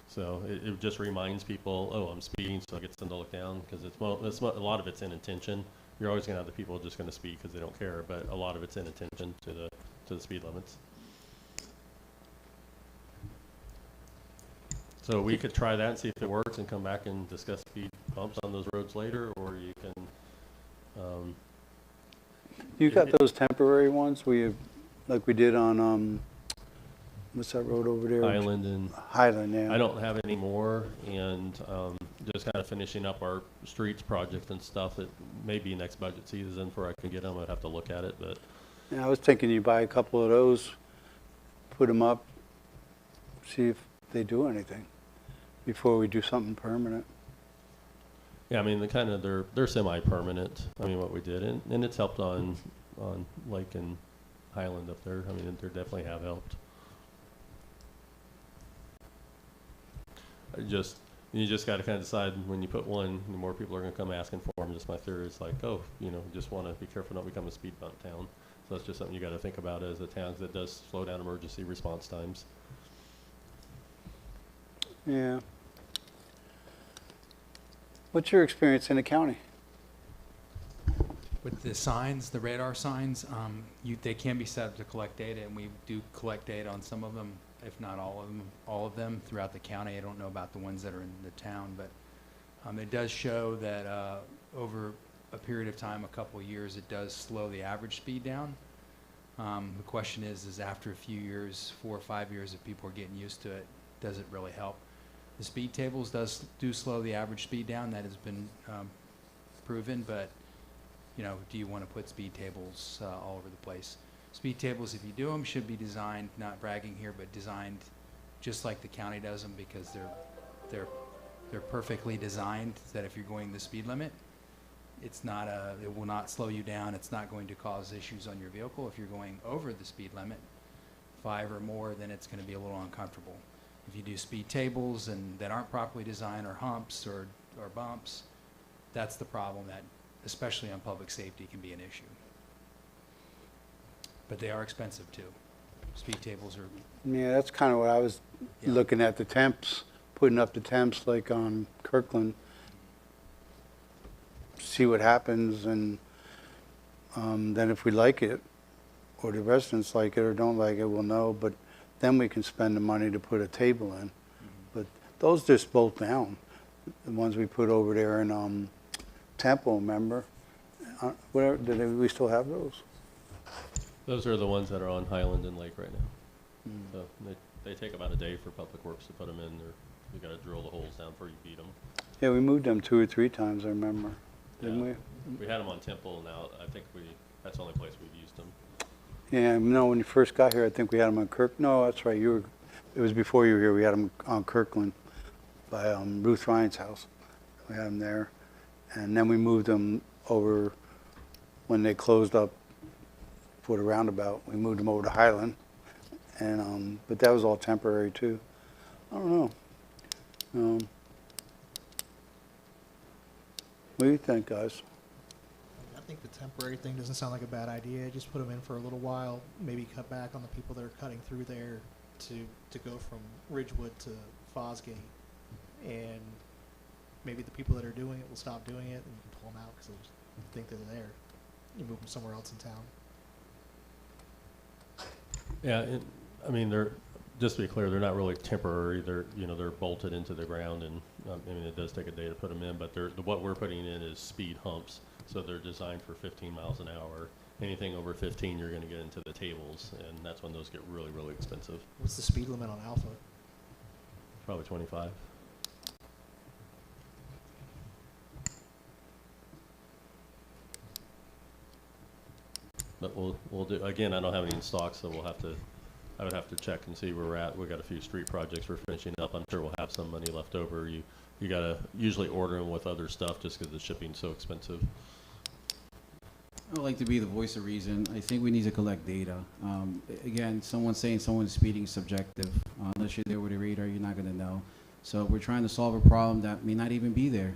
So it just reminds people, oh, I'm speeding, so it gets them to look down, because a lot of it's in intention. You're always going to have the people just going to speed because they don't care, but a lot of it's in intention to the speed limits. So we could try that and see if it works and come back and discuss speed bumps on those roads later, or you can. You got those temporary ones like we did on, what's that road over there? Highland and Highland, yeah. I don't have any more, and just kind of finishing up our streets project and stuff. That may be next budget season before I can get them. I'd have to look at it, but. Yeah, I was thinking you buy a couple of those, put them up, see if they do anything before we do something permanent. Yeah, I mean, they're semi-permanent. I mean, what we did, and it's helped on Lake and Highland up there. I mean, they definitely have helped. You just got to kind of decide when you put one, the more people are going to come asking for them. Just my theory is like, oh, you know, just want to be careful not become a speed bump town. So that's just something you got to think about as a town, 'cause it does slow down emergency response times. Yeah. What's your experience in the county? With the signs, the radar signs, they can be set up to collect data, and we do collect data on some of them, if not all of them throughout the county. I don't know about the ones that are in the town, but it does show that over a period of time, a couple of years, it does slow the average speed down. The question is after a few years, 4 or 5 years, if people are getting used to it, does it really help? The speed tables do slow the average speed down. That has been proven, but you know, do you want to put speed tables all over the place? Speed tables, if you do them, should be designed, not bragging here, but designed just like the county does them, because they're perfectly designed that if you're going the speed limit, it will not slow you down. It's not going to cause issues on your vehicle. If you're going over the speed limit, 5 or more, then it's going to be a little uncomfortable. If you do speed tables and that aren't properly designed, or humps or bumps, that's the problem that, especially on public safety, can be an issue. But they are expensive too. Speed tables are. Yeah, that's kind of what I was looking at, the temps, putting up the temps like on Kirkland. See what happens, and then if we like it, or the residents like it or don't like it, we'll know, but then we can spend the money to put a table in. But those just bolt down, the ones we put over there in Temple, remember? We still have those? Those are the ones that are on Highland and Lake right now. So they take about a day for Public Works to put them in. You got to drill the holes down before you beat them. Yeah, we moved them 2 or 3 times, I remember. Didn't we? We had them on Temple. Now I think that's the only place we've used them. Yeah, no, when you first got here, I think we had them on No, that's right. It was before you were here. We had them on Kirkland by Ruth Ryan's house. We had them there. And then we moved them over when they closed up for the roundabout. We moved them over to Highland. And but that was all temporary too. I don't know. What do you think, guys? I think the temporary thing doesn't sound like a bad idea. Just put them in for a little while, maybe cut back on the people that are cutting through there to go from Ridgewood to Fosgate. And maybe the people that are doing it will stop doing it, and you can pull them out because they just think they're there. You move them somewhere else in town. Yeah, I mean, just to be clear, they're not really temporary. They're bolted into the ground, and I mean, it does take a day to put them in. But what we're putting in is speed humps, so they're designed for 15 miles an hour. Anything over 15, you're going to get into the tables, and that's when those get really, really expensive. What's the speed limit on Alpha? Probably 25. But we'll do, again, I don't have any in stock, so I would have to check and see where we're at. We've got a few street projects we're finishing up. I'm sure we'll have some money left over. You got to usually order them with other stuff just because the shipping's so expensive. I would like to be the voice of reason. I think we need to collect data. Again, someone saying someone's speeding is subjective. Unless you're there with a radar, you're not going to know. So we're trying to solve a problem that may not even be there.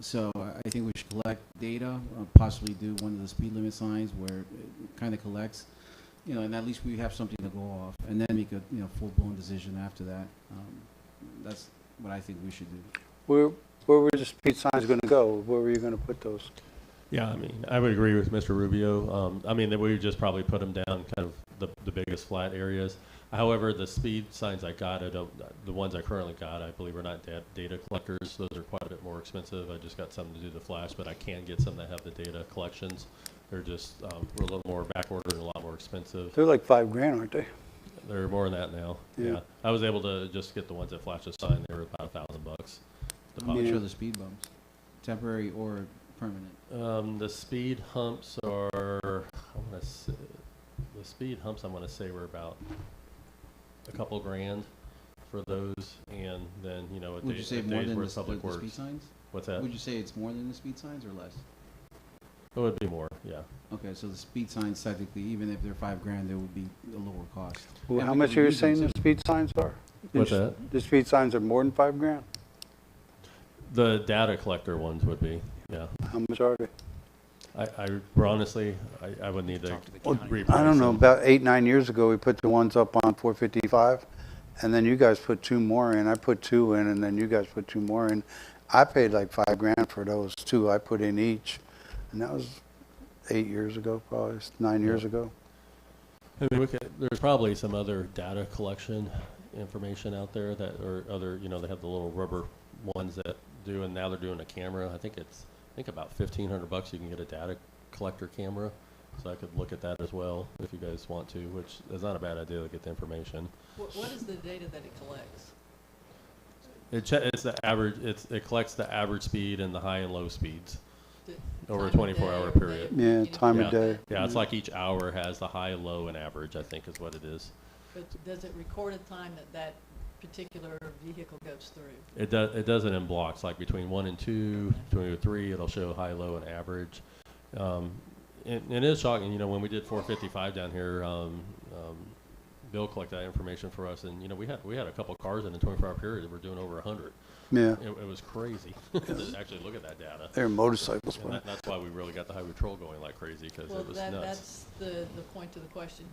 So I think we should collect data, possibly do one of the speed limit signs where it kind of collects, and at least we have something to go off, and then make a full-blown decision after that. That's what I think we should do. Where were the speed signs going to go? Where were you going to put those? Yeah, I mean, I would agree with Mr. Rubio. I mean, that we would just probably put them down kind of the biggest flat areas. However, the speed signs I got, the ones I currently got, I believe are not data collectors. Those are quite a bit more expensive. I just got some to do the flash, but I can get some that have the data collections. They're just we're a little more backordered and a lot more expensive. They're like $5,000, aren't they? They're more than that now. Yeah. I was able to just get the ones that flash a sign. They were about $1,000. How much are the speed bumps? Temporary or permanent? The speed humps are, the speed humps I want to say were about a couple grand for those, and then would you say more than the speed signs? What's that? Would you say it's more than the speed signs or less? It would be more, yeah. Okay, so the speed signs technically, even if they're $5,000, they would be a lower cost. Well, how much are you saying the speed signs are? What's that? The speed signs are more than $5,000? The data collector ones would be, yeah. How much are they? Honestly, I would need to reprice I don't know, them. about 8, 9 years ago, we put the ones up on 455, and then you guys put 2 more in. I put 2 in, and then you guys put 2 more in. I paid like $5,000 for those 2 I put in each, and that was 8 years ago, probably 9 years ago. I mean, there's probably some other data collection information out there that, or other, you know, they have the little rubber ones that do, and now they're doing a camera. I think about $1,500 you can get a data collector camera. So I could look at that as well if you guys want to, which is not a bad idea to get the information. What is the data that it collects? It's the average. It collects the average speed and the high and low speeds over a time of 24-hour day or period. Yeah, time of day. Yeah, it's like each hour has the high, low, and average, I think is what it is. But does it record a time that particular vehicle goes through? It does it in blocks, like between 1 and 2, 2 and 3, it'll show high, low, and average. It is shocking, you know, when we did 455 down here, Bill collected that information for us, and you know, we had a couple cars in the 24-hour period that were doing over 100. Yeah. It was crazy to actually look at that data. They're motorcycles. And that's why we really got the highway patrol going like crazy, because it was nuts. That's the point to the question.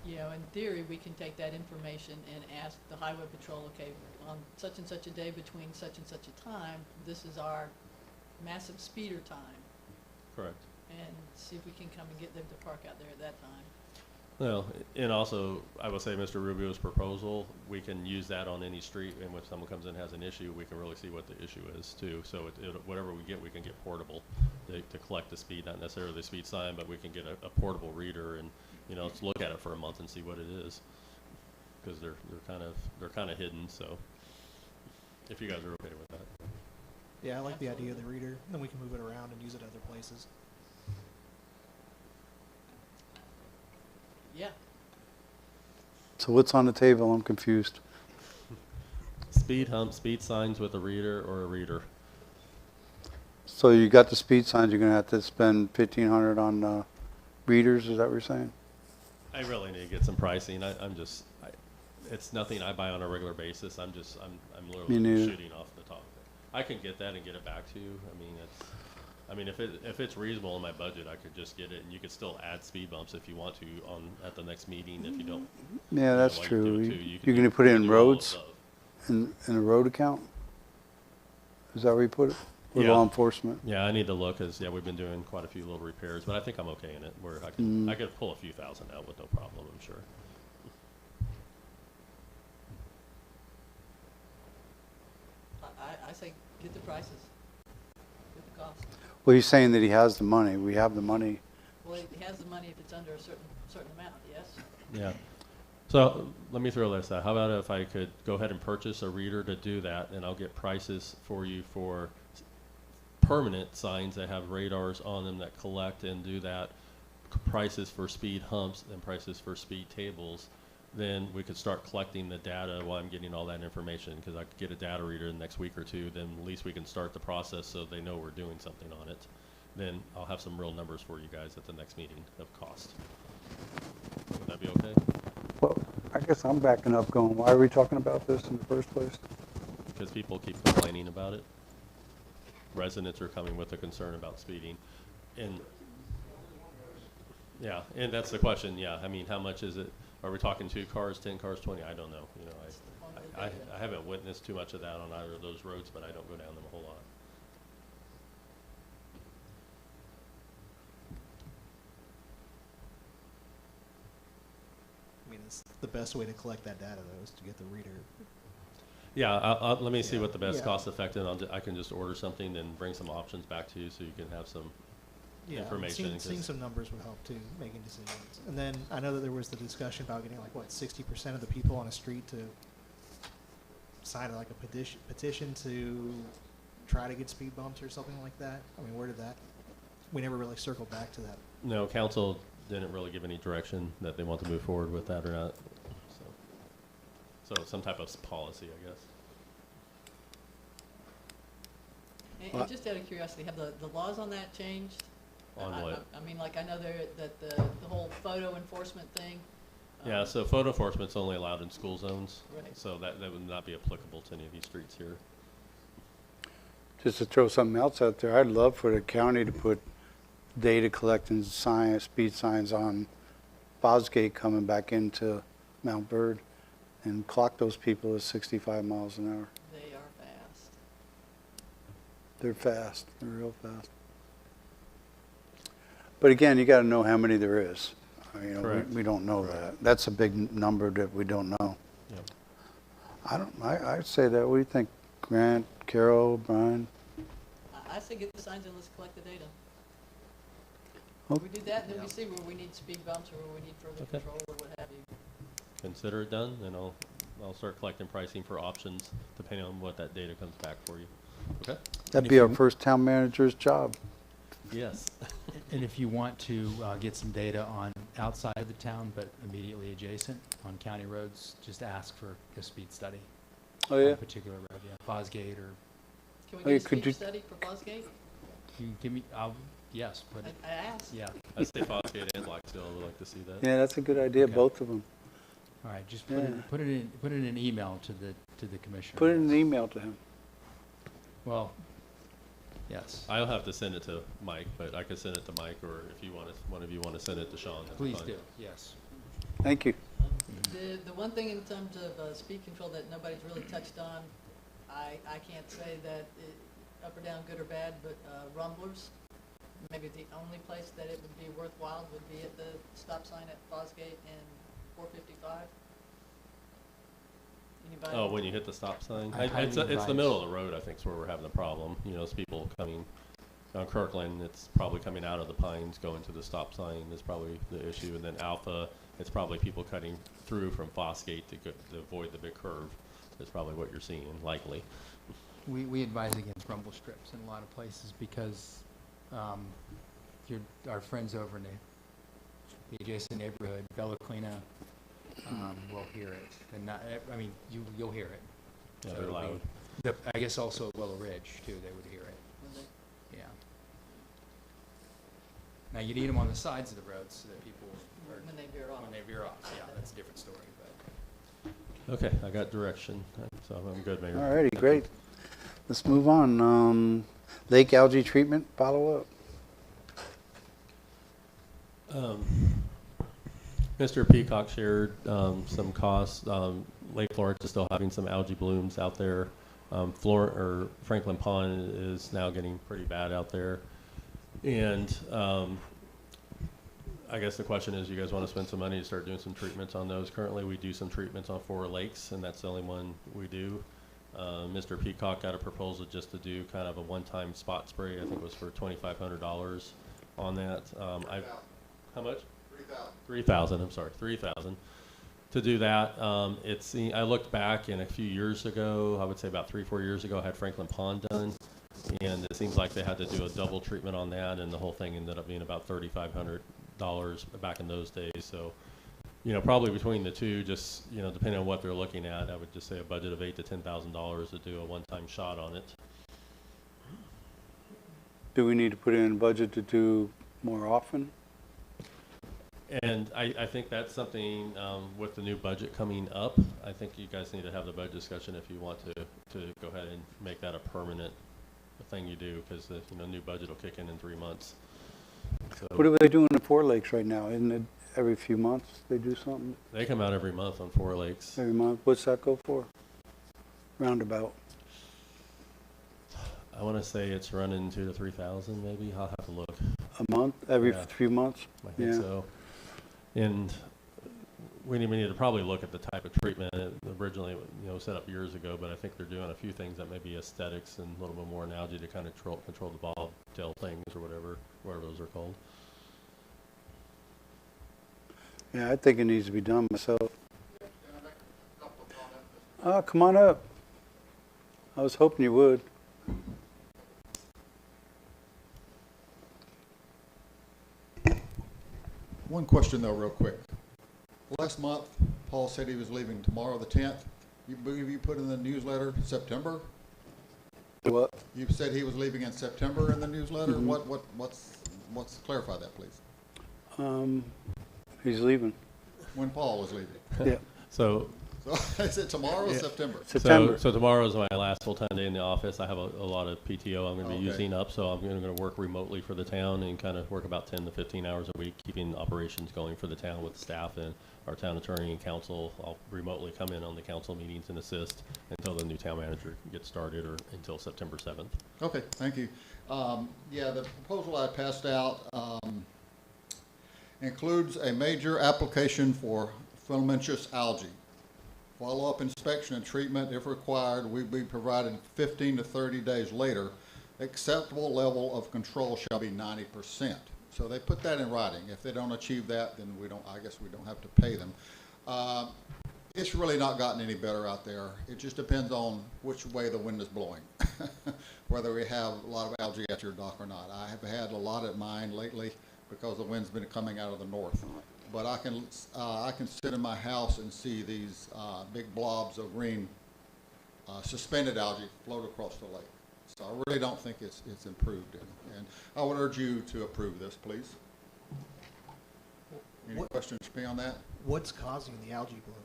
You know, in theory, we can take that information and ask the highway patrol, okay, on such and such a day between such and such a time, this is our massive speeder time. Correct. And see if we can come and get them to park out there at that time. Well, and also, I will say Mr. Rubio's proposal, we can use that on any street, and when someone comes in and has an issue, we can really see what the issue is too. So whatever we can get portable to collect the speed, not necessarily the speed sign, but we can get a portable reader and, you know, let's look at it for a month and see what it is, because they're kind of hidden. So if you guys are okay with that. Yeah, I like the idea of the reader. Then we can move it around and use it other places. Yeah. So what's on the table? I'm confused. Speed hump, speed signs with a reader or a reader. So you got the speed signs, you're gonna have to spend $1,500 on readers, is that what you're saying? I really need to get some pricing. It's nothing I buy on a regular basis. I'm literally shooting off the top of it. I can get that and get it back to you. I mean, if it's reasonable in my budget, I could just get it, and you could still add speed bumps if you want to at the next meeting. If you don't, Yeah, that's true. You're gonna put it in roads, in a road account? Is that where you put it? With law enforcement? Yeah, I need to look, because we've been doing quite a few little repairs, but I think I'm okay in it, where I could pull a few thousand out with no problem, I'm sure. I say get the prices, get the cost. Well, he's saying that he has the money. We have the money. Well, he has the money if it's under a certain amount, yes? Yeah. So let me throw this out. How about if I could go ahead and purchase a reader to do that, and I'll get prices for you for permanent signs that have radars on them that collect and do that, prices for speed humps and prices for speed tables. Then we could start collecting the data while I'm getting all that information, because I could get a data reader in the next week or two. Then at least we can start the process so they know we're doing something on it. Then I'll have some real numbers for you guys at the next meeting of cost. Would that be okay? Well, I guess I'm backing up going, why are we talking about this in the first place? Because people keep complaining about it. Residents are coming with a concern about speeding. And yeah, and that's the question. Yeah, I mean, how much is it? Are we talking 2 cars, 10 cars, 20? I don't know. You know, I haven't witnessed too much of that on either of those roads, but I don't go down them a whole lot. I mean, it's the best way to collect that data, though, is to get the reader. Yeah, let me see what the best cost effective. I can just order something and bring some options back to you, so you can have some information. Seeing some numbers would help too, making decisions. And then I know that there was the discussion about getting 60% of the people on a street to sign like a petition to try to get speed bumps or something like that. I mean, where did that? We never really circled back to that. No, council didn't really give any direction that they want to move forward with that or not. So some type of policy, I guess. And just out of curiosity, have the laws on that changed? On what? I mean, like, I know that the whole photo enforcement thing. Yeah, so photo enforcement's only allowed in school zones. Right. So that would not be applicable to any of these streets here. just to throw something else out there, I'd love for the county to put data collecting signs, speed signs on Fosgate coming back into Montverde and clock those people at 65 miles an hour. They are fast. They're fast. They're real fast. But again, you got to know how many there is. You know, Correct. we don't know that. That's a big number that we don't know. Yep. I'd say that. What do you think, Grant, Carol, Brian? I say get the signs and let's collect the data. Oh. We do that, and then we see where we need speed bumps or where we need further Okay. control or what have you. Consider it done, and I'll start collecting pricing for options depending on what that data comes back for you. Okay? That'd be our first town manager's job. Yes. And if you want to get some data on outside of the town but immediately adjacent on county roads, just ask for a speed study. Oh, On yeah? a particular road, yeah, Fosgate or. Can we Oh, yeah, get a could speed you- study for Fosgate? You give me, yes, but. I asked. Yeah. I say Fosgate and Blacksville, I would like to see that. Yeah, that's a good idea, Okay. both of them. All right, just Yeah. put it in an email to the commissioner. Put it in an email to him. Well, yes. I'll have to send it to Mike, but I could send it to Mike, or if you want to, one of you want to send it to Sean. that's Please fine. do, yes. Thank you. The one thing in terms of speed control that nobody's really touched on, I can't say that up or down, good or bad, but rumblers, maybe the only place that it would be worthwhile would be at the stop sign at Fosgate and 455. Anybody? Oh, when you hit the stop sign? I highly It's the advise- middle of the road, I think, is where we're having the problem. You know, it's people coming on Kirkland, it's probably coming out of the Pines, going to the stop sign is probably the issue. And then Alpha, it's probably people cutting through from Fosgate to avoid the big curve. That's probably what you're seeing, likely. We advise against rumble strips in a lot of places because our friends over in the adjacent neighborhood, Bella Clina, will hear it. And not, I mean, you'll hear it. Yeah, So they're it'll be- loud. I guess also at Willow Ridge, too, they would hear it. Was it? Yeah. Now, you need them on the sides of the roads so that people are, When they veer off. when they veer off. Yeah, that's a different story, but. Okay, I got direction, so I'm good, Mayor. All righty, great. Let's move on. Lake algae treatment, follow up. Mr. Peacock shared some costs. Lake Florence is still having some algae blooms out there. Franklin Pond is now getting pretty bad out there. And I guess the question is, you guys want to spend some money to start doing some treatments on those? Currently, we do some treatments on 4 lakes, and that's the only one we do. Mr. Peacock got a proposal just to do kind of a one-time spot spray. I think it was for $2,500 on that. How much? 3,000. I'm sorry, 3,000. To do that, I looked back, and a few years ago, I would say about 3-4 years ago, I had Franklin Pond done, and it seems like they had to do a double treatment on that, and the whole thing ended up being about $3,500 back in those days. So, you know, probably between the two, just, you know, depending on what they're looking at, I would just say a budget of $8,000 to $10,000 to do a one-time shot on it. Do we need to put in a budget to do more often? And I think that's something with the new budget coming up. I think you guys need to have the budget discussion if you want to go ahead and make that a permanent thing you do, because the new budget will kick in 3 months. So What are they doing in 4 lakes right now? Isn't it every few months they do something? they come out every month on 4 lakes. Every month? What's that go for? Roundabout. I want to say it's running 2,000 to 3,000 maybe. I'll have to look. A month? Every Yeah. 3 months? I think Yeah. so. And we need to probably look at the type of treatment. It originally, set up years ago, but I think they're doing a few things that may be aesthetics and a little bit more in algae to kind of control the bobtail things or whatever those are called. Yeah, I think it needs to be done myself. Come on up. I was hoping you would. One question though, real quick. Last month, Paul said he was leaving tomorrow, the 10th. You believe you put in the newsletter September? What? You said he was leaving in September in the newsletter? Mhm. What's clarify that, please? He's leaving. When Paul was leaving? Yeah. So So is it tomorrow or Yeah. September? So tomorrow is my last full-time day in the office. I have a lot of PTO I'm going to be Okay. using up, so I'm going to work remotely for the town and kind of work about 10 to 15 hours a week, keeping operations going for the town with staff and our town attorney and council. I'll remotely come in on the council meetings and assist until the new town manager gets started or until September 7th. Okay, thank you. Yeah, the proposal I passed out includes a major application for filamentous algae. Follow-up inspection and treatment, if required, will be provided 15 to 30 days later. Acceptable level of control shall be 90%. So they put that in writing. If they don't achieve that, then I guess we don't have to pay them. It's really not gotten any better out there. It just depends on which way the wind is blowing, whether we have a lot of algae at your dock or not. I have had a lot at mine lately because the wind's been coming out of the north. But I can sit in my house and see these big blobs of green suspended algae float across the lake. So I really don't think it's improved. And I would urge you to approve this, please. Any questions for me on that? What's causing the algae bloom?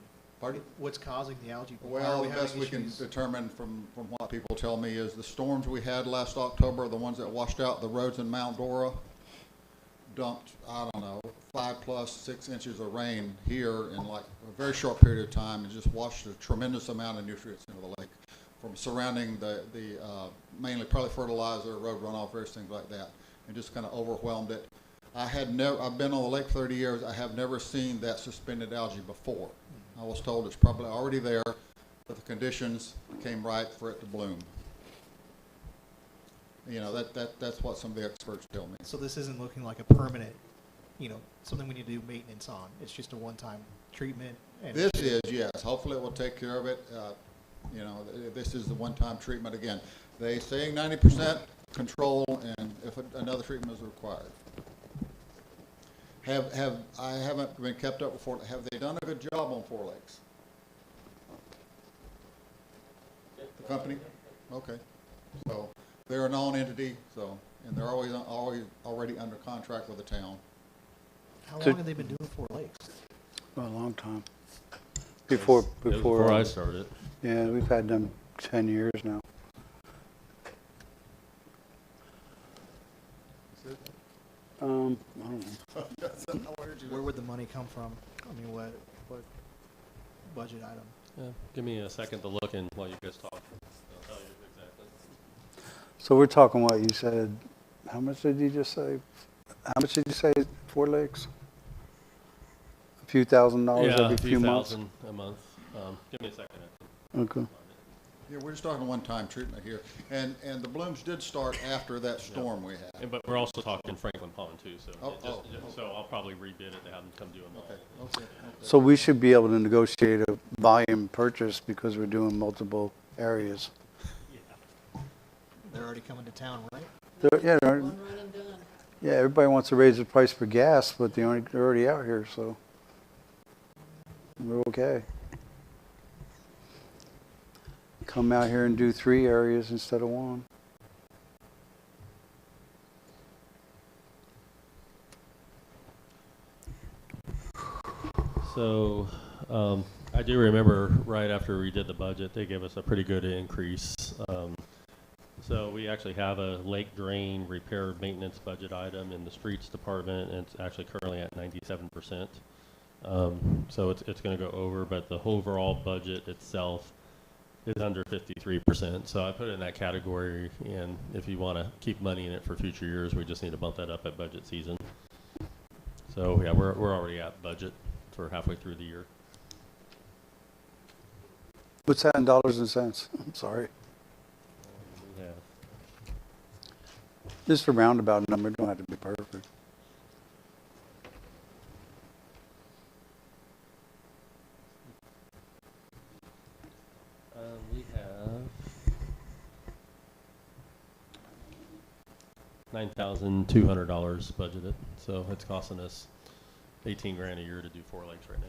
Pardon? What's causing the algae bloom? Well, the best we can determine from what people tell me is the storms we had last October, the ones that washed out the roads in Mount Dora, dumped, I don't know, 5 plus 6 inches of rain here in like a very short period of time and just washed a tremendous amount of nutrients into the lake from surrounding the mainly probably fertilizer, road runoff, various things like that, and just kind of overwhelmed it. I've been on the lake 30 years. I have never seen that suspended algae before. I was told it's probably already there, but the conditions came right for it to bloom. You know, that's what some of the experts tell me. So this isn't looking like a permanent, something we need to do maintenance on. It's just a one-time treatment. And This is, yes. Hopefully it will take care of it. This is the one-time treatment again. They saying 90% control, and if another treatment is required. I haven't been kept up before. Have they done a good job on 4 Lakes? The company? Okay. So they're a known entity, and they're always already under contract with the town. How long have they been doing 4 Lakes? A long time. Before I started. Yeah, we've had them 10 years now. I don't know. Where would the money come from? I mean, what budget item? Yeah, give me a second to look in while you guys talk. I'll tell you exactly. So we're talking what you said. How much did you just say? How much did you say 4 Lakes? A few $1,000s every few months? $1,000 a month. Give me a second. Okay. Yeah, we're just talking one-time treatment here, and the blooms did start after that storm we had. But we're also talking Franklin Pond too, so Oh, so I'll probably rebid it to have them come do them all. Okay. So we should be able to negotiate a volume purchase because we're doing multiple areas. They're already coming to town, right? Yeah, everybody wants to raise the price for gas, but they're already out here, so we're okay. Come out here and do 3 areas instead of 1. So I do remember right after we did the budget, they gave us a pretty good increase. So we actually have a lake drain repair maintenance budget item in the streets department, and it's actually currently at 97%. So it's going to go over, but the overall budget itself is under 53%. So I put it in that category, and if you want to keep money in it for future years, we just need to bump that up at budget season. So yeah, we're already at budget for halfway through the year. What's that in dollars and cents? I'm sorry. Yeah. Just a roundabout number, don't have to be perfect. We have $9,200 budgeted, so it's costing us $18,000 a year to do 4 Lakes right now.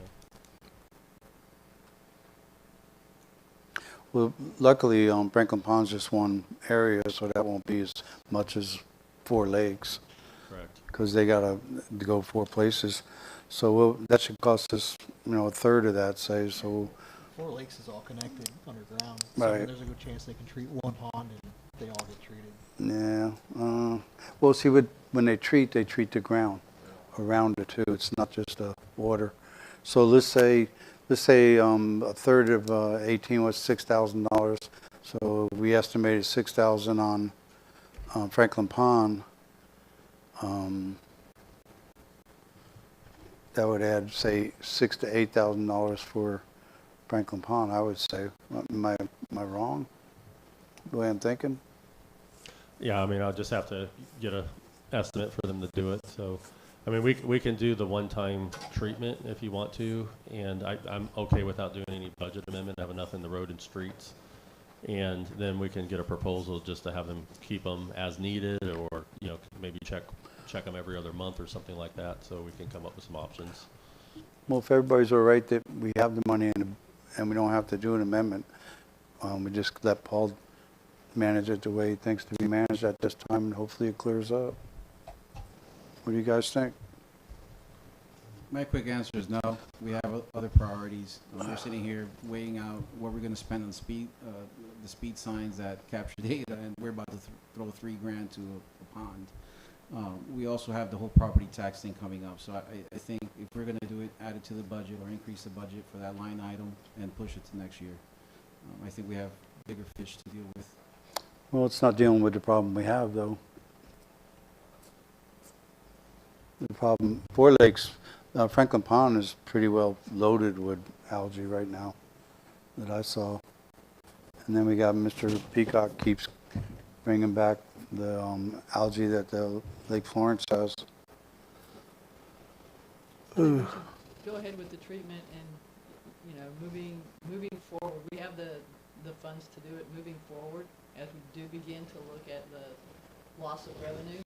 Well, luckily, Franklin Pond's just one area, so that won't be as much as 4 Lakes. Correct. Because they gotta go 4 places. So that should cost us, a third of that, say. So Four Lakes is all connected underground, Right. so there's a good chance they can treat one pond and they all get treated. Yeah. Well, see, when they treat the ground around it too. It's not just the water. So let's say a third of 18 was $6,000. So we estimated 6,000 on Franklin Pond. That would add, say, $6,000 to $8,000 for Franklin Pond. I would say. Am I wrong? The way I'm thinking. Yeah, I mean, I'll just have to get a estimate for them to do it. So, I mean, we can do the one-time treatment if you want to, and I'm okay without doing any budget amendment. Have enough in the road and streets, and then we can get a proposal just to have them keep them as needed, or maybe check them every other month or something like that, so we can come up with some options. Well, if everybody's all right that we have the money and we don't have to do an amendment, we just let Paul manage it the way he thinks to be managed at this time, and hopefully it clears up. What do you guys think? My quick answer is no. We have other priorities. We're sitting here weighing out what we're going to spend on the speed signs that capture data, and we're about to throw $3,000 to a pond. We also have the whole property tax thing coming up. So I think if we're going to do it, add it to the budget or increase the budget for that line item and push it to next year. I think we have bigger fish to deal with. Well, it's not dealing with the problem we have, though. The problem, Four Lakes, Franklin Pond is pretty well loaded with algae right now that I saw. And then we got Mr. Peacock keeps bringing back the algae that the Lake Florence has. I think we should go ahead with the treatment and, moving forward. We have the funds to do it moving forward as we do begin to look at the loss of revenue.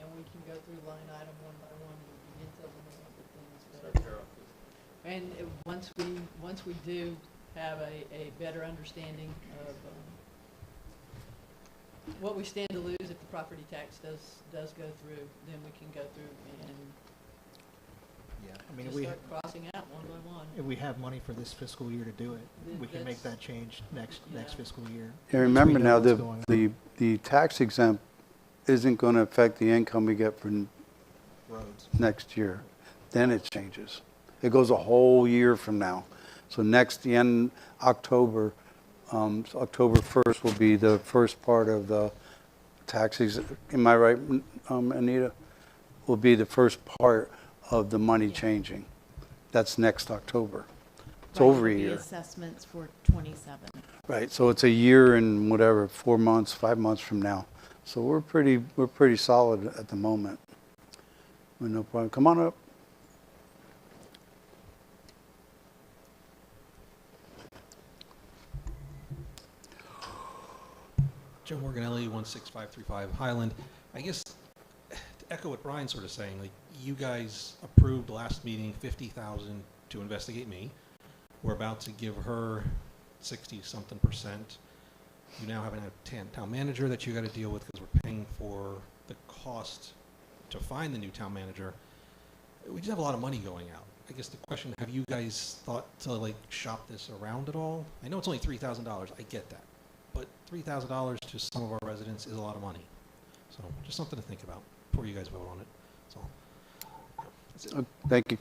And we can go through line item one by one and begin to eliminate the things better. And once we do have a better understanding of what we stand to lose if the property tax does go through, then we can go through and just start crossing out one by one. If we have money for this fiscal year to do it, we can make that change next fiscal year. And remember now, the tax exempt isn't going to affect the income we get for roads next year. Then it changes. It goes a whole year from now. So the end October, October 1st will be the first part of the taxes. Am I right, Anita? Will be the first part of the money changing. That's next October. It's over a year. Assessments for 27. Right. So it's a year and whatever, 4 months, 5 months from now. So we're pretty solid at the moment. No problem. Come on up. Joe Morganelli, 16535 Highland. I guess to echo what Brian's sort of saying, like you guys approved last meeting $50,000 to investigate me. We're about to give her 60-something%. You now have a town manager that you got to deal with because we're paying for the cost to find the new town manager. We just have a lot of money going out. I guess the question, have you guys thought to shop this around at all? I know it's only $3,000. I get that. But $3,000 to some of our residents is a lot of money. So just something to think about before you guys vote on it. That's all. That's it. Thank you.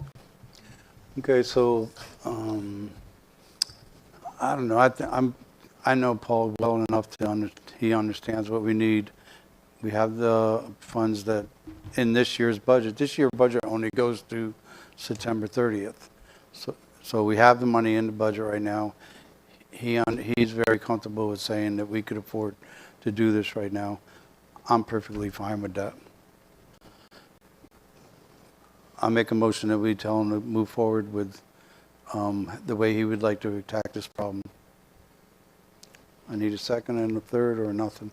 Okay, so I don't know. I know Paul well enough to he understands what we need. We have the funds that in this year's budget. This year's budget only goes through September 30th. So we have the money in the budget right now. He's very comfortable with saying that we could afford to do this right now. I'm perfectly fine with that. I'll make a motion that we tell him to move forward with the way he would like to attack this problem. I need a second and a third or nothing.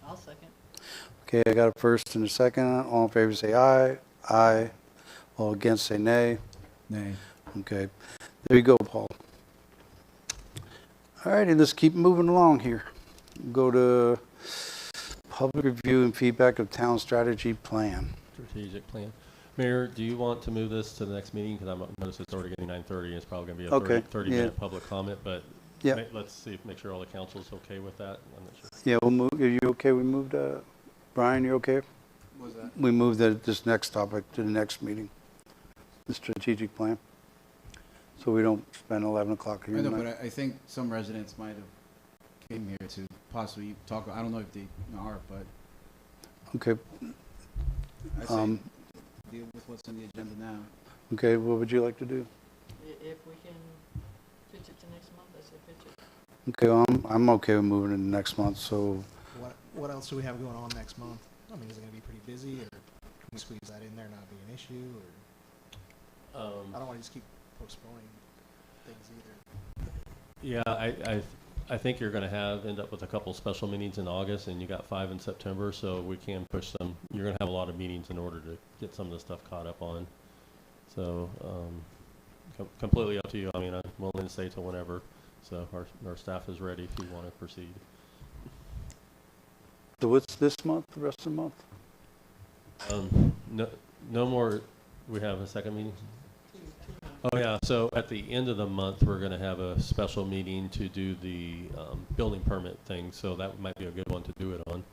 I'll second. Okay, I got a first and a second. All in favor say aye. Aye. All against say nay. Nay. Okay. There you go, Paul. All righty, let's keep moving along here. Go to public review and feedback of town strategy plan. Strategic plan. Mayor, do you want to move this to the next meeting? Because I notice it's already getting 9:30. It's probably going to be a Okay, 30-minute public comment, but Yeah. let's see, make sure all the council's okay with that. I'm not sure. Yeah, we'll move, are you okay? We moved, Brian, you okay? What was that? We moved this next topic to the next meeting, the strategic plan. So we don't spend 11 o'clock here I know, tonight. but I think some residents might have came here to possibly talk, I don't know if they are, but Okay, I say Um, deal with what's on the agenda now. okay, what would you like to do? If we can pitch it to next month, I say pitch it. Okay, well, I'm okay with moving it to next month, so, What else do we have going on next month? I mean, is it gonna be pretty busy, or can we squeeze that in there, not be an issue, or? I don't wanna just keep postponing things either. Yeah, I think you're going to end up with a couple special meetings in August, and you got 5 in September, so we can push them. You're going to have a lot of meetings in order to get some of the stuff caught up on. So completely up to you. I mean, I'm willing to stay till whenever. So our staff is ready if you want to proceed. so what's this month, the rest of the month? No more. We have a second meeting. Oh yeah. So at the end of the month, we're going to have a special meeting to do the building permit thing. So that might be a good one to do it on.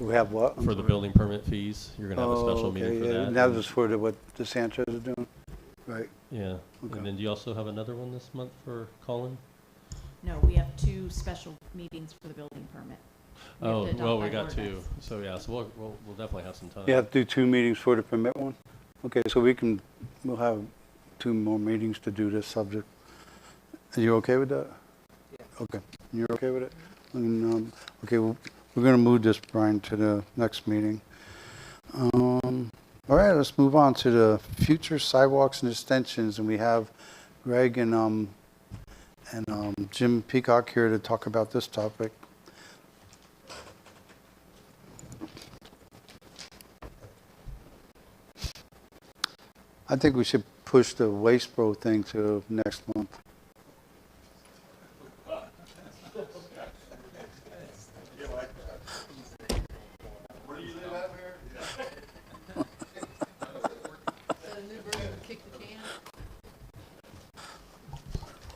We have what? For the building permit fees, you're going to have a special meeting for that. And that was for what the Sanchez is doing, right? Yeah. Okay. And then do you also have another one this month for Colin? No, we have 2 special meetings for the building permit. Oh, have to well, adopt we by got 2. ordinance. So yeah, so we'll definitely have some time. You have to do 2 meetings for the permit one? Okay, so we'll have 2 more meetings to do this subject. Are you okay with that? Yeah. Okay, you're okay with it? And, okay, well, we're gonna move this, Brian, to the next meeting. All right, let's move on to the future sidewalks and extensions, and we have Greg and Jim Peacock here to talk about this topic. I think we should push the waste pro thing to next month.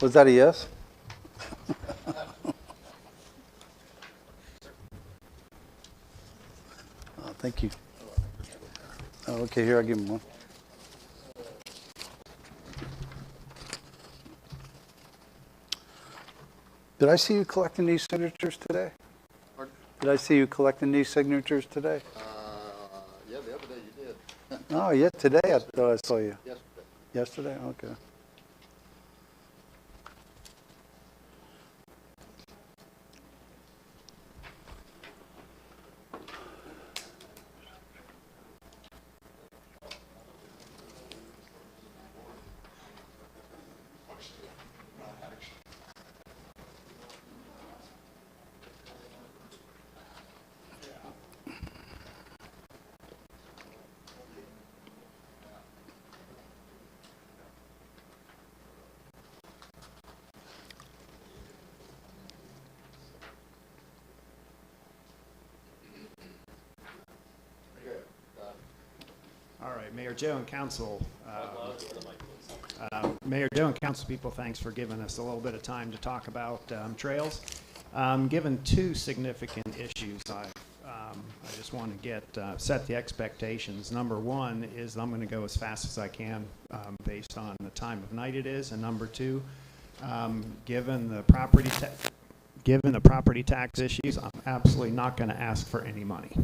Was that a yes? Oh, thank you. Oh, okay, here, I'll give him one. Did I see you collecting these signatures today? Pardon? Did I see you collecting these signatures today? Yeah, the other day you did. Oh, yeah, today I thought I saw you. Yesterday. Yesterday? Okay. All right, Mayor Joe and Council. Mayor Joe and Council people, thanks for giving us a little bit of time to talk about trails. Given 2 significant issues, I just want to set the expectations. Number 1 is I'm going to go as fast as I can based on the time of night it is, and number 2, given the property tax issues, I'm absolutely not going to ask for any money.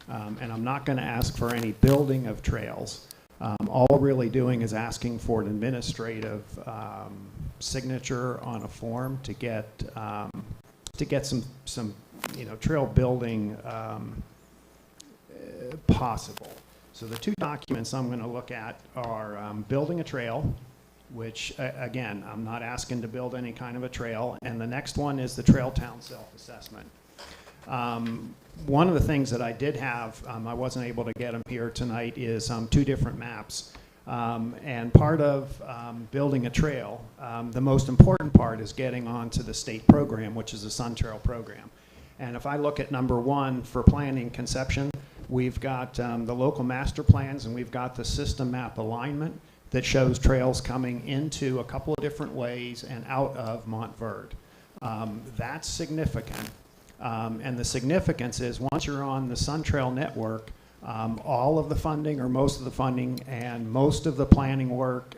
And I'm not going to ask for any building of trails. All we're really doing is asking for an administrative signature on a form to get some trail building possible. So the 2 documents I'm going to look at are building a trail, which again, I'm not asking to build any kind of a trail, and the next one is the Trail Town Self-Assessment. One of the things that I did have, I wasn't able to get them here tonight, is 2 different maps. And part of building a trail, the most important part is getting onto the state program, which is the Sun Trail program. And if I look at number 1 for planning conception, we've got the local master plans, and we've got the system map alignment that shows trails coming into a couple of different ways and out of Montverde. That's significant. And the significance is once you're on the Sun Trail network, all of the funding or most of the funding and most of the planning work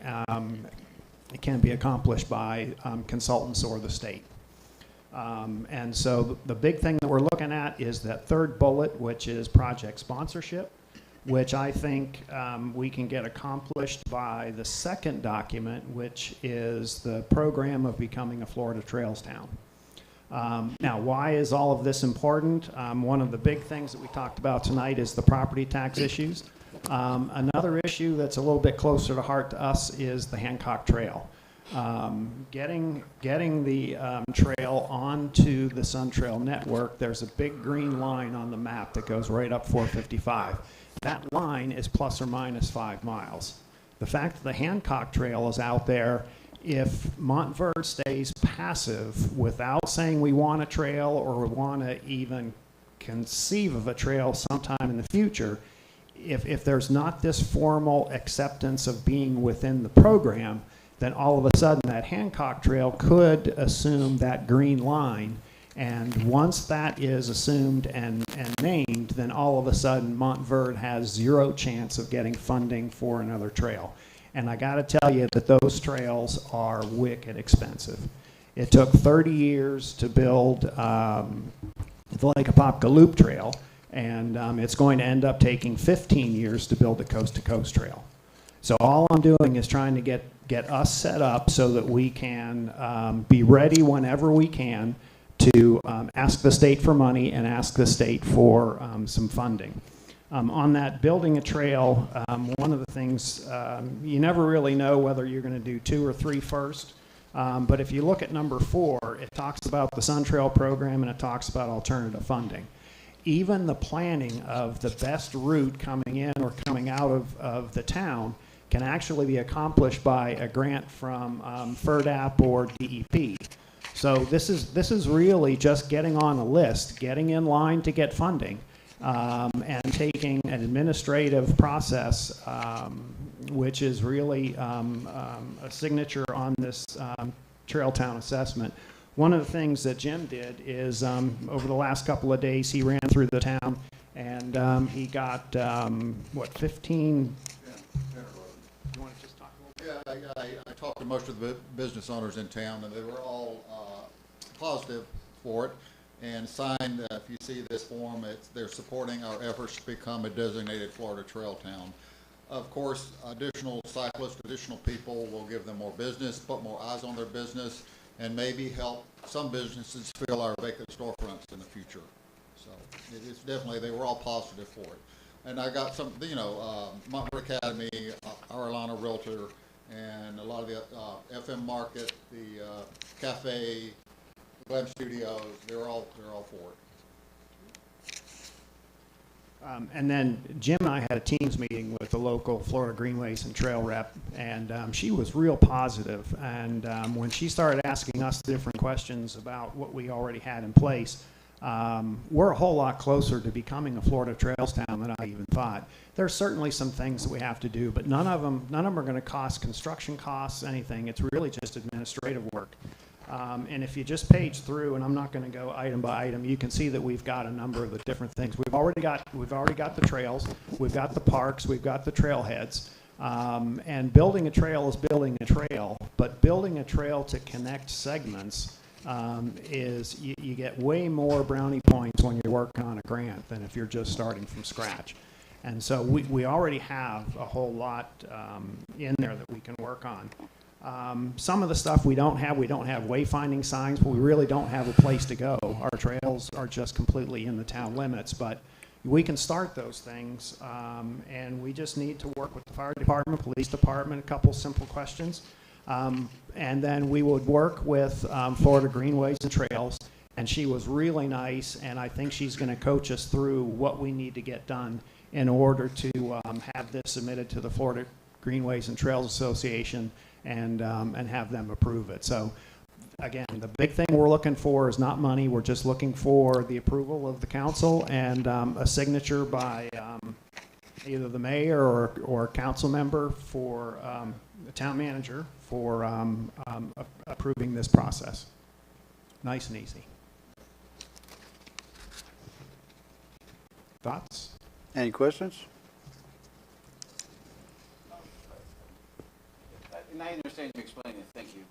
it can be accomplished by consultants or the state. And so the big thing that we're looking at is that third bullet, which is project sponsorship, which I think we can get accomplished by the second document, which is the program of becoming a Florida Trails town. Now, why is all of this important? One of the big things that we talked about tonight is the property tax issues. Another issue that's a little bit closer to heart to us is the Hancock Trail. Getting the trail onto the Sun Trail network, there's a big green line on the map that goes right up 455. That line is plus or minus 5 miles. The fact that the Hancock Trail is out there, if Montverde stays passive without saying we want a trail or we want to even conceive of a trail sometime in the future, if there's not this formal acceptance of being within the program, then all of a sudden that Hancock Trail could assume that green line. And once that is assumed and named, then all of a sudden Montverde has zero chance of getting funding for another trail. And I got to tell you that those trails are wicked expensive. It took 30 years to build the Lake Apopka Loop Trail, and it's going to end up taking 15 years to build the Coast to Coast Trail. So all I'm doing is trying to get us set up so that we can be ready whenever we can to ask the state for money and ask the state for some funding. On that building a trail, one of the things, you never really know whether you're going to do 2 or 3 first. But if you look at number 4, it talks about the Sun Trail program and it talks about alternative funding. Even the planning of the best route coming in or coming out of the town can actually be accomplished by a grant from FERDAP or DEP. So this is really just getting on a list, getting in line to get funding, and taking an administrative process, which is really a signature on this Trail Town assessment. One of the things that Jim did is over the last couple of days, he ran through the town and he got, 15? You want to just talk a little bit? Yeah, I talked to most of the business owners in town, and they were all positive for it and signed. If you see this form, they're supporting our efforts to become a designated Florida Trail town. Of course, additional cyclists, additional people will give them more business, put more eyes on their business, and maybe help some businesses fill our vacant storefronts in the future. So it is definitely, they were all positive for it. And I got some, Montverde Academy, Arlana Realtor, and a lot of the FM Market, the Cafe, Glam Studios, they're all for it. And then Jim and I had a Teams meeting with the local Florida Greenways and Trail rep, and she was real positive. And when she started asking us different questions about what we already had in place, we're a whole lot closer to becoming a Florida Trails town than I even thought. There's certainly some things that we have to do, but none of them are going to cost construction costs, anything. It's really just administrative work. And if you just page through, and I'm not going to go item by item, you can see that we've got a number of the different things. We've already got the trails, we've got the parks, we've got the trailheads, and building a trail is building a trail. But building a trail to connect segments is you get way more brownie points when you're working on a grant than if you're just starting from scratch. And so we already have a whole lot in there that we can work on. Some of the stuff we don't have wayfinding signs, but we really don't have a place to go. Our trails are just completely in the town limits, but we can start those things, and we just need to work with the fire department, police department, a couple simple questions, and then we would work with Florida Greenways and Trails, and she was really nice, and I think she's going to coach us through what we need to get done in order to have this submitted to the Florida Greenways and Trails Association and have them approve it. So again, the big thing we're looking for is not money. We're just looking for the approval of the council and a signature by either the mayor or a council member for the town manager for approving this process. Nice and easy. Thoughts? Any questions? And I understand you explaining it, thank you.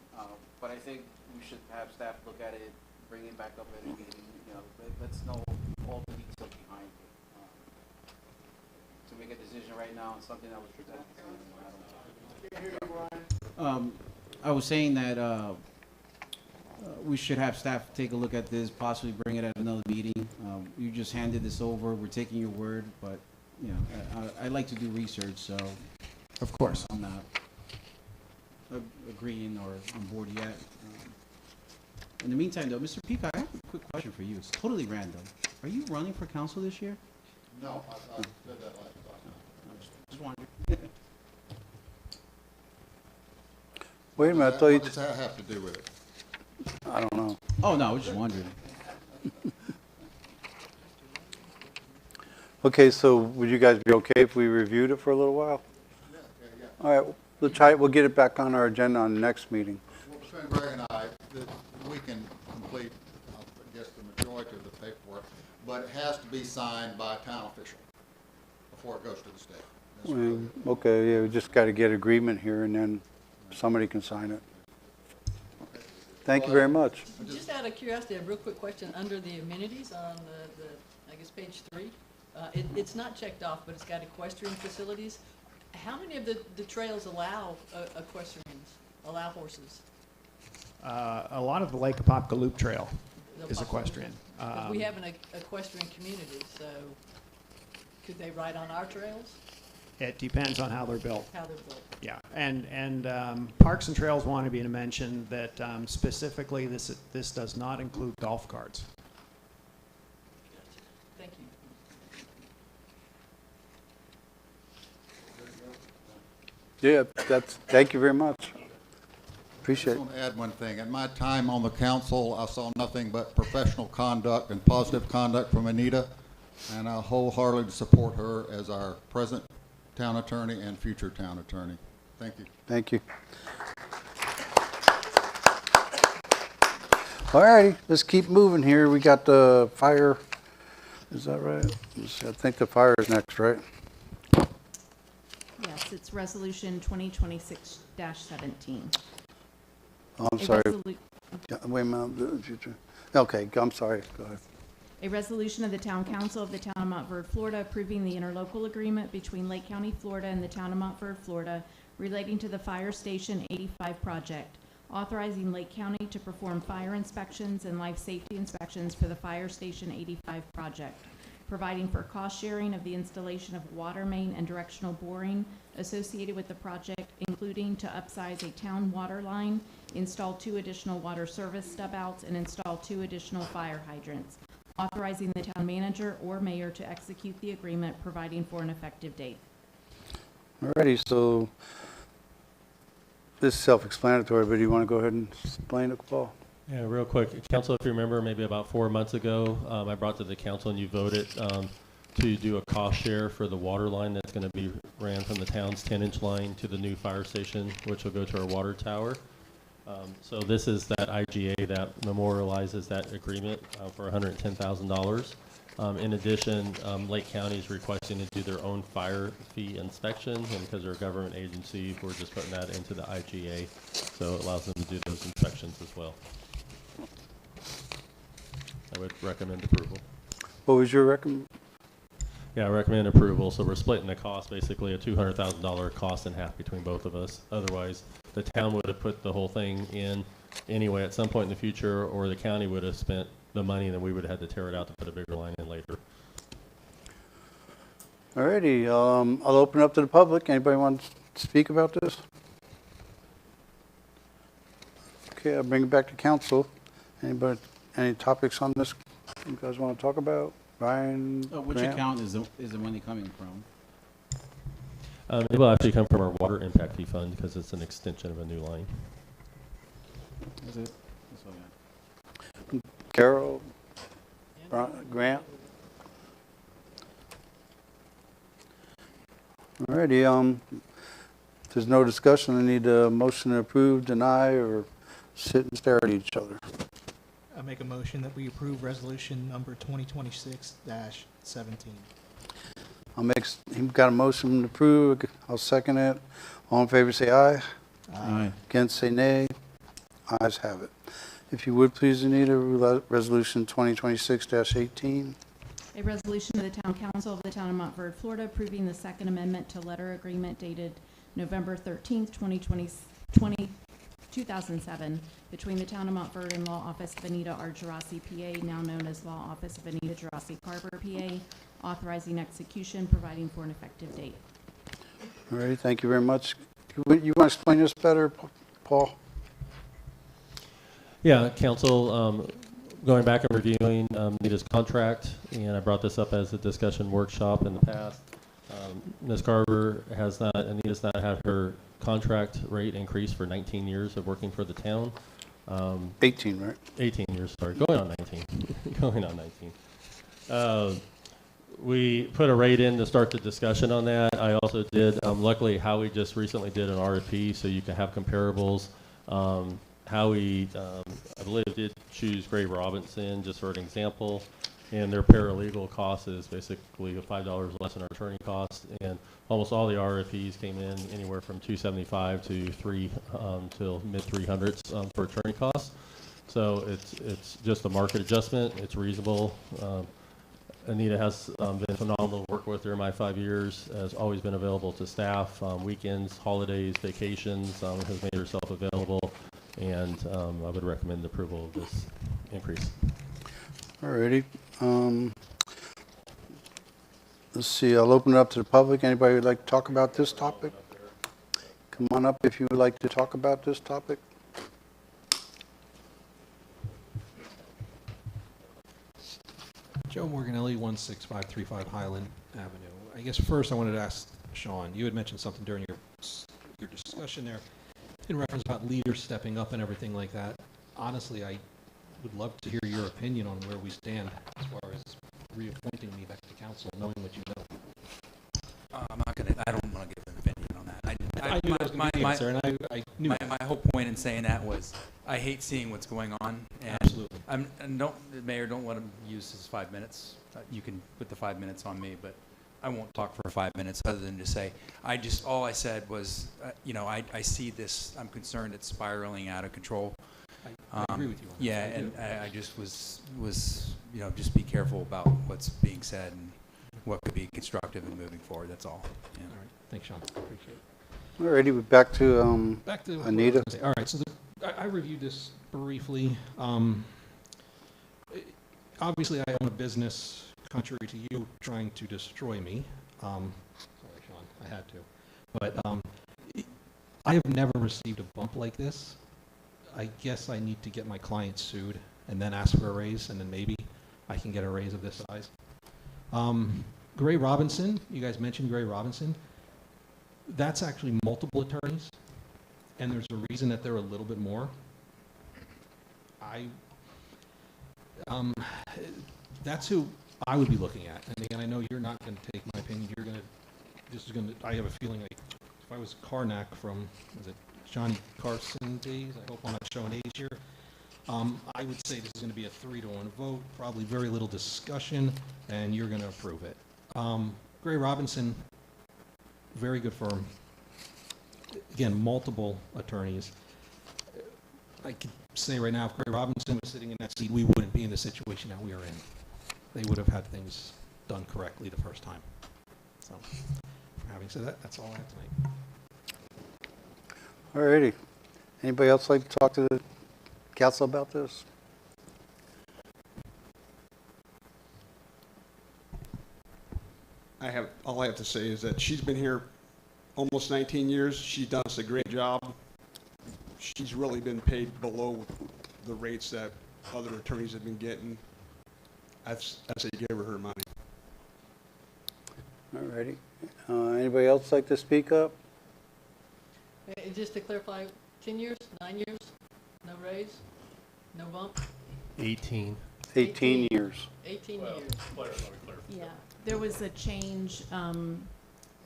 But I think we should have staff look at it, bring it back up at a meeting, let's know all the details behind it. To make a decision right now on something that was presented to me, I was saying that we should have staff take a look at this, possibly bring it at another meeting. You just handed this over. We're taking your word, but I like to do research, so of course I'm not agreeing or on board yet. In the meantime, though, Mr. Peacock, I have a quick question for you. It's totally random. Are you running for council this year? No, I said that last time. Just wondering. Wait a minute, I thought you... What does that have to do with it? I don't know. Oh, no, I was just wondering. Okay, so would you guys be okay if we reviewed it for a little while? Yeah. All right, we'll try. We'll get it back on our agenda on the next meeting. Well, between Greg and I, we can complete, I guess, the majority of the paperwork, but it has to be signed by a town official before it goes to the state. Okay, yeah, we just got to get agreement here, and then somebody can sign it. Thank you very much. Just out of curiosity, a real quick question. Under the amenities on I guess, page 3, it's not checked off, but it's got equestrian facilities. How many of the trails allow equestrians, allow horses? A lot of the Lake Apopka Loop Trail is equestrian. We have an equestrian community, so could they ride on our trails? It depends on how they're built. How they're built. Yeah, and Parks and Trails wanted me to mention that specifically this does not include golf carts. Thank you. Yeah, thank you very much. Appreciate I it. just want to add one thing. In my time on the council, I saw nothing but professional conduct and positive conduct from Anita, and I wholeheartedly support her as our present town attorney and future town attorney. Thank you. Thank you. All righty, let's keep moving here. We got the fire. Is that right? I think the fire is next, right? Yes, it's resolution 2026-17. Oh, I'm sorry. Yeah, wait a minute. Future. Okay, I'm sorry. Go ahead. A resolution of the Town Council of the Town of Montverde, Florida, approving the interlocal agreement between Lake County, Florida and the Town of Montverde, Florida, relating to the Fire Station 85 project, authorizing Lake County to perform fire inspections and life safety inspections for the Fire Station 85 project, providing for cost sharing of the installation of water main and directional boring associated with the project, including to upsize a town water line, install 2 additional water service stub outs, and install 2 additional fire hydrants, authorizing the town manager or mayor to execute the agreement, providing for an effective date. Alrighty, so this is self-explanatory, but do you want to go ahead and explain it, Paul? Yeah, real quick. Council, if you remember, maybe about 4 months ago, I brought to the council and you voted to do a cost share for the water line that's going to be ran from the town's 10-inch line to the new fire station, which will go to our water tower. So this is that IGA that memorializes that agreement for $110,000. In addition, Lake County is requesting to do their own fire fee inspection, and because they're a government agency, we're just putting that into the IGA, so it allows them to do those inspections as well. I would recommend approval. What was your recommend? Yeah, I recommend approval. So we're splitting the cost, basically a $200,000 cost in half between both of us. Otherwise, the town would have put the whole thing in anyway at some point in the future, or the county would have spent the money and then we would have had to tear it out to put a bigger line in later. Alrighty, I'll open it up to the public. Anybody want to speak about this? Okay, I'll bring it back to council. Anybody, any topics on this you guys want to talk about? Ryan? Which Grant? account is the money coming from? It will actually come from our water impact fee fund because it's an extension of a new line. That's it. That's Carol? Grant? Alrighty, if there's no discussion, I need a motion to approve, deny, or sit and stare at each other. I make a motion that we approve resolution number 2026-17. He's got a motion to approve, I'll second it. All in favor say aye. Aye. Against say nay. Ayes have it. If you would please, Anita, resolution 2026-18. A resolution of the Town Council of the Town of Montverde, Florida, approving the Second Amendment to Letter Agreement dated November 13th, 2007, between the Town of Montverde and Law Office of Anita R. Gerasi, PA, now known as Law Office of Anita Gerasi Carver, PA, authorizing execution, providing for an effective date. All right, thank you very much. You want to explain this better, Paul? Yeah, Council, going back and reviewing Anita's contract, and I brought this up as a discussion workshop in the past. Ms. Carver Anita's not had her contract rate increase for 19 years of working for the town. 18, right? 18 years, sorry, going on 19. Going on 19. We put a rate in to start the discussion on that. I also did, luckily Howie just recently did an RFP so you can have comparables. Howie, I believe, did choose Gray Robinson just for an example, and their paralegal cost is basically $5 less than our attorney cost, and almost all the RFPs came in anywhere from $275 to till mid 300s for attorney costs. So it's just a market adjustment. It's reasonable. Anita has been phenomenal to work with during my 5 years, has always been available to staff, weekends, holidays, vacations, has made herself available, and I would recommend approval of this increase. Alrighty. Let's see, I'll open it up to the public. Anybody would like to talk about this topic? Come on up if you would like to talk about this topic. Joe Morganelli, 16535 Highland Avenue. I guess first I wanted to ask Sean, you had mentioned something during your discussion there in reference about leaders stepping up and everything like that. Honestly, I would love to hear your opinion on where we stand as far as reappointing me back to council, knowing what you know. I don't want to give an opinion on that. I knew that was going to be the answer, and I knew my whole point in saying that was I hate seeing what's going on. And absolutely. The mayor, don't let him use his 5 minutes. You can put the 5 minutes on me, but I won't talk for 5 minutes other than to say, all I said was, I see this, I'm concerned it's spiraling out of control. I agree with you on that. Yeah, and I just was, just be careful about what's being said and what could be constructive in moving forward, that's all. Yeah. All right, thanks, Sean, appreciate it. Alrighty, we're back to Anita. All right, so I reviewed this briefly. Obviously, I own a business, contrary to you trying to destroy me. Sorry, Sean, I had to. But I have never received a bump like this. I guess I need to get my client sued and then ask for a raise, and then maybe I can get a raise of this size. Gray Robinson, you guys mentioned Gray Robinson. That's actually multiple attorneys, and there's a reason that they're a little bit more. That's who I would be looking at. And again, I know you're not going to take my opinion. I have a feeling like if I was Karnak from, was it Johnny Carson days? I hope I'm not showing age here. I would say this is going to be a 3-1 vote, probably very little discussion, and you're going to approve it. Gray Robinson, very good firm. Again, multiple attorneys. I could say right now, if Gray Robinson was sitting in that seat, we wouldn't be in the situation that we are in. They would have had things done correctly the first time. So, having said that, that's all I have tonight. Alrighty. Anybody else like to talk to the council about this? All I have to say is that she's been here almost 19 years. She's done us a great job. She's really been paid below the rates that other attorneys have been getting. I say give her money. Alrighty. Anybody else like to speak up? Just to clarify, 10 years, 9 years, no raise, no bump? 18. 18 years. 18 Well, years. Yeah, there was a change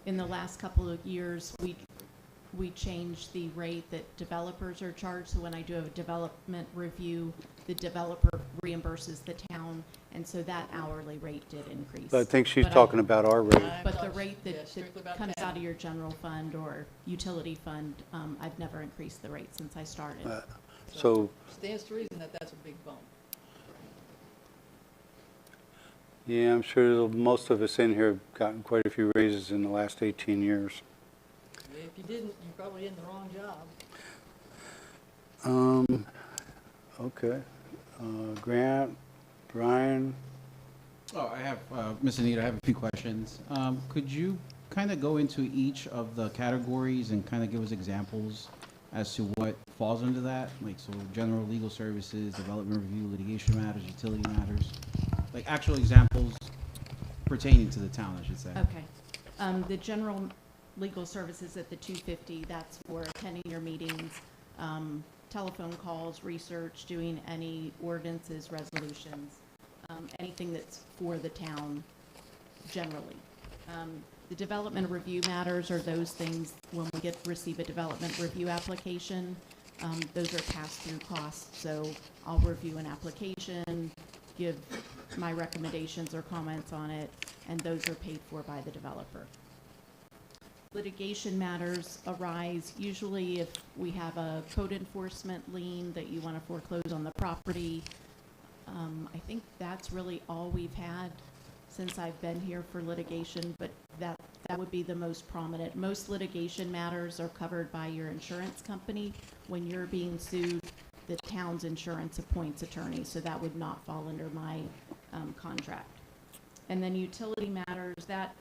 in the last couple of years. We changed the rate that developers are charged. So when I do a development review, the developer reimburses the town, and so that hourly rate did increase. But I think she's But talking about our rate. But the rate Yeah, that strictly about comes town. out of your general fund or utility fund, I've never increased the rate since I started. So, Stands to reason that that's a big bump. yeah, I'm sure most of us in here have gotten quite a few raises in the last 18 years. If you didn't, you're probably in the wrong job. Okay. Grant, Brian, Oh, I have, Ms. Anita, I have a few questions. Could you kind of go into each of the categories and kind of give us examples as to what falls under that? Like, so general legal services, development review, litigation matters, utility matters? Like, actual examples pertaining to the town, I should say. Okay. The general legal services at the 250, that's for attending your meetings, telephone calls, research, doing any ordinances, resolutions, anything that's for the town generally. The development review matters are those things when we receive a development review application. Those are pass-through costs, so I'll review an application, give my recommendations or comments on it, and those are paid for by the developer. Litigation matters arise usually if we have a code enforcement lien that you want to foreclose on the property. I think that's really all we've had since I've been here for litigation, but that would be the most prominent. Most litigation matters are covered by your insurance company. When you're being sued, the town's insurance appoints attorney, so that would not fall under my contract. And then utility matters, that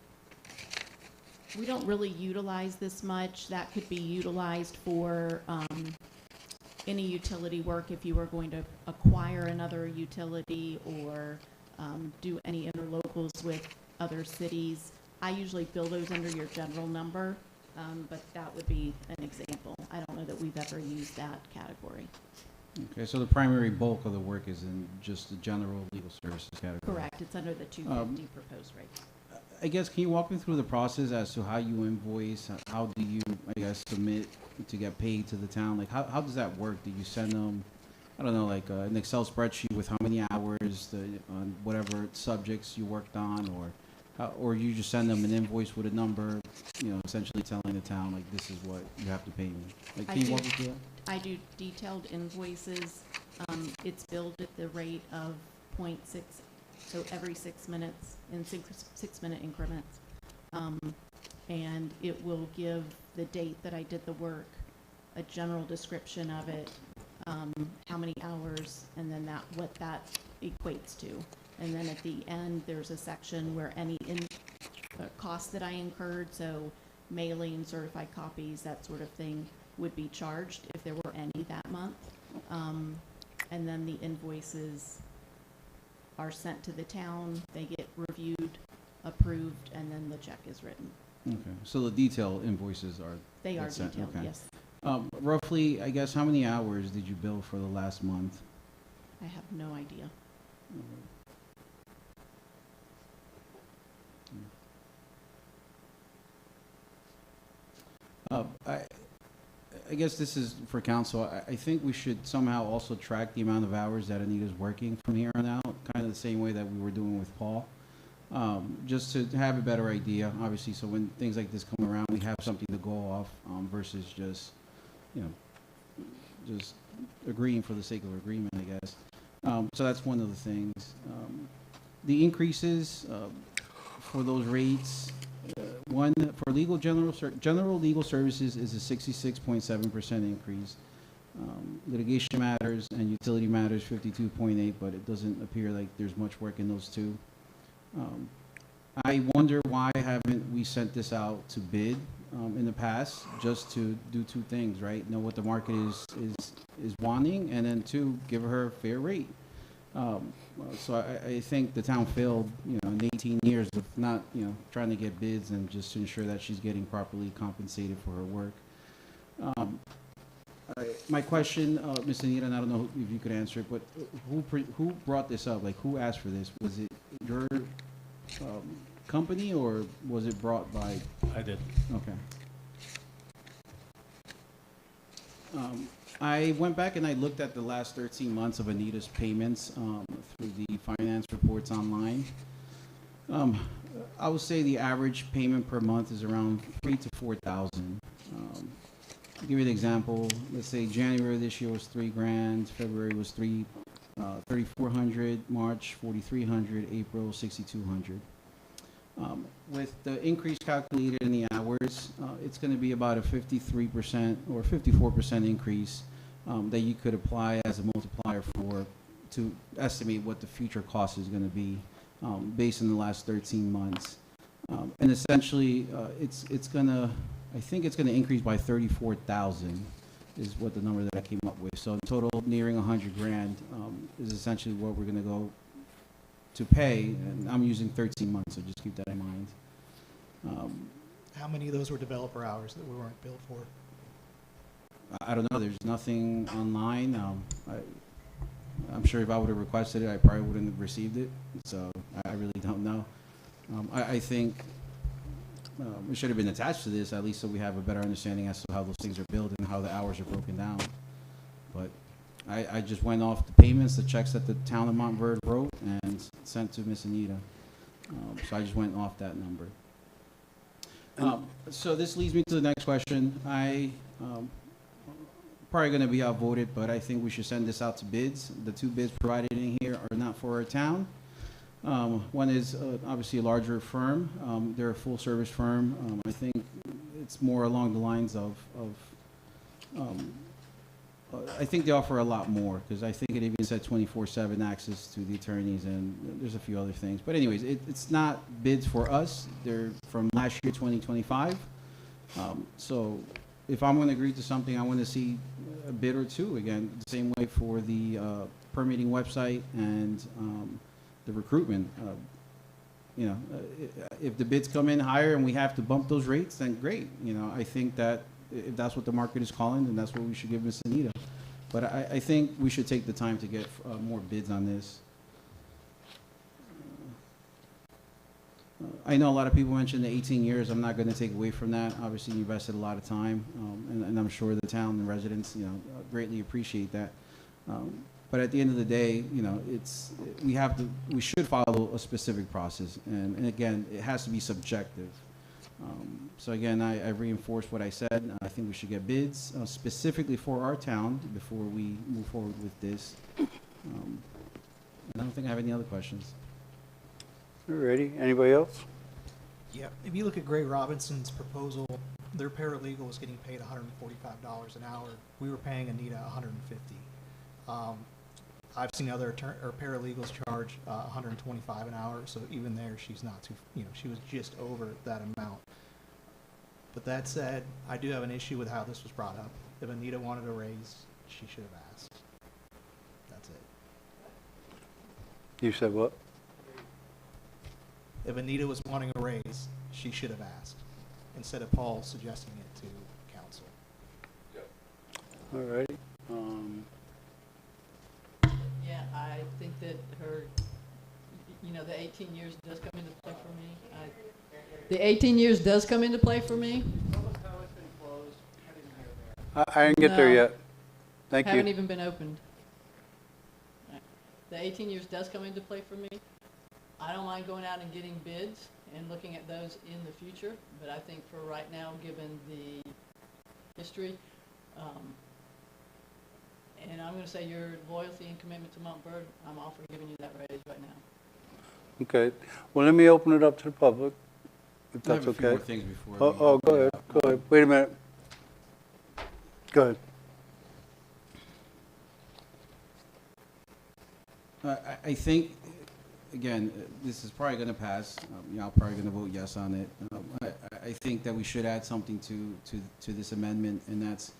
we don't really utilize this much. That could be utilized for any utility work if you were going to acquire another utility or do any interlocals with other cities. I usually bill those under your general number, but that would be an example. I don't know that we've ever used that category. Okay, so the primary bulk of the work is in just the general legal services category? Correct. It's under the 250 proposed rate. I guess, can you walk me through the process as to how you invoice? How do you, I guess, submit to get paid to the town? Like, how does that work? Do you send them, I don't know, like an Excel spreadsheet with how many hours, on whatever subjects you worked on, or you just send them an invoice with a number, essentially telling the town, like, this is what you have to pay me? Like, can you walk me through that? I do detailed invoices. It's billed at the rate of 0.6, so every 6 minutes in 6-minute increments. And it will give the date that I did the work, a general description of it, how many hours, and then what that equates to. And then at the end, there's a section where any costs that I incurred, so mailing, certified copies, that sort of thing, would be charged if there were any that month. And then the invoices are sent to the town, they get reviewed, approved, and then the check is written. Okay, so the detailed invoices are? They are sent, detailed, okay. yes. Roughly, I guess, how many hours did you bill for the last month? I have no idea. I guess this is for council. I think we should somehow also track the amount of hours that Anita's working from here on out, kind of the same way that we were doing with Paul. Just to have a better idea, obviously, so when things like this come around, we have something to go off versus just, just agreeing for the sake of agreement, I guess. So that's one of the things. The increases for those rates, one for general legal services is a 66.7% increase. Litigation matters and utility matters 52.8, but it doesn't appear like there's much work in those two. I wonder why haven't we sent this out to bid in the past, just to do two things, right? Know what the market is wanting, and then two, give her a fair rate. So I think the town failed, in 18 years of not, trying to get bids and just to ensure that she's getting properly compensated for her work. My question, Ms. Anita, and I don't know if you could answer it, but who brought this up? Like, who asked for this? Was it your company, or was it brought by? I did. Okay. I went back and I looked at the last 13 months of Anita's payments through the finance reports online. I would say the average payment per month is around $3,000 to $4,000. To give you an example, let's say January this year was $3,000, February was $3,400, March $4,300, April $6,200. With the increase calculated in the hours, it's going to be about a 53% or 54% increase that you could apply as a multiplier to estimate what the future cost is going to be based on the last 13 months. And essentially, I think it's going to increase by 34,000 is what the number that I came up with. So in total, nearing 100 grand is essentially what we're going to go to pay, and I'm using 13 months, so just keep that in mind. How many of those were developer hours that we weren't billed for? I don't know. There's nothing online. I'm sure if I would have requested it, I probably wouldn't have received it. So I really don't know. I think it should have been attached to this, at least so we have a better understanding as to how those things are billed and how the hours are broken down. But I just went off the payments, the checks that the town of Montverde wrote and sent to Miss Anita. So I just went off that number. So this leads me to the next question. Probably going to be outvoted, but I think we should send this out to bids. The two bids provided in here are not for our town. One is obviously a larger firm. They're a full-service firm. I think it's more along the lines of I think they offer a lot more, because I think it even said 24/7 access to the attorneys, and there's a few other things. But anyways, it's not bids for us. They're from last year, 2025. So if I'm going to agree to something, I want to see a bid or two. Again, the same way for the permitting website and the recruitment. If the bids come in higher and we have to bump those rates, then great. I think that if that's what the market is calling, then that's what we should give Ms. Anita. But I think we should take the time to get more bids on this. I know a lot of people mentioned the 18 years. I'm not going to take away from that. Obviously, you invested a lot of time, and I'm sure the town and residents, greatly appreciate that. But at the end of the day, we should follow a specific process, and again, it has to be subjective. So again, I reinforce what I said. I think we should get bids specifically for our town before we move forward with this. And I don't think I have any other questions. Alrighty, anybody else? Yeah, if you look at Gray Robinson's proposal, their paralegal was getting paid $145 an hour. We were paying Anita $150. I've seen other paralegals charge $125 an hour, so even there, she's not too, she was just over that amount. But that said, I do have an issue with how this was brought up. If Anita wanted a raise, she should have asked. That's it. You said what? If Anita was wanting a raise, she should have asked, instead of Paul suggesting it to council. Alrighty. Yeah, I think that the 18 years does come into play for me. The 18 years does come into play for me. I didn't get there yet. Thank you. Haven't even been opened. The 18 years does come into play for me. I don't mind going out and getting bids and looking at those in the future, but I think for right now, given the history, and I'm going to say your loyalty and commitment to Montverde, I'm all for giving you that raise right now. Okay. Well, let me open it up to the public, if I have that's a few okay. more things before Oh, go ahead. Go ahead. Wait a minute. Go ahead. I think, again, this is probably going to pass. Y'all probably going to vote yes on it. I think that we should add something to this amendment, and that's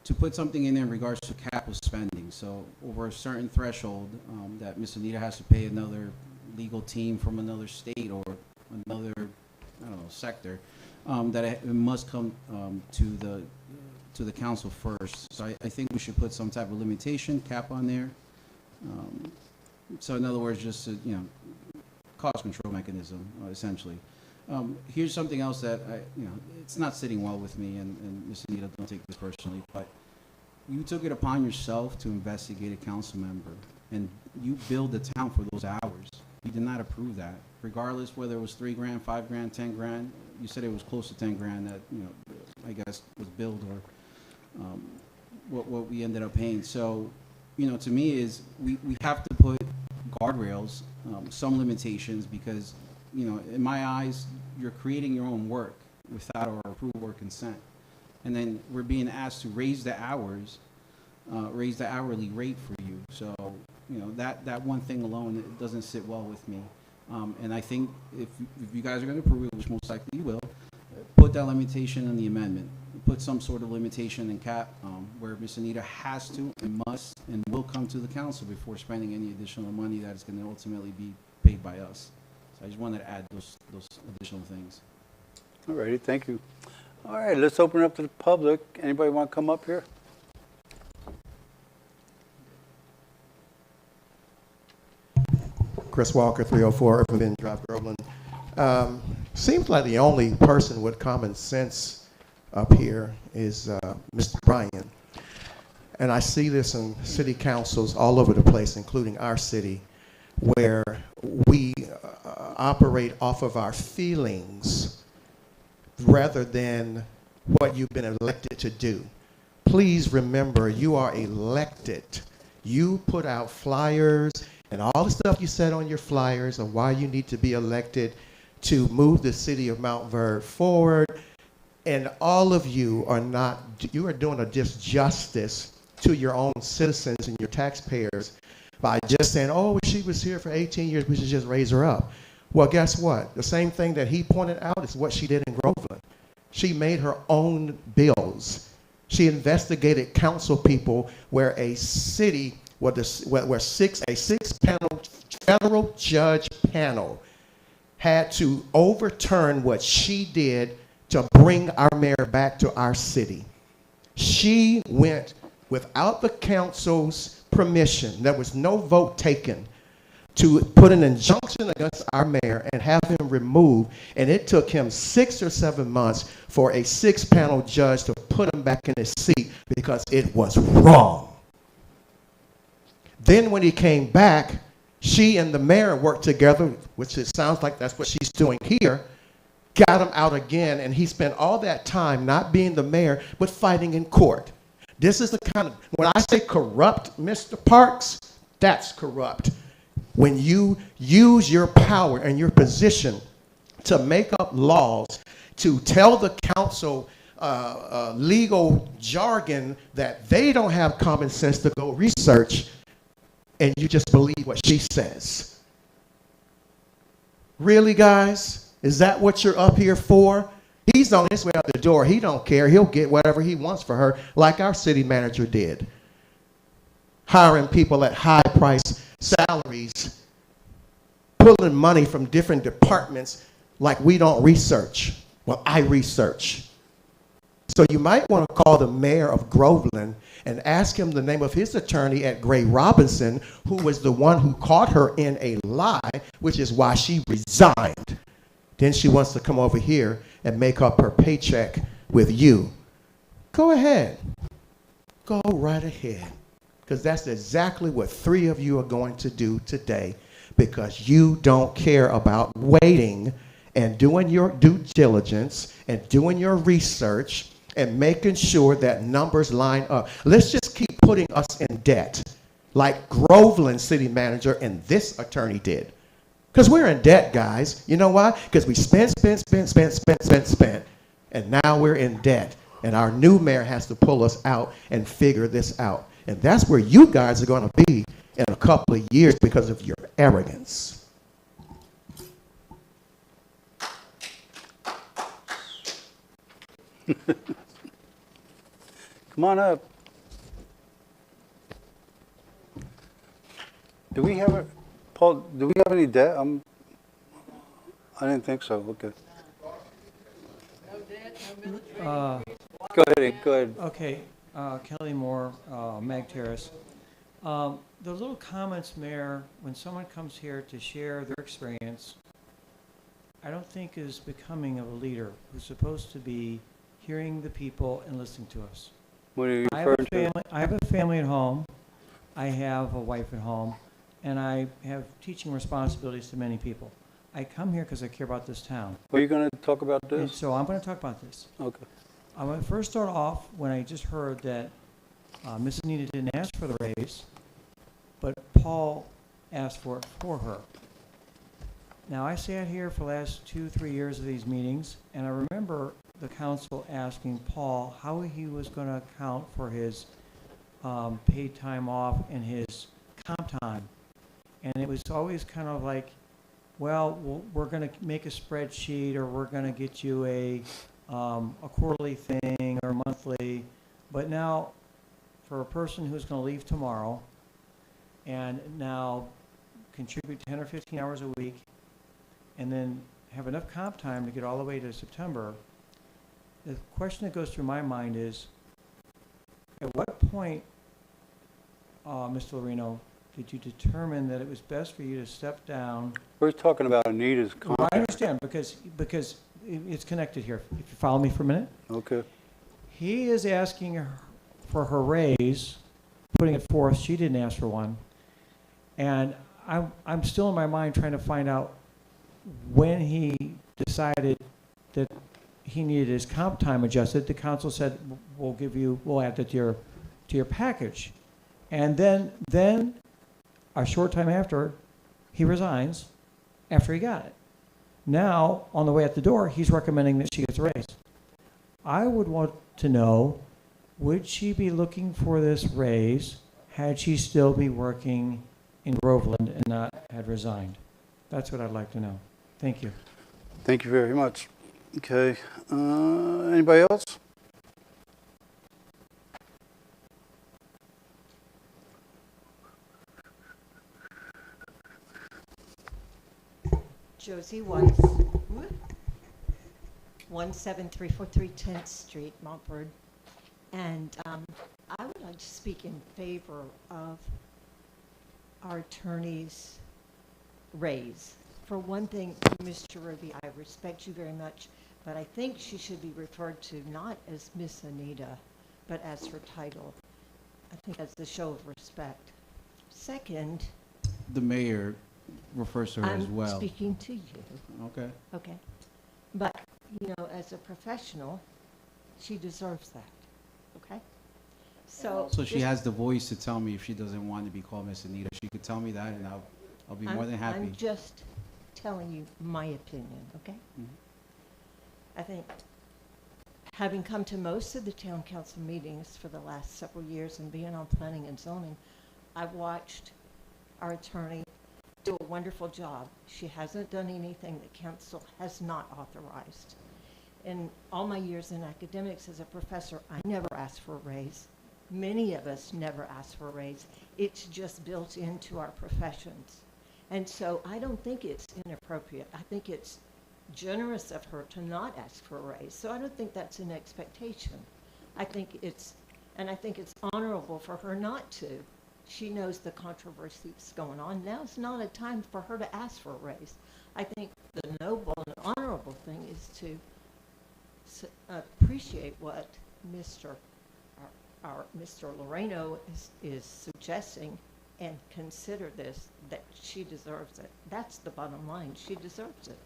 to put something in there in regards to capital spending. So over a certain threshold, that Ms. Anita has to pay another legal team from another state or another, sector, that it must come to to the council first. So I think we should put some type of limitation cap on there. So in other words, just a, cost control mechanism, essentially. Here's something else that it's not sitting well with me, and Ms. Anita, don't take this personally, but you took it upon yourself to investigate a council member, and you billed the town for those hours. You did not approve that, regardless whether it was $3,000, $5,000, $10,000. You said it was close to $10,000 that I guess was billed, or what we ended up paying. So, to me is we have to put guardrails, some limitations, because in my eyes, you're creating your own work without our approval or consent. And then we're being asked to raise the hours, raise the hourly rate for you. So, that one thing alone, it doesn't sit well with me. And I think if you guys are going to approve it, which most likely you will, put that limitation in the amendment. Put some sort of limitation and cap where Ms. Anita has to and must and will come to the council before spending any additional money that is going to ultimately be paid by us. So I just wanted to add those additional things. All righty, thank you. All right, let's open it up to the public. Anybody want to come up here? Chris Walker, 304 Irvin Drive, Groveland. Seems like the only person with common sense up here is Mr. Bryan. And I see this in city councils all over the place, including our city, where we operate off of our feelings rather than what you've been elected to do. Please remember, you are elected. You put out flyers and all the stuff you said on your flyers of why you need to be elected to move the city of Montverde forward. And all of you are doing a disjustice to your own citizens and your taxpayers by just saying, oh, she was here for 18 years, we should just raise her up. Well, guess what? The same thing that he pointed out is what she did in Groveland. She made her own bills. She investigated council people where a city, where a six-panel federal judge panel had to overturn what she did to bring our mayor back to our city. She went without the council's permission. There was no vote taken to put an injunction against our mayor and have him removed. And it took him 6 or 7 months for a 6-panel judge to put him back in his seat because it was wrong. Then when he came back, she and the mayor worked together, which it sounds like that's what she's doing here, got him out again, and he spent all that time not being the mayor, but fighting in court. This is the kind of, when I say corrupt, Mr. Parks, that's corrupt. When you use your power and your position to make up laws, to tell the council legal jargon that they don't have common sense to go research, and you just believe what she says. Really, guys? Is that what you're up here for? He's on his way out the door. He don't care. He'll get whatever he wants for her, like our city manager did. Hiring people at high-priced salaries, pulling money from different departments like we don't research. Well, I research. So you might want to call the mayor of Groveland and ask him the name of his attorney at Gray Robinson, who was the one who caught her in a lie, which is why she resigned. Then she wants to come over here and make up her paycheck with you. Go ahead. Go right ahead. Because that's exactly what 3 of you are going to do today, because you don't care about waiting and doing your due diligence and doing your research and making sure that numbers line up. Let's just keep putting us in debt like Groveland city manager and this attorney did. Because we're in debt, guys. You know why? Because we spent, and now we're in debt. And our new mayor has to pull us out and figure this out. And that's where you guys are going to be in a couple of years because of your arrogance. Come on up. Do we have Paul, do we have any debt? I didn't think so. Okay. Go ahead, go ahead. Okay, Kelly Moore, Mag Terrace. The little comments, Mayor, when someone comes here to share their experience, I don't think is becoming of a leader who's supposed to be hearing the people and listening to us. What are you I have a referring to? family, I have a family at home, I have a wife at home, and I have teaching responsibilities to many people. I come here because I care about this town. Are you going to talk about And this? so I'm going to talk about this. Okay. I want to first start off when I just heard that Miss Anita didn't ask for the raise, but Paul asked for it for her. Now, I sat here for the last 2-3 years of these meetings, and I remember the council asking Paul how he was going to account for his paid time off and his comp time. And it was always kind of like, well, we're going to make a spreadsheet, or we're going to get you a quarterly thing or monthly. But now, for a person who's going to leave tomorrow and now contribute 10 or 15 hours a week and then have enough comp time to get all the way to September, the question that goes through my mind is, at what point, Mr. Lorino, did you determine that it was best for you to step down? We're talking about Anita's Well, contract. I understand, because it's connected here. If you follow me for a minute. Okay. He is asking her for her raise, putting it forth. She didn't ask for one. And I'm still in my mind trying to find out when he decided that he needed his comp time adjusted. The council said, we'll add that to your package. And then a short time after, he resigns after he got it. Now, on the way out the door, he's recommending that she gets a raise. I would want to know, would she be looking for this raise had she still be working in Groveland and not had resigned? That's what I'd like to know. Thank you. Thank you very much. Okay. Anybody else? Josie Weiss, 17343 10th Street, Montverde. And I would like to speak in favor of our attorney's raise. For one thing, Mr. Ruby, I respect you very much, but I think she should be referred to not as Miss Anita, but as her title. I think that's a show of respect. Second, The mayor refers to her as well. I'm speaking to you. Okay. Okay. But, you know, as a professional, she deserves that. Okay? So So she has the voice to tell me if she doesn't want to be called Miss Anita. She could tell me that, and I'll be more than happy. I'm just telling you my opinion, okay? Mhm. I think, having come to most of the town council meetings for the last several years and being on planning and zoning, I've watched our attorney do a wonderful job. She hasn't done anything that council has not authorized. In all my years in academics as a professor, I never asked for a raise. Many of us never ask for a raise. It's just built into our professions. And so I don't think it's inappropriate. I think it's generous of her to not ask for a raise. So I don't think that's an expectation. I think it's honorable for her not to. She knows the controversy that's going on. Now is not a time for her to ask for a raise. I think the noble and honorable thing is to appreciate what Mr. Loreno is suggesting and consider this, that she deserves it. That's the bottom line. She deserves it.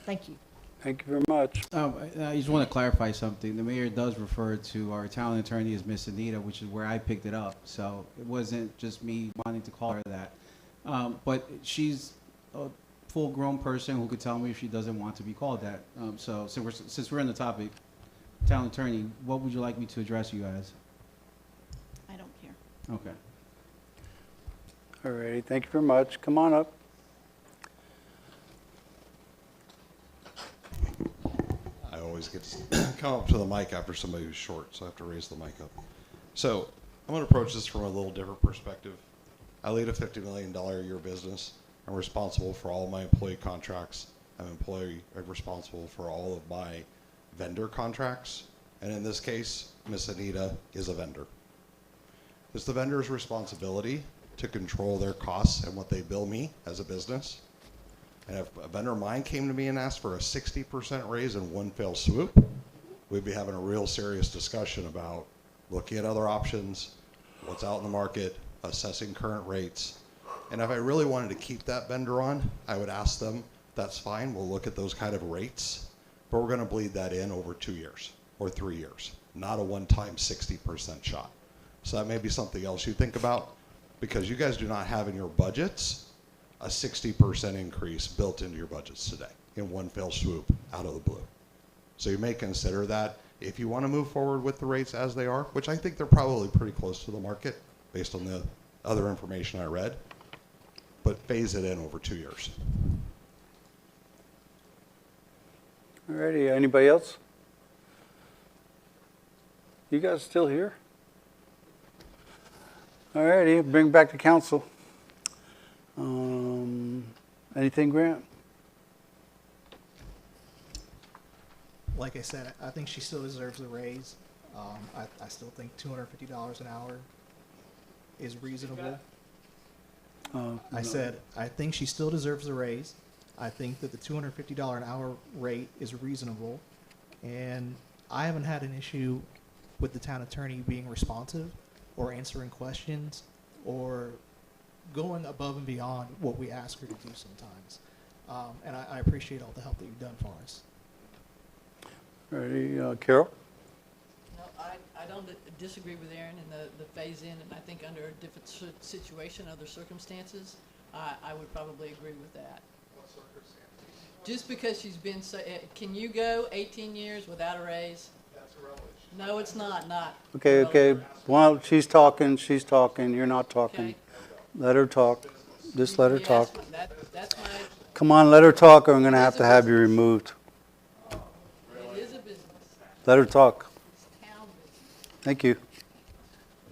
Thank you. Thank you very much. I just want to clarify something. The mayor does refer to our town attorney as Miss Anita, which is where I picked it up. So it wasn't just me wanting to call her that. But she's a full-grown person who could tell me if she doesn't want to be called that. So since we're on the topic, town attorney, what would you like me to address you as? I don't care. Okay. All right. Thank you very much. Come on up. I always get to come up to the mic after somebody who's short, so I have to raise the mic up. So I'm going to approach this from a little different perspective. I lead a $50 million a year business. I'm responsible for all my employee contracts. I'm responsible for all of my vendor contracts And in this case, Miss Anita is a vendor. It's the vendor's responsibility to control their costs and what they bill me as a business. And if a vendor of mine came to me and asked for a 60% raise in one fell swoop, we'd be having a real serious discussion about looking at other options, what's out in the market, assessing current rates. And if I really wanted to keep that vendor on, I would ask them, that's fine, we'll look at those kind of rates, but we're gonna bleed that in over 2 years or 3 years, not a one-time 60% shot. So that may be something else you think about, because you guys do not have in your budgets a 60% increase built into your budgets today in one fell swoop out of the blue. So you may consider that if you want to move forward with the rates as they are, which I think they're probably pretty close to the market based on the other information I read, but phase it in over 2 years. Alrighty, anybody else? You guys still here? Alrighty, bring back to council. Anything, Grant? Like I said, I think she still deserves a raise. I still think $250 an hour is reasonable. I said, I think she still deserves a raise. I think that the $250 an hour rate is reasonable. And I haven't had an issue with the town attorney being responsive or answering questions or going above and beyond what we ask her to do sometimes. And I appreciate all the help that you've done for us. Alrighty, Carol? No, I don't disagree with Aaron in the phase in, and I think under a different situation, other circumstances, I would probably agree with that. What circumstances? Just because she's been so, can you go 18 years without a raise? That's irrelevant. No, it's not Okay. Well, she's talking, you're not talking. Okay. Let her talk. Just let her Yes, talk. that's my, Come on, let her talk, or I'm gonna have to have you removed. it is a business. Let her talk. It's town business. Thank you.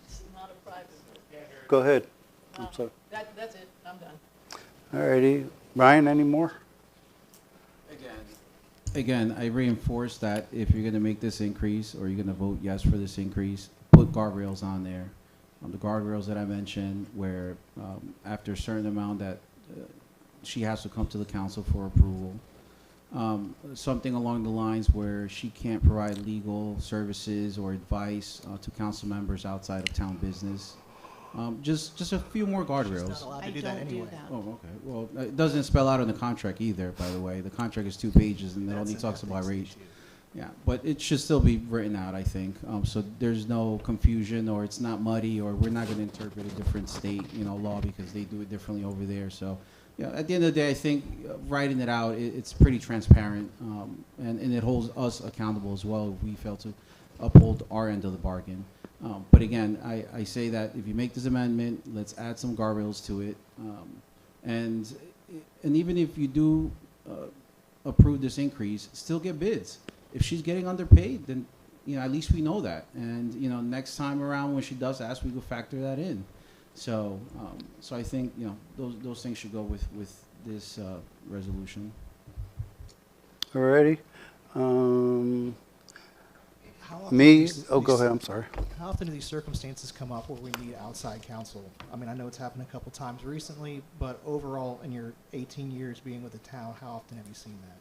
It's not a private business. Go ahead. No, I'm sorry. that's it. I'm done. Alrighty. Brian, any more? Again, I reinforce that if you're going to make this increase or you're going to vote yes for this increase, put guardrails on there. The guardrails that I mentioned where after a certain amount that she has to come to the council for approval. Something along the lines where she can't provide legal services or advice to council members outside of town business. Just a few more guardrails. She's not allowed to do that anyway. Oh, okay. Well, it doesn't spell out in the contract either, by the way. The contract is 2 pages and it only talks about rates. Yeah, but it should still be written out, I think. So there's no confusion or it's not muddy or we're not going to interpret a different state, law because they do it differently over there. So, yeah, at the end of the day, I think writing it out, it's pretty transparent and it holds us accountable as well if we fail to uphold our end of the bargain. But again, I say that if you make this amendment, let's add some guardrails to it. And even if you do approve this increase, still get bids. If she's getting underpaid, then at least we know that. And next time around when she does ask, we will factor that in. So so I think those things should go with this resolution. Alrighty. Go ahead, I'm sorry. How often do these circumstances come up where we need outside counsel? I mean, I know it's happened a couple times recently, but overall, in your 18 years being with the town, how often have you seen that?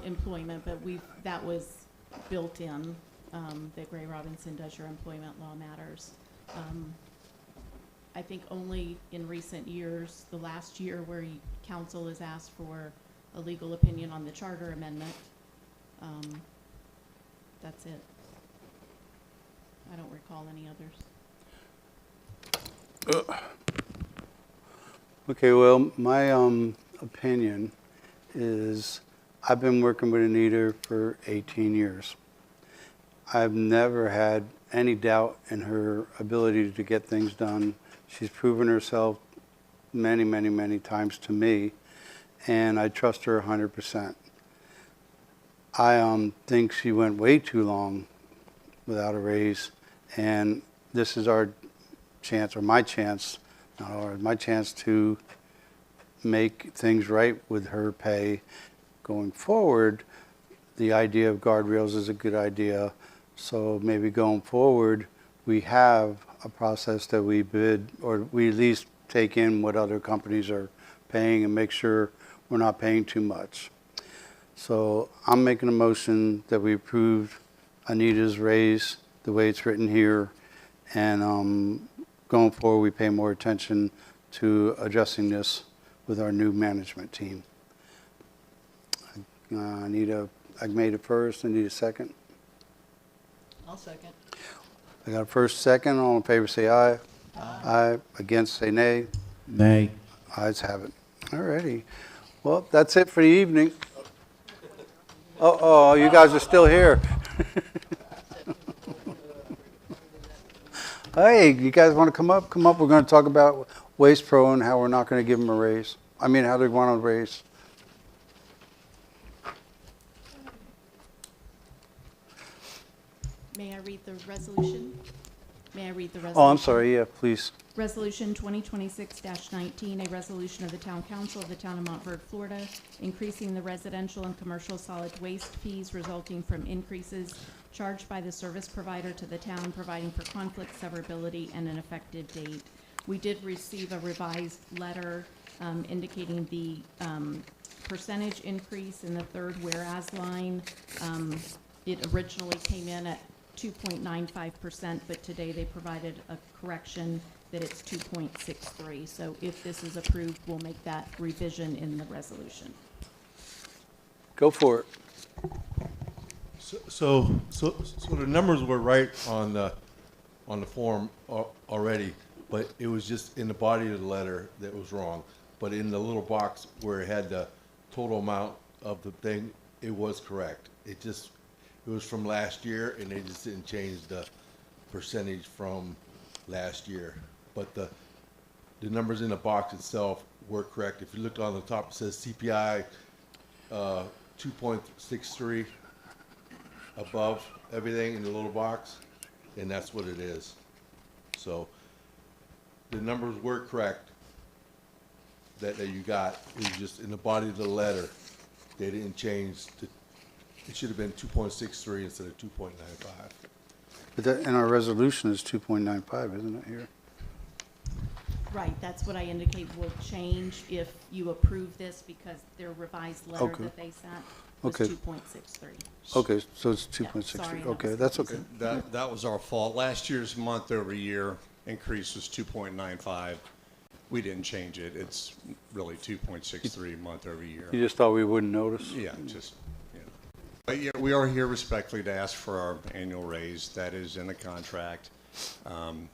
Employment, but that was built in, that Gray Robinson does your employment law matters. I think only in recent years, the last year where council has asked for a legal opinion on the charter amendment. That's it. I don't recall any others. Okay, well, my opinion is I've been working with Anita for 18 years. I've never had any doubt in her ability to get things done. She's proven herself many, many, many times to me, and I trust her 100%. I think she went way too long without a raise, and this is our chance, or my chance, not ours, my chance to make things right with her pay going forward, the idea of guardrails is a good idea. So maybe going forward, we have a process that we bid, or we at least take in what other companies are paying and make sure we're not paying too much. So I'm making a motion that we approve Anita's raise the way it's written here, and going forward, we pay more attention to addressing this with our new management team. I made it first. I need a second. I'll second. I got a first, second. All in favor, say aye. Aye. Against, say nay. Nay. Ayes have it. All righty. Well, that's it for the evening. Oh, you guys are still here. Hey, you guys want to come up? Come up. We're going to talk about Waste Pro and how we're not going to give them a raise. I mean, how they want a raise. May I read the resolution? May I read the resolution? Oh, I'm sorry. Yeah, please. Resolution 2026-19, a resolution of the Town Council of the Town of Montverde, Florida, increasing the residential and commercial solid waste fees resulting from increases charged by the service provider to the town, providing for conflict severability and an effective date. We did receive a revised letter indicating the percentage increase in the third whereas line. It originally came in at 2.95%, but today they provided a correction that it's 2.63. So if this is approved, we'll make that revision in the resolution. Go for it. So the numbers were right on the form already, but it was just in the body of the letter that was wrong. But in the little box where it had the total amount of the thing, it was correct. It was from last year, and they just didn't change the percentage from last year. But the numbers in the box itself were correct. If you look on the top, it says CPI 2.63 above everything in the little box, and that's what it is. So the numbers were correct that you got. It was just in the body of the letter. They didn't change the. It should have been 2.63 instead of 2.95. But that, in our resolution is 2.95, isn't it here? Right, that's what I indicate will change if you approve this, because their revised letter Okay. that they sent was Okay. 2.63. Okay, so it's Yeah, 2.63. sorry, Okay, that's okay. That was our fault. Last year's month over year increase was 2.95. We didn't change it. It's really 2.63 month over year. You just thought we wouldn't notice? Yeah, but yeah, we are here respectfully to ask for our annual raise. That is in the contract. And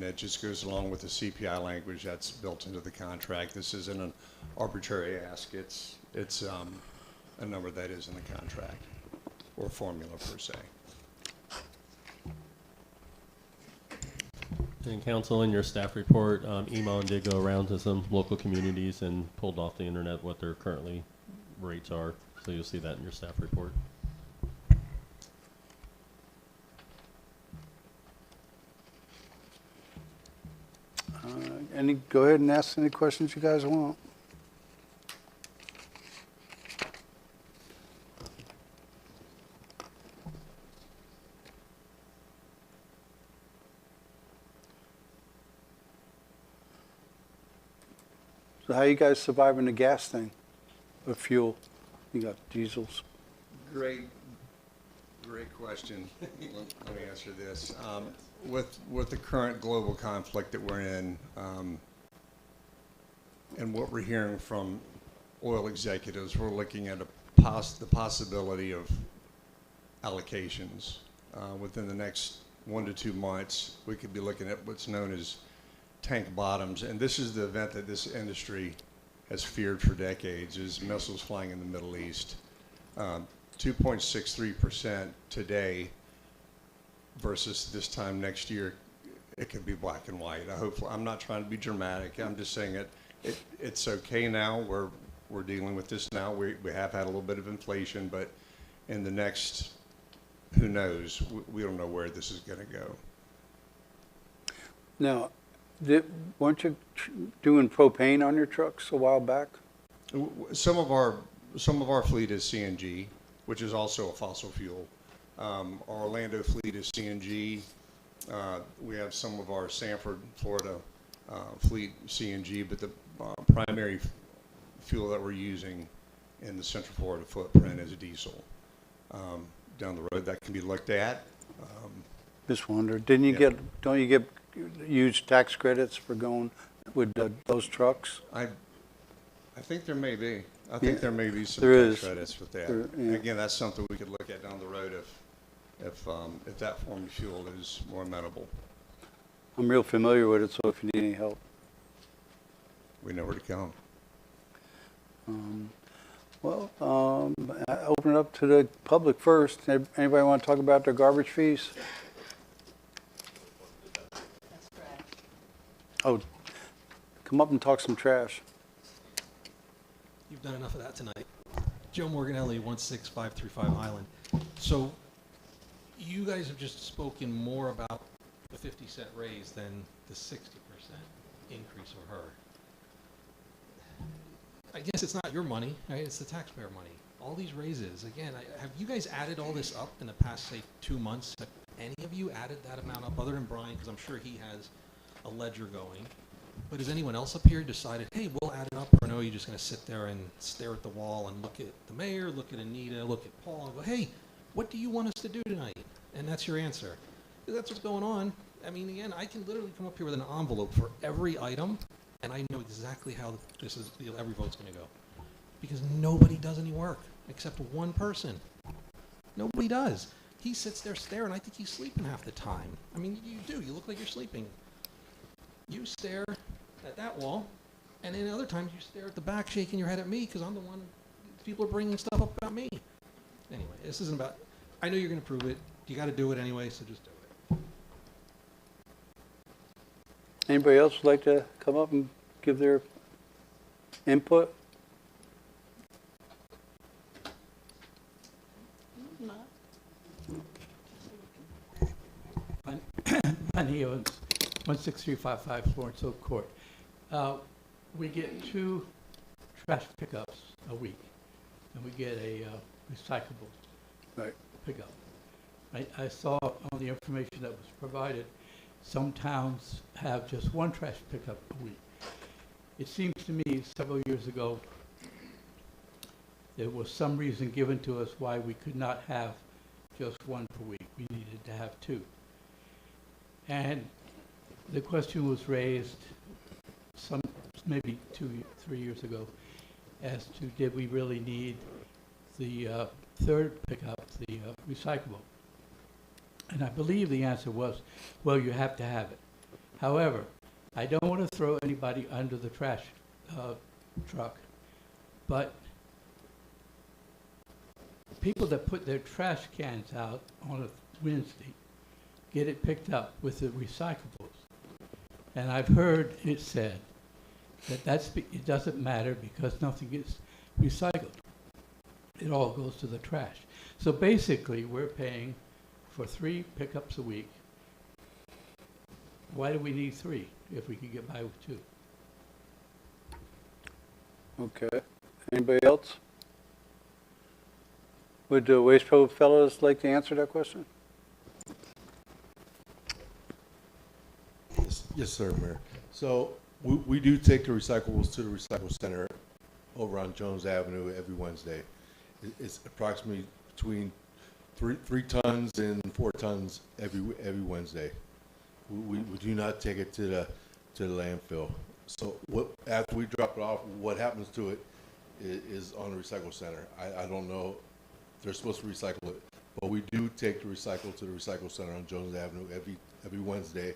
it just goes along with the CPI language that's built into the contract. This isn't an arbitrary ask. It's a number that is in the contract, or formula per se. And council, in your staff report, Emon did go around to some local communities and pulled off the internet what their currently rates are. So you'll see that in your staff report. Go ahead and ask any questions you guys want. So how you guys surviving the gas thing, or fuel? You got diesels. Great question. Let me answer this. With the current global conflict that we're in, and what we're hearing from oil executives, we're looking at the possibility of allocations. Within the next 1 to 2 months, we could be looking at what's known as tank bottoms, and this is the event that this industry has feared for decades, is missiles flying in the Middle East. 2.63% today versus this time next year, it could be black and white. I'm not trying to be dramatic. I'm just saying it's okay now. We're dealing with this now. We have had a little bit of inflation, but in the next, who knows? We don't know where this is going to go. Now, Weren't you doing propane on your trucks a while back? Some of our fleet is CNG, which is also a fossil fuel. Our Orlando fleet is CNG. We have some of our Sanford, Florida fleet CNG, but the primary fuel that we're using in the Central Florida footprint is diesel. Down the road, that can be looked at. Just wondered, don't you get huge tax credits for going with those trucks? I think there may be. I think there may be some There tax is. credits with that. Yeah. Again, that's something we could look at down the road if that form of fuel is more amenable. I'm real familiar with it, so if you need any help. We know where to come. I open it up to the public first. Anybody want to talk about their garbage fees? Oh, come up and talk some trash. You've done enough of that tonight. Joe Morganelli, 16535 Highland. So you guys have just spoken more about the 50-cent raise than the 60% increase for her. I guess it's not your money, right? It's the taxpayer money. All these raises, again, have you guys added all this up in the past, say, 2 months? Have any of you added that amount up, other than Brian, because I'm sure he has a ledger going? But has anyone else up here decided, hey, we'll add it up, or no, you're just going to sit there and stare at the wall and look at the mayor, look at Anita, look at Paul, and go, hey, what do you want us to do tonight? And that's your answer. That's what's going on. I mean, again, I can literally come up here with an envelope for every item, and I know exactly how every vote's going to go. Because nobody does any work except one person. Nobody does. He sits there staring. I think he's sleeping half the time. I mean, you do. You look like you're sleeping. You stare at that wall, and then other times you stare at the back shaking your head at me because I'm the one, people are bringing stuff up about me. Anyway, this isn't about, I know you're going to prove it. You got to do it anyway, so just do it. Anybody else would like to come up and give their input? Money Owens, 16355 Florence Oak Court. We get 2 trash pickups a week, and we get a recyclable pickup. I saw on the information that was provided, some towns have just 1 trash pickup a week. It seems to me several years ago, there was some reason given to us why we could not have just 1 per week. We needed to have 2. And the question was raised maybe 2-3 years ago as to did we really need the 3rd pickup, the recyclable. And I believe the answer was, well, you have to have it. However, I don't want to throw anybody under the trash truck, but people that put their trash cans out on a Wednesday get it picked up with the recyclables. And I've heard it said that it doesn't matter because nothing gets recycled. It all goes to the trash. So basically, we're paying for 3 pickups a week. Why do we need 3 if we could get by with 2? Okay. Anybody else? Would the Waste Pro fellows like to answer that question? Yes, sir, Mayor. So we do take the recyclables to the recycle center over on Jones Avenue every Wednesday. It's approximately between 3 tons and 4 tons every Wednesday. We do not take it to the landfill. So after we drop it off, what happens to it is on the recycle center. I don't know. They're supposed to recycle it, but we do take the recycle to the recycle center on Jones Avenue every Wednesday.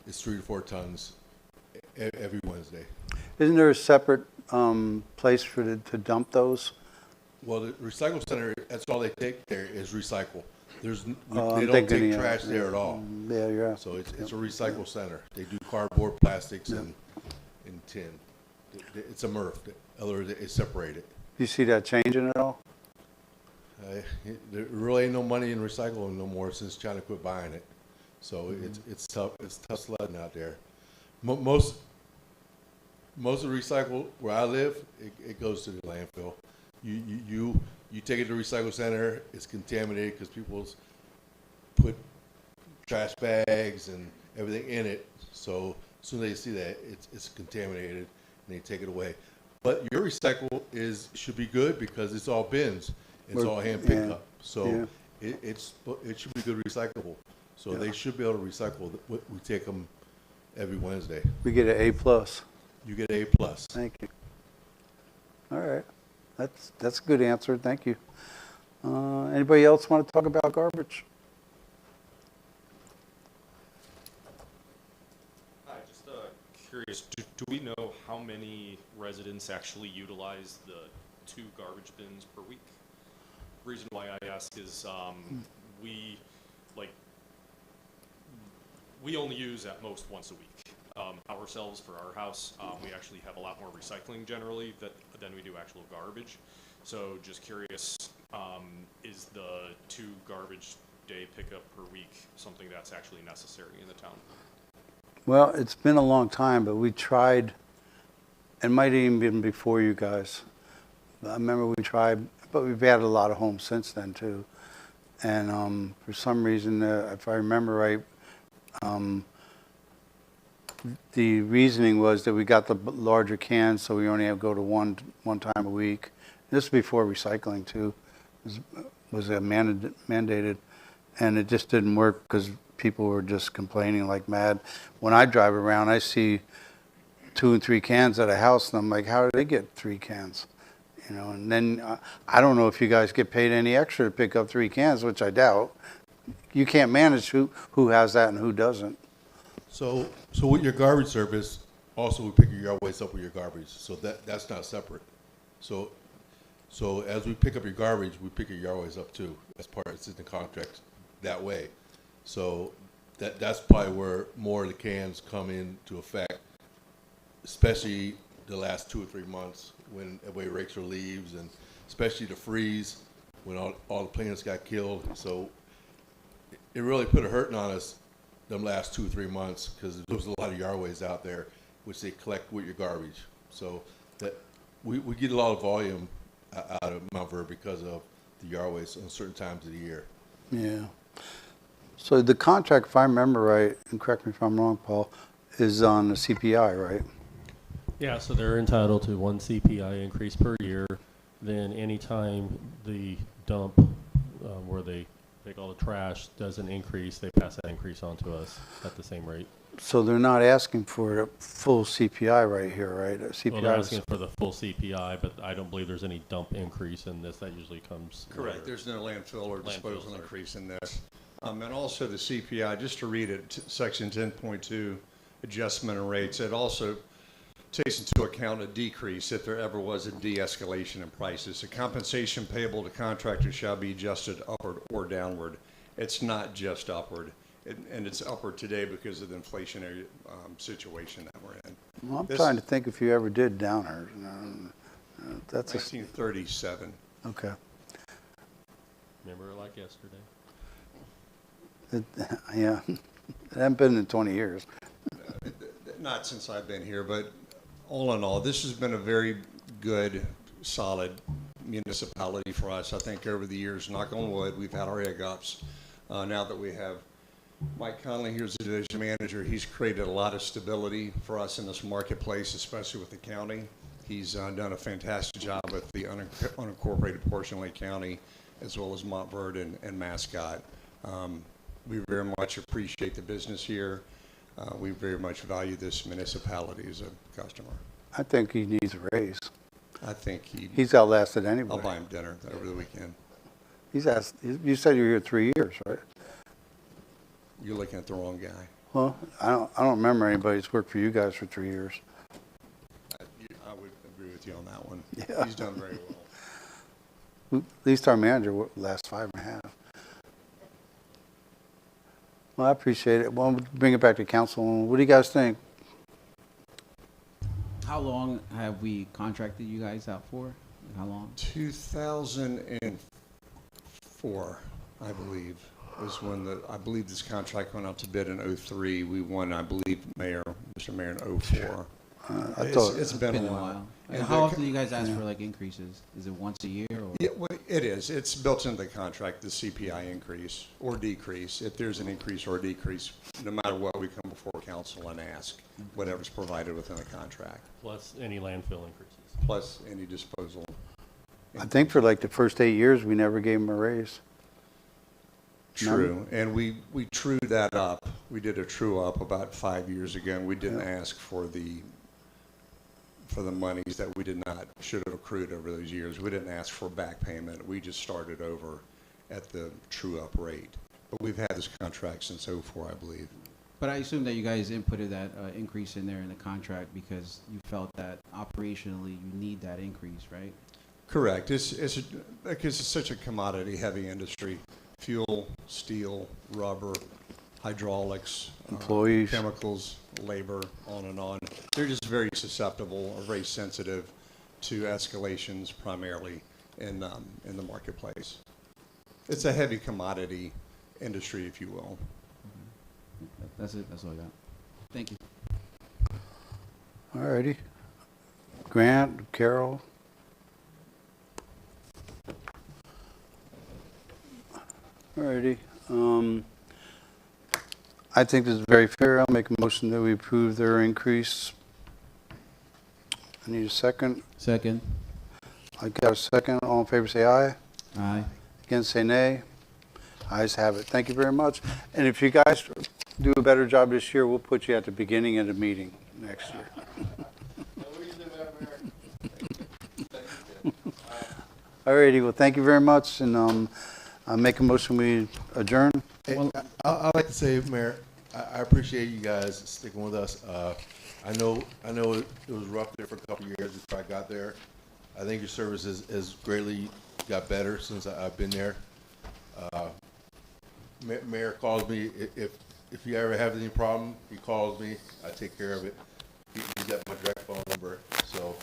It's 3 to 4 tons every Wednesday. Isn't there a separate place to dump those? Well, the recycle center, that's all they take there is recycle. They I'm don't thinking, take trash there at all. Yeah, yeah. So it's a recycle center. They do cardboard, plastics, and tin. It's a MRF. Otherwise, it's separated. Do you see that changing at all? There really ain't no money in recycling no more since China quit buying it. So it's tough. It's tough sledding out there. Most of the recycle where I live, it goes to the landfill. You take it to the recycle center, it's contaminated because people put trash bags and everything in it. So as soon as they see that, it's contaminated, and they take it away. But your recycle should be good because it's all bins. It's all hand pickup. So it should be good recyclable. So they should be able to recycle. We take them every Wednesday. We get an A+. You get A+. Thank you. All right. That's a good answer. Thank you. Anybody else want to talk about garbage? Hi, just curious, do we know how many residents actually utilize the 2 garbage bins per week? The reason why I ask is we only use at most once a week. Ourselves for our house, we actually have a lot more recycling generally than we do actual garbage. So just curious, is the 2 garbage day pickup per week something that's actually necessary in the town? Well, it's been a long time, but we tried, it might have even been before you guys. I remember we tried, but we've added a lot of homes since then too. And for some reason, if I remember right, the reasoning was that we got the larger cans, so we only have to go to one time a week. This was before recycling too, was mandated, and it just didn't work because people were just complaining like mad. When I drive around, I see 2 and 3 cans at a house, and I'm like, how do they get 3 cans? You know, and then I don't know if you guys get paid any extra to pick up 3 cans, which I doubt. You can't manage who has that and who doesn't. So with your garbage service, also we pick your yard waste up with your garbage. So that's not separate. So as we pick up your garbage, we pick your yard waste up too. It's in the contract that way. So that's probably where more of the cans come into effect, especially the last 2 or 3 months when everybody rakes their leaves, and especially the freeze when all the plants got killed. So it really put a hurting on us them last 2 or 3 months because there was a lot of yard waste out there which they collect with your garbage. So that we get a lot of volume out of Montverde because of the yard waste on certain times of the year. Yeah. So the contract, if I remember right, and correct me if I'm wrong, Paul, is on the CPI, right? Yeah, so they're entitled to 1 CPI increase per year. Then anytime the dump where they take all the trash does an increase, they pass that increase on to us at the same rate. So they're not asking for a full CPI right here, right? CPI Well, they're asking for the full CPI, but I don't believe there's any dump increase in this. That usually comes Correct. later. There's no landfill or disposal increase in this. And also the CPI, just to read it, section 10.2, adjustment of rates, it also takes into account a decrease if there ever was a de-escalation in prices. The compensation payable to contractors shall be adjusted upward or downward. It's not just upward. And it's upward today because of the inflationary situation that we're in. Well, I'm trying to think if you ever did downer. That's 1937. Okay. Remember it like yesterday. Yeah, it hasn't been in 20 years. Not since I've been here, but all in all, this has been a very good, solid municipality for us. I think over the years, knock on wood, we've had our hiccups. Now that we have Mike Conley here's the division manager, he's created a lot of stability for us in this marketplace, especially with the county. He's done a fantastic job with the unincorporated portion of Lake County, as well as Montverde and Mascot. We very much appreciate the business here. We very much value this municipality as a customer. I think he needs a raise. I think he's outlasted anybody. I'll buy him dinner over the weekend. You said you were here 3 years, right? You're looking at the wrong guy. Well, I don't remember anybody that's worked for you guys for 3 years. I would agree with you on that one. Yeah. He's done very well. At least our manager lasts 5.5. Well, I appreciate it. Well, we'll bring it back to council. What do you guys think? How long have we contracted you guys out for? How long? 2004, I believe. was when I believe this contract went out to bid in '03. We won, I believe, Mr. Mayor, in '04. I thought It's been a while. And how often do you guys ask for like increases? Is it once a year or? Yeah, well, it is. It's built into the contract, the CPI increase or decrease. If there's an increase or a decrease, no matter what, we come before council and ask whatever's provided within the contract. Plus any landfill increases. Plus any disposal. I think for like the first 8 years, we never gave them a raise. True, and we trued that up. We did a true up about 5 years ago, and we didn't ask for the monies that we should have accrued over those years. We didn't ask for back payment. We just started over at the true up rate. But we've had this contract since '04, I believe. But I assume that you guys inputted that increase in there in the contract because you felt that operationally you need that increase, right? Correct. Because it's such a commodity-heavy industry. Fuel, steel, rubber, hydraulics, employees, chemicals, labor, on and on. They're just very susceptible or very sensitive to escalations primarily in the marketplace. It's a heavy commodity industry, if you will. That's it. That's all I got. Thank you. All righty. Grant, Carol. All righty. I think this is very fair. I'll make a motion that we approve their increase. I need a second. Second. I got a second. All in favor say aye. Aye. Against say nay. Ayes have it. Thank you very much. And if you guys do a better job this year, we'll put you at the beginning of the meeting next year. All righty. Well, thank you very much. And I'll make a motion we adjourn. Hey, I'd like to say, Mayor, I appreciate you guys sticking with us. I know it was rough there for a couple of years before I got there. I think your service has greatly got better since I've been there. Mayor calls me if you ever have any problem. He calls me. I take care of it. He's got my direct phone number. So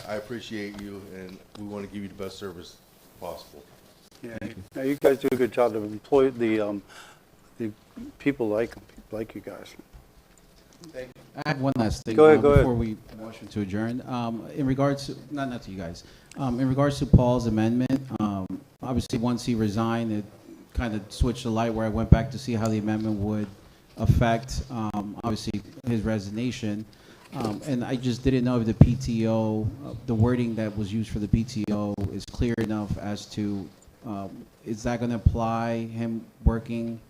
I appreciate you, and we want to give you the best service possible. Yeah, you guys do a good job to employ the people like you guys. Thank you. I have one last thing Go ahead. before we motion to adjourn. In regards to, not to you guys, in regards to Paul's amendment, obviously once he resigned, it kind of switched the light where I went back to see how the amendment would affect, obviously, his resignation. And I just didn't know if the PTO, the wording that was used for the PTO is clear enough as to, is that going to apply him working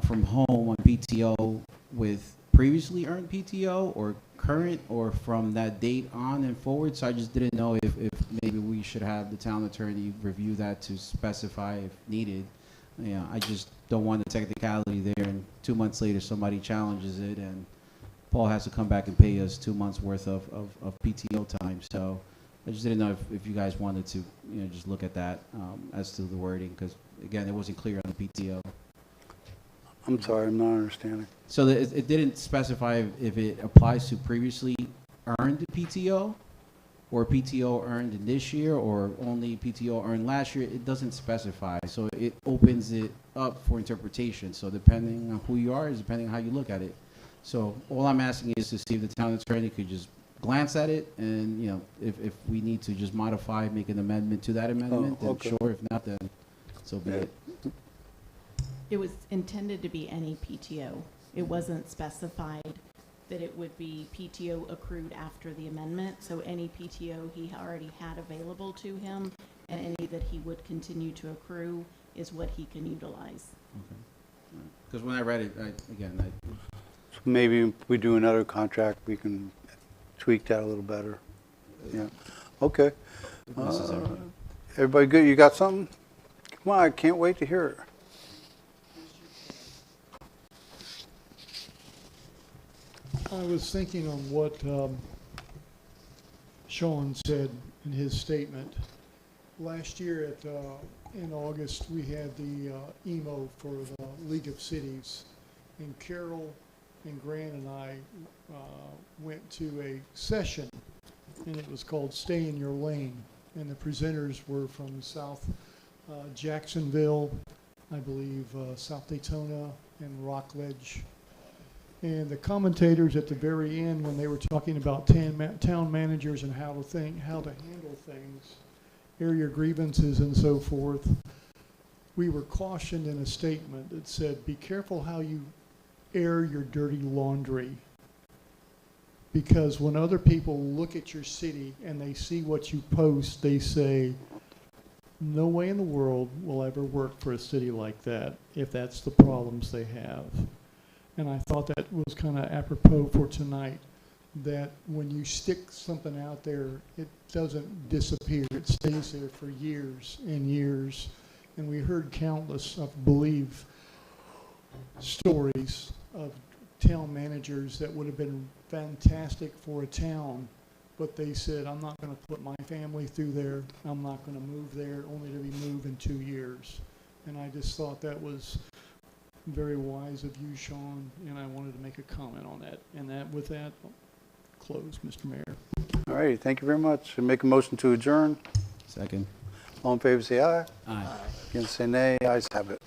from home on PTO with previously earned PTO or current or from that date on and forward? So I just didn't know if maybe we should have the town attorney review that to specify if needed. Yeah, I just don't want the technicality there and 2 months later somebody challenges it and Paul has to come back and pay us 2 months worth of PTO time. So I just didn't know if you guys wanted to, just look at that as to the wording, because again, it wasn't clear on the PTO. I'm sorry, I'm not understanding. So it didn't specify if it applies to previously earned PTO or PTO earned in this year or only PTO earned last year. It doesn't specify. So it opens it up for interpretation. So depending on who you are is depending on how you look at it. So all I'm asking is to see if the town attorney could just glance at it and, if we need to just modify, make an amendment to that amendment, then okay. sure. If not, then so be it. It was intended to be any PTO. It wasn't specified that it would be PTO accrued after the amendment. So any PTO he already had available to him and any that he would continue to accrue is what he can utilize. Okay. Because when I read it, So maybe if we do another contract, we can tweak that a little better. Yeah. Okay. Everybody good? You got something? Come on, I can't wait to hear it. I was thinking on what Sean said in his statement. Last year in August, we had the EMO for the League of Cities, and Carol and Grant and I went to a session, and it was called Stay in Your Lane, and the presenters were from South Jacksonville, I believe South Daytona and Rockledge. And the commentators at the very end, when they were talking about town managers and how to handle things, area grievances and so forth, we were cautioned in a statement that said, be careful how you air your dirty laundry. Because when other people look at your city and they see what you post, they say, no way in the world will I ever work for a city like that if that's the problems they have. And I thought that was kind of apropos for tonight, that when you stick something out there, it doesn't disappear. It stays there for years and years. And we heard countless, I believe, stories of town managers that would have been fantastic for a town, but they said, I'm not going to put my family through there. I'm not going to move there, only to be moved in 2 years. And I just thought that was very wise of you, Sean, and I wanted to make a comment on that. And that, with that, I'll close, Mr. Mayor. All right, thank you very much. I make a motion to adjourn. Second. All in favor, say aye. Aye. Against, say nay. Ayes have it.